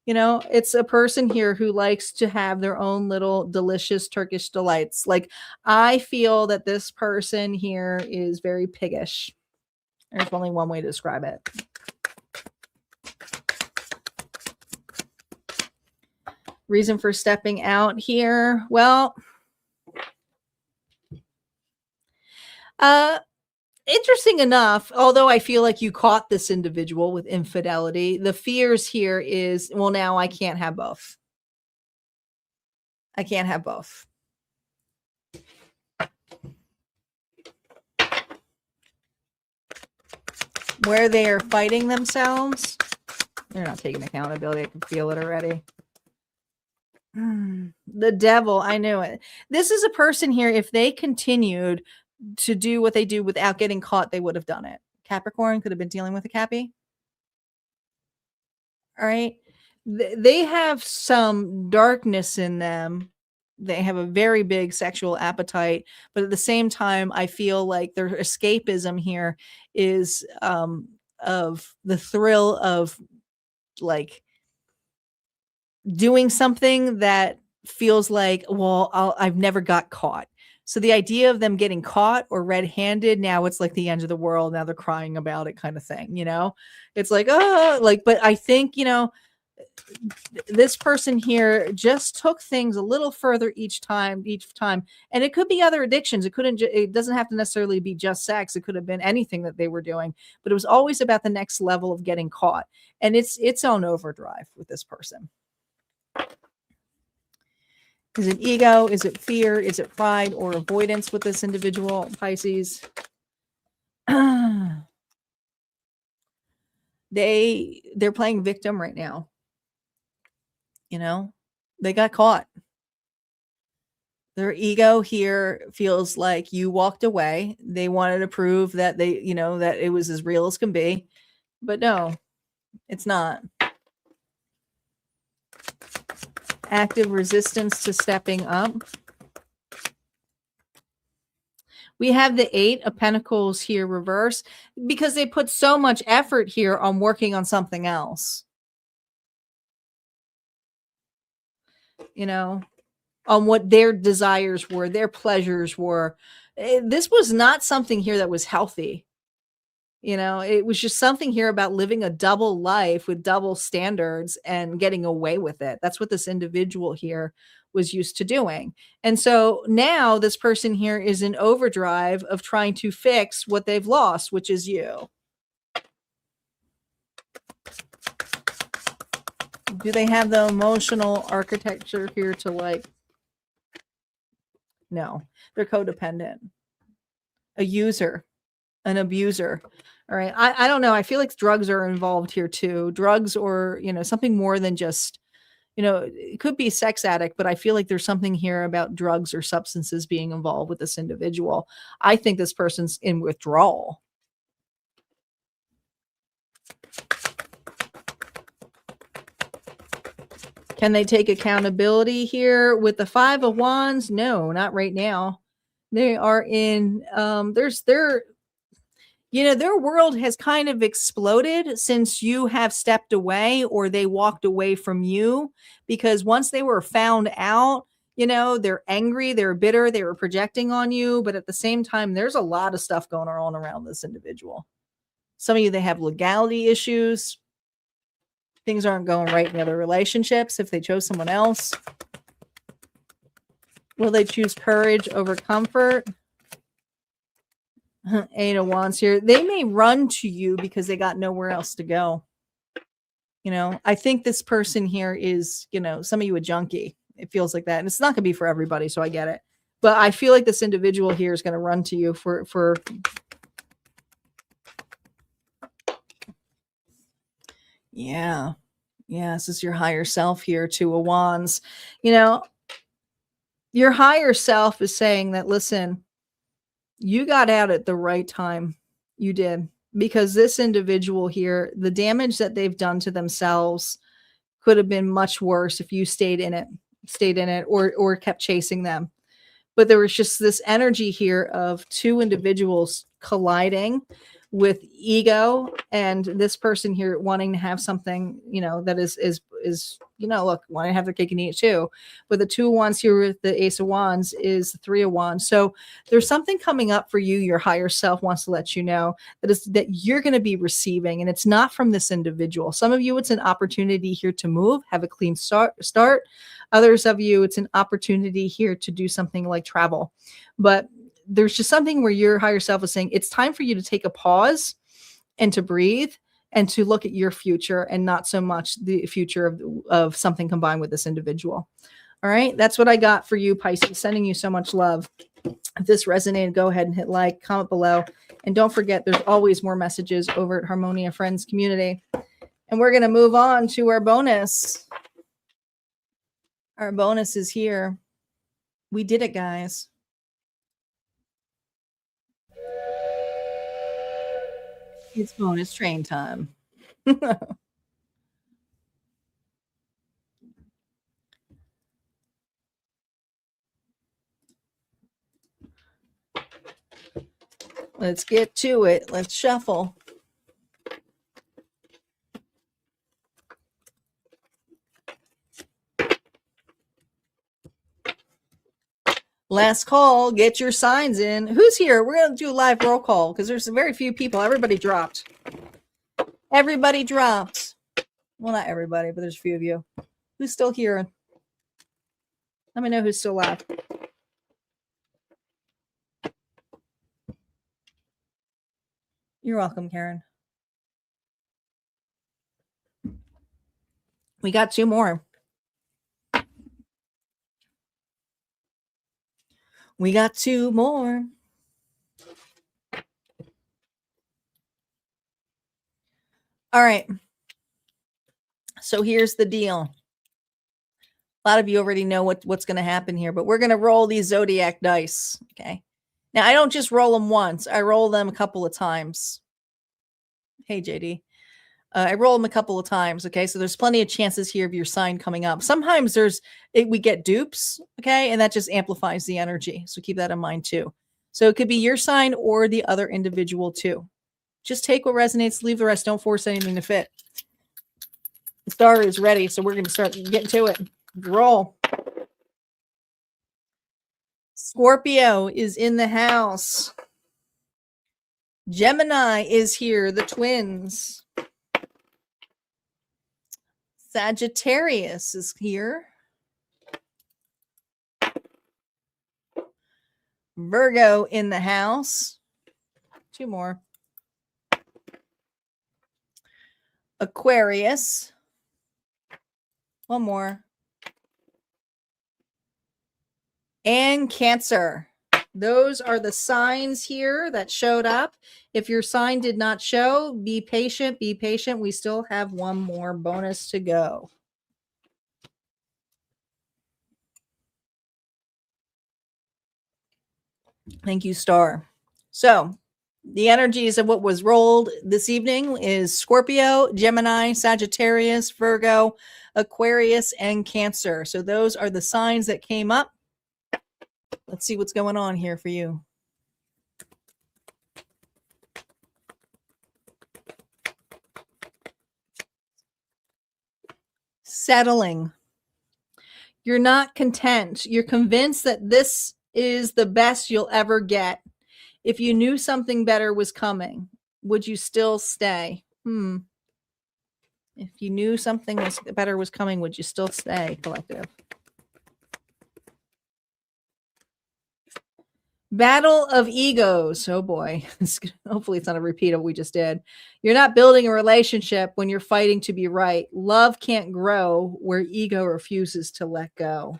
It's a person here who likes to have their own little delicious Turkish delights. Like, I feel that this person here is very piggish. There's only one way to describe it. Reason for stepping out here. Well, interesting enough, although I feel like you caught this individual with infidelity, the fears here is, well, now I can't have both. I can't have both. Where they are fighting themselves, they're not taking accountability. I can feel it already. The devil, I knew it. This is a person here, if they continued to do what they do without getting caught, they would have done it. Capricorn could have been dealing with a Cappy. All right. They have some darkness in them. They have a very big sexual appetite, but at the same time, I feel like their escapism here is of the thrill of, like, doing something that feels like, well, I've never got caught. So the idea of them getting caught or red-handed, now it's like the end of the world. Now they're crying about it, kind of thing. It's like, oh, like, but I think, this person here just took things a little further each time, and it could be other addictions. It doesn't have to necessarily be just sex. It could have been anything that they were doing, but it was always about the next level of getting caught, and it's on overdrive with this person. Is it ego? Is it fear? Is it pride or avoidance with this individual, Pisces? They're playing victim right now. They got caught. Their ego here feels like you walked away. They wanted to prove that that it was as real as can be, but no, it's not. Active resistance to stepping up. We have the 8 of Pentacles here reverse because they put so much effort here on working on something else. On what their desires were, their pleasures were. This was not something here that was healthy. It was just something here about living a double life with double standards and getting away with it. That's what this individual here was used to doing. And so now this person here is in overdrive of trying to fix what they've lost, which is you. Do they have the emotional architecture here to no, they're codependent, a user, an abuser. All right. I don't know. I feel like drugs are involved here too. Drugs or, something more than just, it could be sex addict, but I feel like there's something here about drugs or substances being involved with this individual. I think this person's in withdrawal. Can they take accountability here with the 5 of Wands? No, not right now. They are in, their world has kind of exploded since you have stepped away or they walked away from you, because once they were found out, they're angry, they're bitter, they were projecting on you. But at the same time, there's a lot of stuff going on around this individual. Some of you, they have legality issues. Things aren't going right in other relationships if they chose someone else. Will they choose courage over comfort? 8 of Wands here. They may run to you because they got nowhere else to go. I think this person here is, some of you a junkie. It feels like that. And it's not going to be for everybody, so I get it. But I feel like this individual here is going to run to you for yeah. Yeah, this is your higher self here, 2 of Wands. Your higher self is saying that, listen, you got out at the right time. You did. Because this individual here, the damage that they've done to themselves could have been much worse if you stayed in it or kept chasing them. But there was just this energy here of 2 individuals colliding with ego, and this person here wanting to have something, that is look, wanting to have their cake and eat it too. But the 2 of Wands here with the Ace of Wands is the 3 of Wands. So there's something coming up for you. Your higher self wants to let you know that you're going to be receiving, and it's not from this individual. Some of you, it's an opportunity here to move, have a clean start. Others of you, it's an opportunity here to do something like travel. But there's just something where your higher self is saying it's time for you to take a pause and to breathe and to look at your future and not so much the future of something combined with this individual. All right. That's what I got for you, Pisces. Sending you so much love. If this resonated, go ahead and hit like, comment below. And don't forget, there's always more messages over at Harmonia Friends Community. And we're going to move on to our bonus. Our bonus is here. We did it, guys. It's bonus train time. Let's get to it. Let's shuffle. Last call. Get your signs in. Who's here? We're going to do a live roll call because there's very few people. Everybody dropped. Everybody dropped. Well, not everybody, but there's a few of you. Who's still here? Let me know who's still left. You're welcome, Karen. We got 2 more. We got 2 more. All right. So here's the deal. A lot of you already know what's going to happen here, but we're going to roll these Zodiac dice. Okay. Now, I don't just roll them once. I roll them a couple of times. Hey, JD. I roll them a couple of times. Okay. So there's plenty of chances here of your sign coming up. Sometimes we get dupes. Okay. And that just amplifies the energy. So keep that in mind too. So it could be your sign or the other individual too. Just take what resonates, leave the rest. Don't force anything to fit. The star is ready. So we're going to start getting to it. Roll. Scorpio is in the house. Gemini is here, the twins. Sagittarius is here. Virgo in the house. 2 more. Aquarius. 1 more. And Cancer. Those are the signs here that showed up. If your sign did not show, be patient. Be patient. We still have 1 more bonus to go. Thank you, Star. So the energies of what was rolled this evening is Scorpio, Gemini, Sagittarius, Virgo, Aquarius, and Cancer. So those are the signs that came up. Let's see what's going on here for you. Settling. You're not content. You're convinced that this is the best you'll ever get. If you knew something better was coming, would you still stay? If you knew something better was coming, would you still stay, collective? Battle of egos. Oh boy. Hopefully it's not a repeat of what we just did. You're not building a relationship when you're fighting to be right. Love can't grow where ego refuses to let go.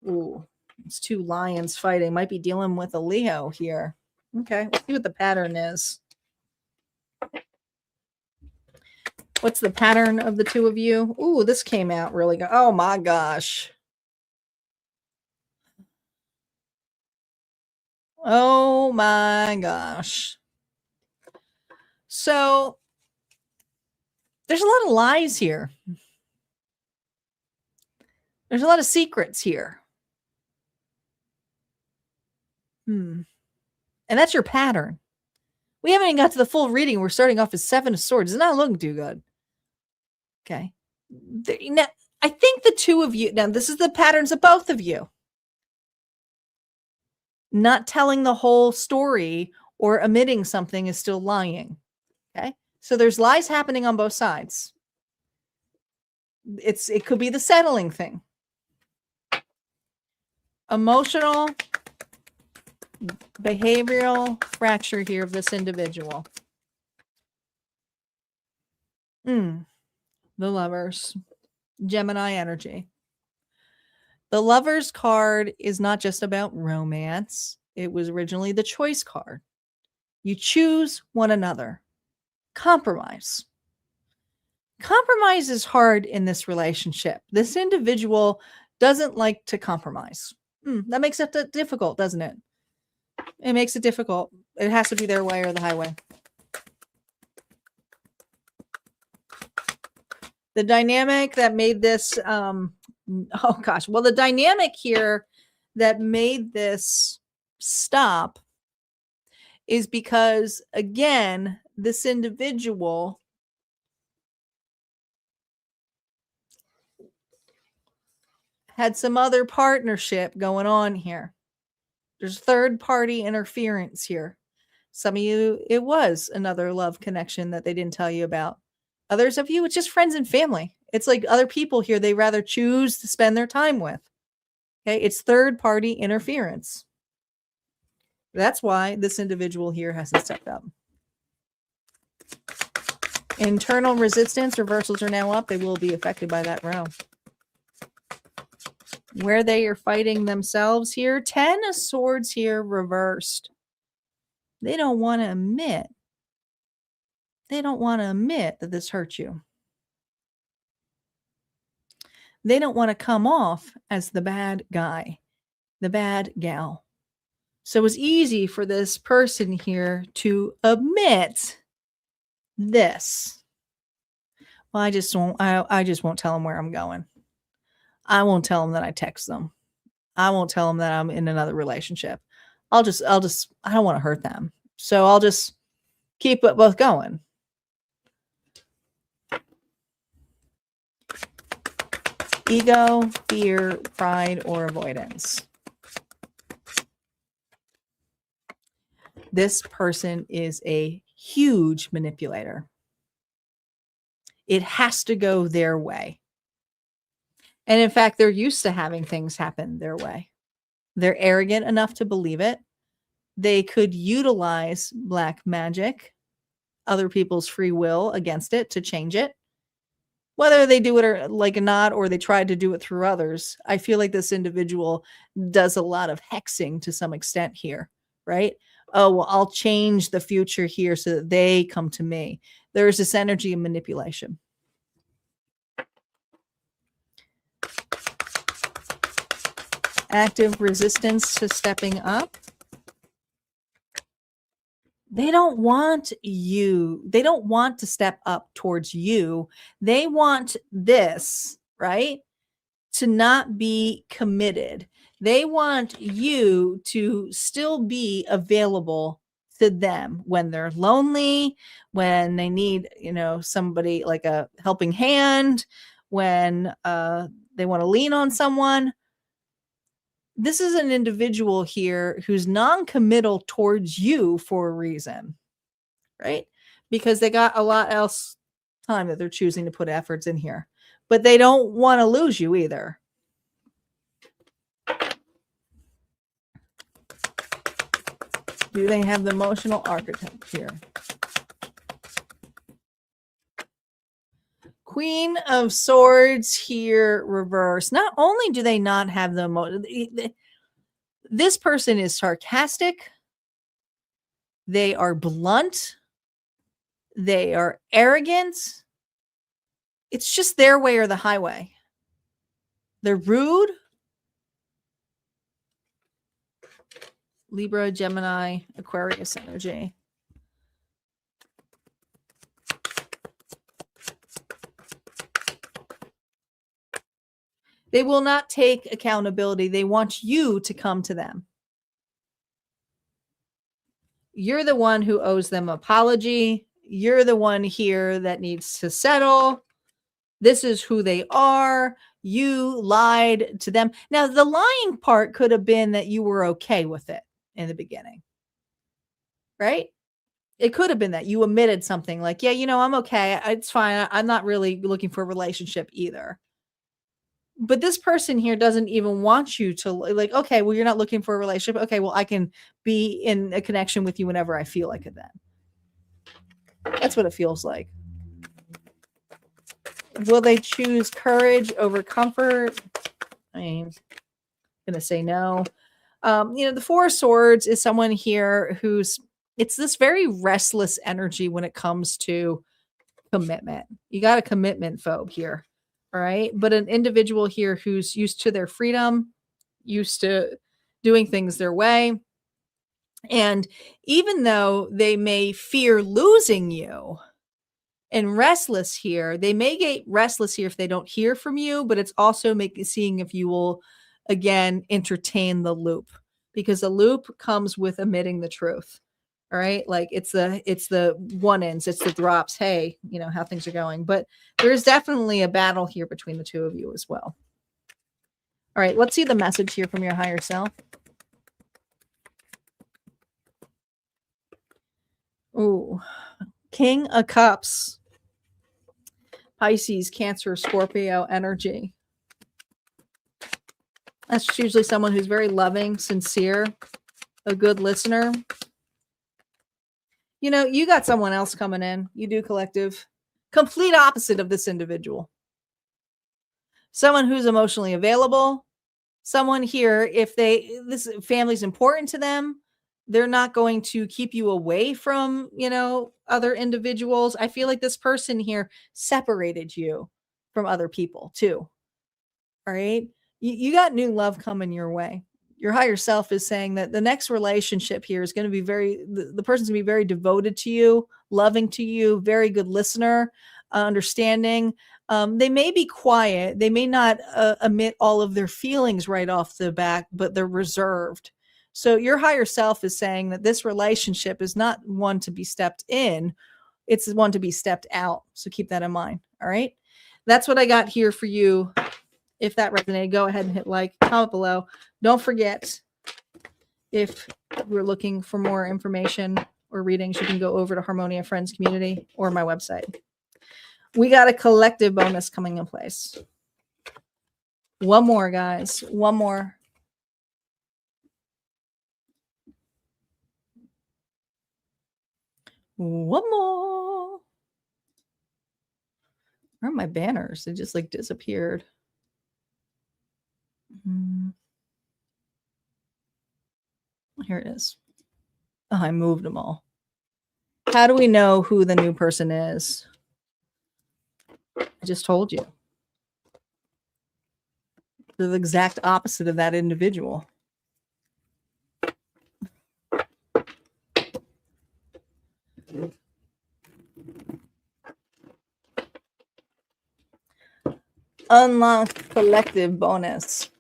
Ooh, it's 2 lions fighting. Might be dealing with a Leo here. Okay, let's see what the pattern is. What's the pattern of the 2 of you? Ooh, this came out really good. Oh my gosh. Oh my gosh. So there's a lot of lies here. There's a lot of secrets here. And that's your pattern. We haven't even got to the full reading. We're starting off as 7 of Swords. It's not looking too good. Okay. Now, I think the 2 of you, now this is the patterns of both of you. Not telling the whole story or omitting something is still lying. Okay. So there's lies happening on both sides. It could be the settling thing. Emotional, behavioral fracture here of this individual. The Lovers. Gemini energy. The Lovers card is not just about romance. It was originally the choice card. You choose one another. Compromise. Compromise is hard in this relationship. This individual doesn't like to compromise. That makes it difficult, doesn't it? It makes it difficult. It has to be their way or the highway. The dynamic that made this, the dynamic here that made this stop is because, again, this individual had some other partnership going on here. There's third-party interference here. Some of you, it was another love connection that they didn't tell you about. Others of you, it's just friends and family. It's like other people here they rather choose to spend their time with. Okay, it's third party interference. That's why this individual here hasn't stepped up. Internal resistance reversals are now up. They will be affected by that row. Where they are fighting themselves here, 10 of Swords here reversed. They don't want to admit. They don't want to admit that this hurt you. They don't want to come off as the bad guy, the bad gal. So it's easy for this person here to admit this. Well, I just won't tell them where I'm going. I won't tell them that I text them. I won't tell them that I'm in another relationship. I don't want to hurt them. So I'll just keep it both going. Ego, fear, pride, or avoidance. This person is a huge manipulator. It has to go their way. And in fact, they're used to having things happen their way. They're arrogant enough to believe it. They could utilize black magic, other people's free will against it to change it. Whether they do it or like not, or they try to do it through others, I feel like this individual does a lot of hexing to some extent here, right? Oh, well, I'll change the future here so that they come to me. There's this energy of manipulation. Active resistance to stepping up. They don't want you. They don't want to step up towards you. They want this, right? To not be committed. They want you to still be available to them when they're lonely, when they need, somebody like a helping hand, when they want to lean on someone. This is an individual here who's non-committal towards you for a reason, right? Because they got a lot else time that they're choosing to put efforts in here, but they don't want to lose you either. Do they have the emotional archetype here? Queen of Swords here reverse. Not only do they not have the this person is sarcastic. They are blunt. They are arrogant. It's just their way or the highway. They're rude. Libra, Gemini, Aquarius energy. They will not take accountability. They want you to come to them. You're the one who owes them an apology. You're the one here that needs to settle. This is who they are. You lied to them. Now, the lying part could have been that you were okay with it in the beginning, right? It could have been that you admitted something like, yeah, I'm okay. It's fine. I'm not really looking for a relationship either. But this person here doesn't even want you to like, okay, well, you're not looking for a relationship. Okay, well, I can be in a connection with you whenever I feel like it then. That's what it feels like. Will they choose courage over comfort? I'm going to say no. The Four of Swords is someone here it's this very restless energy when it comes to commitment. You got a commitment phobe here. All right. But an individual here who's used to their freedom, used to doing things their way. And even though they may fear losing you and restless here, they may get restless here if they don't hear from you, but it's also seeing if you will, again, entertain the loop, because the loop comes with admitting the truth. All right. Like it's the one-ins, it's the drops. Hey, how things are going. But there's definitely a battle here between the two of you as well. All right. Let's see the message here from your higher self. Ooh, King of Cups. Pisces, Cancer, Scorpio energy. That's usually someone who's very loving, sincere, a good listener. You know, you got someone else coming in. You do, collective. Complete opposite of this individual. Someone who's emotionally available. Someone here, if this family's important to them, they're not going to keep you away from, you know, other individuals. I feel like this person here separated you from other people too. All right. You got new love coming your way. Your higher self is saying that the next relationship here is going to be the person's going to be very devoted to you, loving to you, very good listener, understanding. They may be quiet. They may not admit all of their feelings right off the bat, but they're reserved. So your higher self is saying that this relationship is not one to be stepped in. It's one to be stepped out. So keep that in mind. All right. That's what I got here for you. If that resonated, go ahead and hit like, comment below. Don't forget, if we're looking for more information or readings, you can go over to Harmonia Friends Community or my website. We got a collective bonus coming in place. One more, guys. One more. One more. Where are my banners? They just like disappeared. Here it is. Oh, I moved them all. How do we know who the new person is? I just told you. They're the exact opposite of that individual. Unlock collective bonus.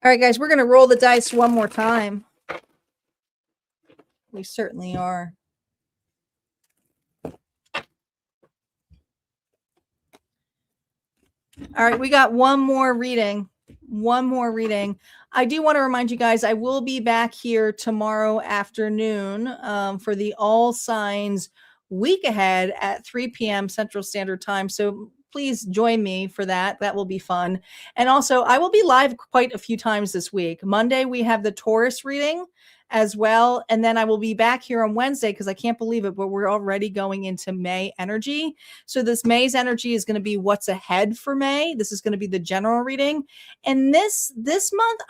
All right, guys, we're going to roll the dice one more time. We certainly are. All right, we got one more reading. One more reading. I do want to remind you guys, I will be back here tomorrow afternoon for the All Signs week ahead at 3 p.m. Central Standard Time. So please join me for that. That will be fun. And also, I will be live quite a few times this week. Monday, we have the Taurus reading as well. And then I will be back here on Wednesday because I can't believe it, but we're already going into May energy. So this May's energy is going to be what's ahead for May. This is going to be the general reading. And this month,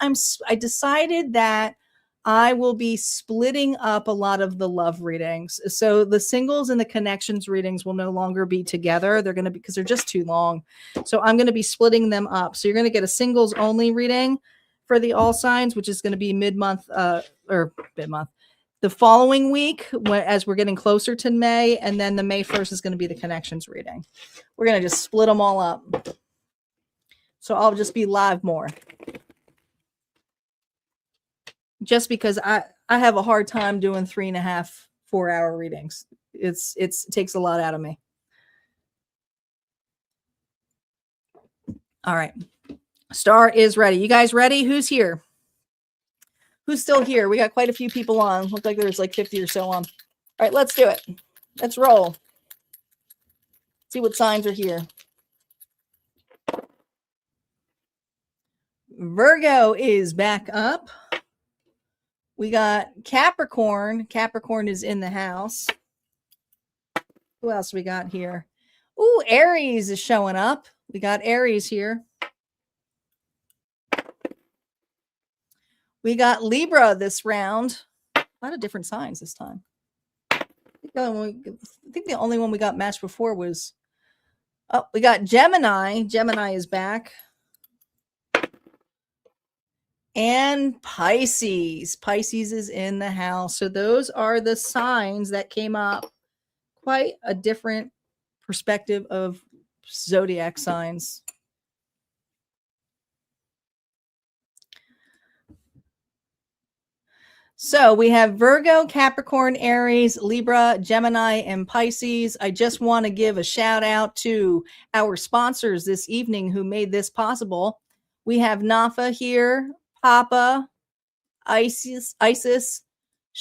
I decided that I will be splitting up a lot of the love readings. So the singles and the connections readings will no longer be together. They're going to be, because they're just too long. So I'm going to be splitting them up. So you're going to get a singles only reading for the all signs, which is going to be mid-month or mid-month. The following week, as we're getting closer to May, and then the May 1st is going to be the connections reading. We're going to just split them all up. So I'll just be live more. Just because I have a hard time doing 3.5, 4-hour readings. It takes a lot out of me. All right. Star is ready. You guys ready? Who's here? Who's still here? We got quite a few people on. Looks like there's like 50 or so on. All right, let's do it. Let's roll. See what signs are here. Virgo is back up. We got Capricorn. Capricorn is in the house. Who else we got here? Ooh, Aries is showing up. We got Aries here. We got Libra this round. A lot of different signs this time. I think the only one we got matched before was... Oh, we got Gemini. Gemini is back. And Pisces. Pisces is in the house. So those are the signs that came up. Quite a different perspective of zodiac signs. So we have Virgo, Capricorn, Aries, Libra, Gemini, and Pisces. I just want to give a shout out to our sponsors this evening who made this possible. We have Nafa here, Papa, Isis,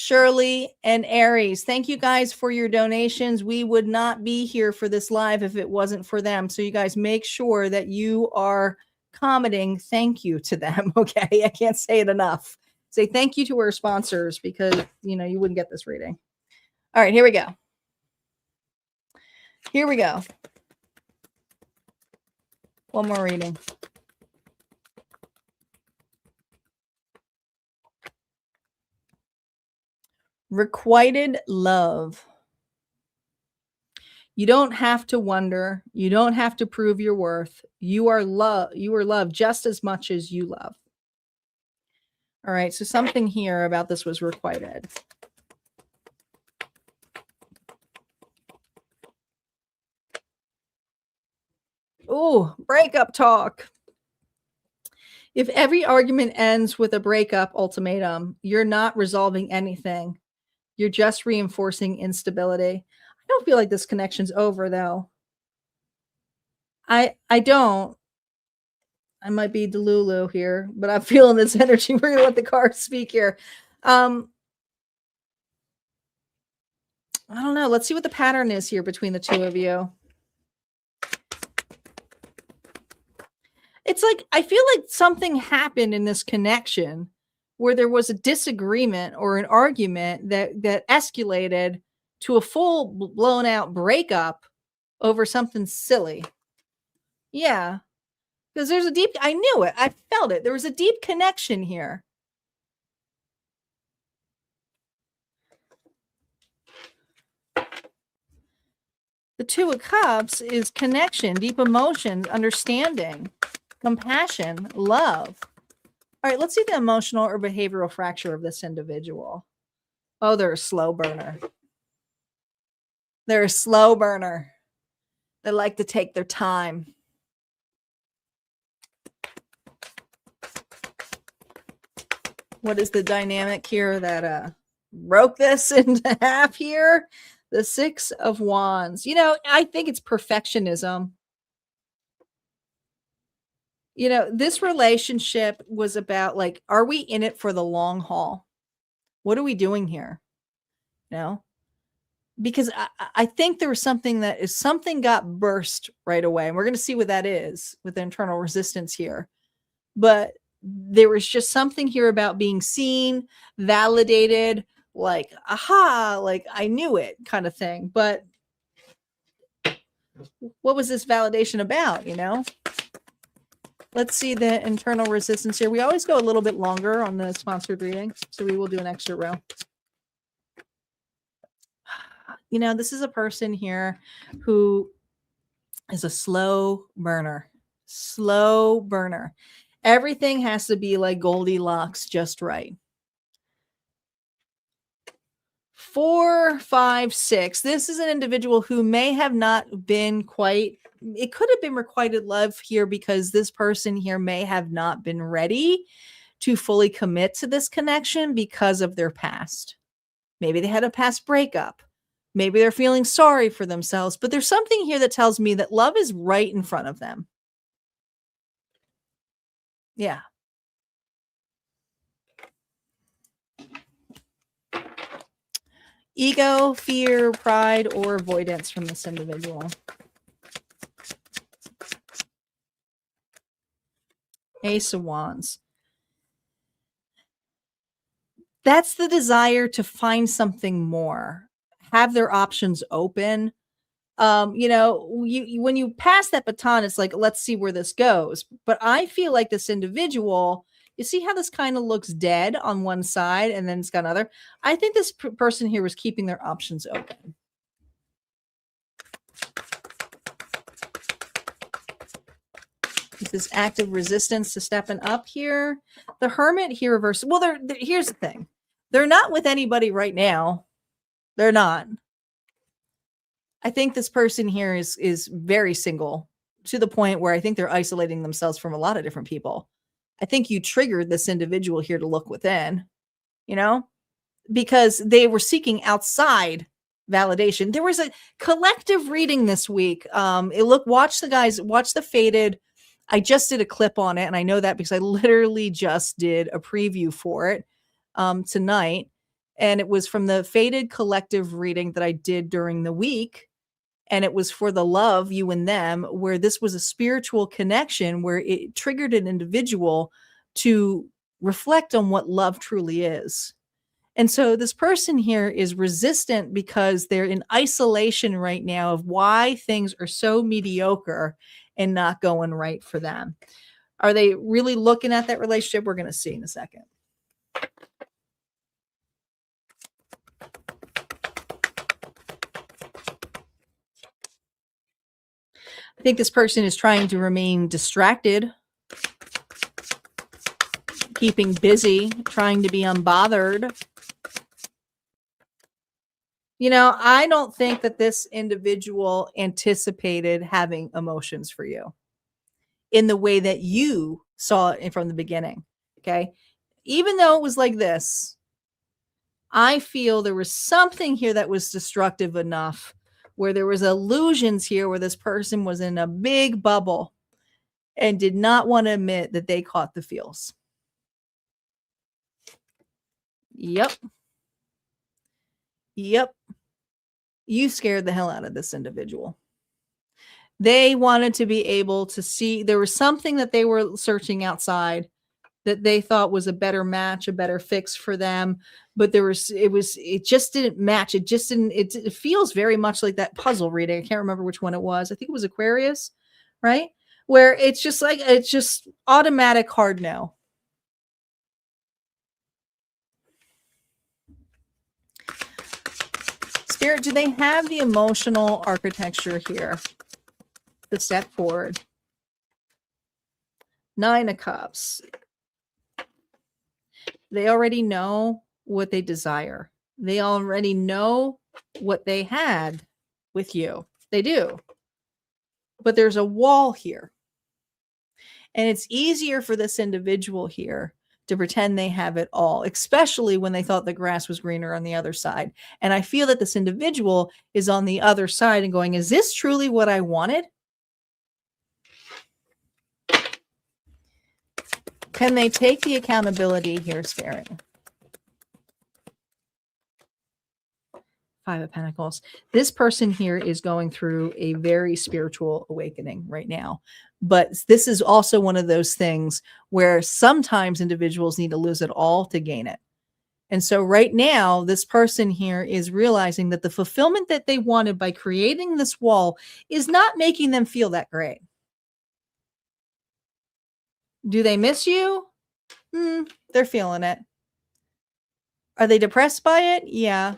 Shirley and Aries, thank you guys for your donations. We would not be here for this live if it wasn't for them. So you guys make sure that you are commenting thank you to them. Okay. I can't say it enough. Say thank you to our sponsors because, you know, you wouldn't get this reading. All right, here we go. Here we go. One more reading. Requited love. You don't have to wonder. You don't have to prove your worth. You are loved just as much as you love. All right, so something here about this was requited. Oh, breakup talk. If every argument ends with a breakup ultimatum, you're not resolving anything. You're just reinforcing instability. I don't feel like this connection's over, though. I don't. I might be Delulu here, but I'm feeling this energy. We're gonna let the cards speak here. I don't know. Let's see what the pattern is here between the two of you. It's like I feel like something happened in this connection where there was a disagreement or an argument that escalated to a full blown out breakup over something silly. Yeah. Because there's a deep, I knew it. I felt it. There was a deep connection here. The Two of Cups is connection, deep emotions, understanding, compassion, love. All right, let's see the emotional or behavioral fracture of this individual. Oh, they're a slow burner. They're a slow burner. They like to take their time. What is the dynamic here that broke this into half here? The Six of Wands. You know, I think it's perfectionism. You know, this relationship was about like, are we in it for the long haul? What are we doing here? You know? Because I think there was something something got burst right away. And we're going to see what that is with the internal resistance here. But there was just something here about being seen, validated, like, aha, like I knew it kind of thing. But what was this validation about, you know? Let's see the internal resistance here. We always go a little bit longer on the sponsored reading, so we will do an extra row. You know, this is a person here who is a slow burner. Slow burner. Everything has to be like Goldilocks, just right. 4, 5, 6. This is an individual who may have not been quite, it could have been requited love here because this person here may have not been ready to fully commit to this connection because of their past. Maybe they had a past breakup. Maybe they're feeling sorry for themselves, but there's something here that tells me that love is right in front of them. Yeah. Ego, fear, pride, or avoidance from this individual. Ace of Wands. That's the desire to find something more, have their options open. You know, when you pass that baton, it's like, let's see where this goes. But I feel like this individual, you see how this kind of looks dead on one side and then it's got another. I think this person here was keeping their options open. This active resistance to stepping up here. The Hermit here reversed. Well, here's the thing. They're not with anybody right now. They're not. I think this person here is very single to the point where I think they're isolating themselves from a lot of different people. I think you triggered this individual here to look within, you know, because they were seeking outside validation. There was a collective reading this week. Watch the Faded. I just did a clip on it, and I know that because I literally just did a preview for it tonight. And it was from the Fated Collective reading that I did during the week. And it was for the love, you and them, where this was a spiritual connection where it triggered an individual to reflect on what love truly is. And so this person here is resistant because they're in isolation right now of why things are so mediocre and not going right for them. Are they really looking at that relationship? We're going to see in a second. I think this person is trying to remain distracted, keeping busy, trying to be unbothered. You know, I don't think that this individual anticipated having emotions for you in the way that you saw it from the beginning. Okay. Even though it was like this, I feel there was something here that was destructive enough where there was illusions here where this person was in a big bubble and did not want to admit that they caught the feels. Yep. You scared the hell out of this individual. They wanted to be able to see, there was something that they were searching outside that they thought was a better match, a better fix for them. But it just didn't match. It feels very much like that puzzle reading. I can't remember which one it was. I think it was Aquarius, right? Where it's just automatic hard no. Spirit, do they have the emotional architecture here? The step forward. 9 of Cups. They already know what they desire. They already know what they had with you. They do. But there's a wall here. And it's easier for this individual here to pretend they have it all, especially when they thought the grass was greener on the other side. And I feel that this individual is on the other side and going, is this truly what I wanted? Can they take the accountability here, Spirit? 5 of Pentacles. This person here is going through a very spiritual awakening right now. But this is also one of those things where sometimes individuals need to lose it all to gain it. And so right now, this person here is realizing that the fulfillment that they wanted by creating this wall is not making them feel that great. Do they miss you? They're feeling it. Are they depressed by it? Yeah.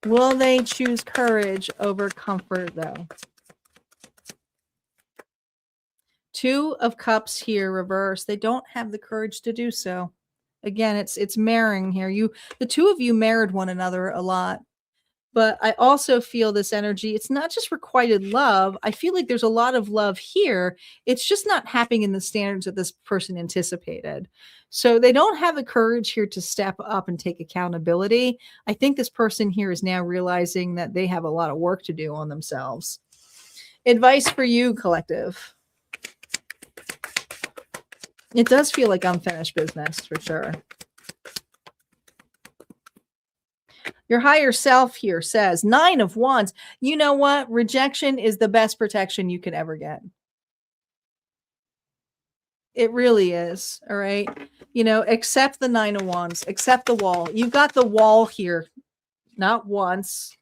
Will they choose courage over comfort, though? 2 of Cups here, reverse. They don't have the courage to do so. Again, it's marrying here. The two of you married one another a lot. But I also feel this energy. It's not just requited love. I feel like there's a lot of love here. It's just not happening in the standards that this person anticipated. So they don't have the courage here to step up and take accountability. I think this person here is now realizing that they have a lot of work to do on themselves. Advice for you, collective. It does feel like unfinished business for sure. Your higher self here says 9 of Wands. You know what? Rejection is the best protection you can ever get. It really is. All right. You know, accept the 9 of Wands, accept the wall. You've got the wall here. Not once,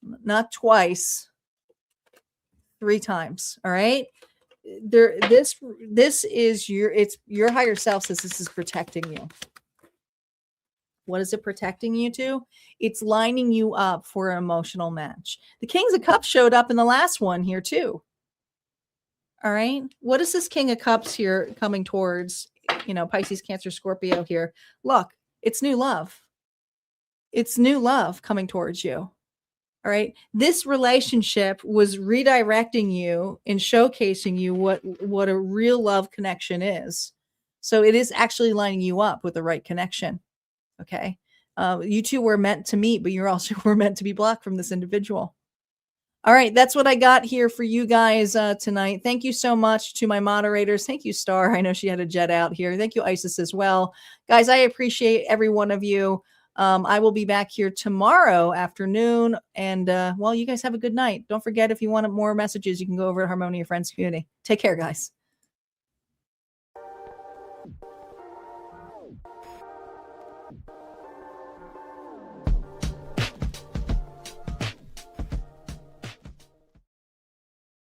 not twice, 3 times. All right. This is your higher self says this is protecting you. What is it protecting you to? It's lining you up for an emotional match. The Kings of Cups showed up in the last one here too. All right. What is this King of Cups here coming towards, Pisces, Cancer, Scorpio here? Look, it's new love. It's new love coming towards you. All right. This relationship was redirecting you and showcasing you what a real love connection is. So it is actually lining you up with the right connection. Okay. You two were meant to meet, but you're also were meant to be blocked from this individual. All right, that's what I got here for you guys tonight. Thank you so much to my moderators. Thank you, Star. I know she had a jet out here. Thank you, Isis, as well. Guys, I appreciate every one of you. I will be back here tomorrow afternoon. And, well, you guys have a good night. Don't forget, if you want more messages, you can go over to Harmonia Friends Community. Take care, guys.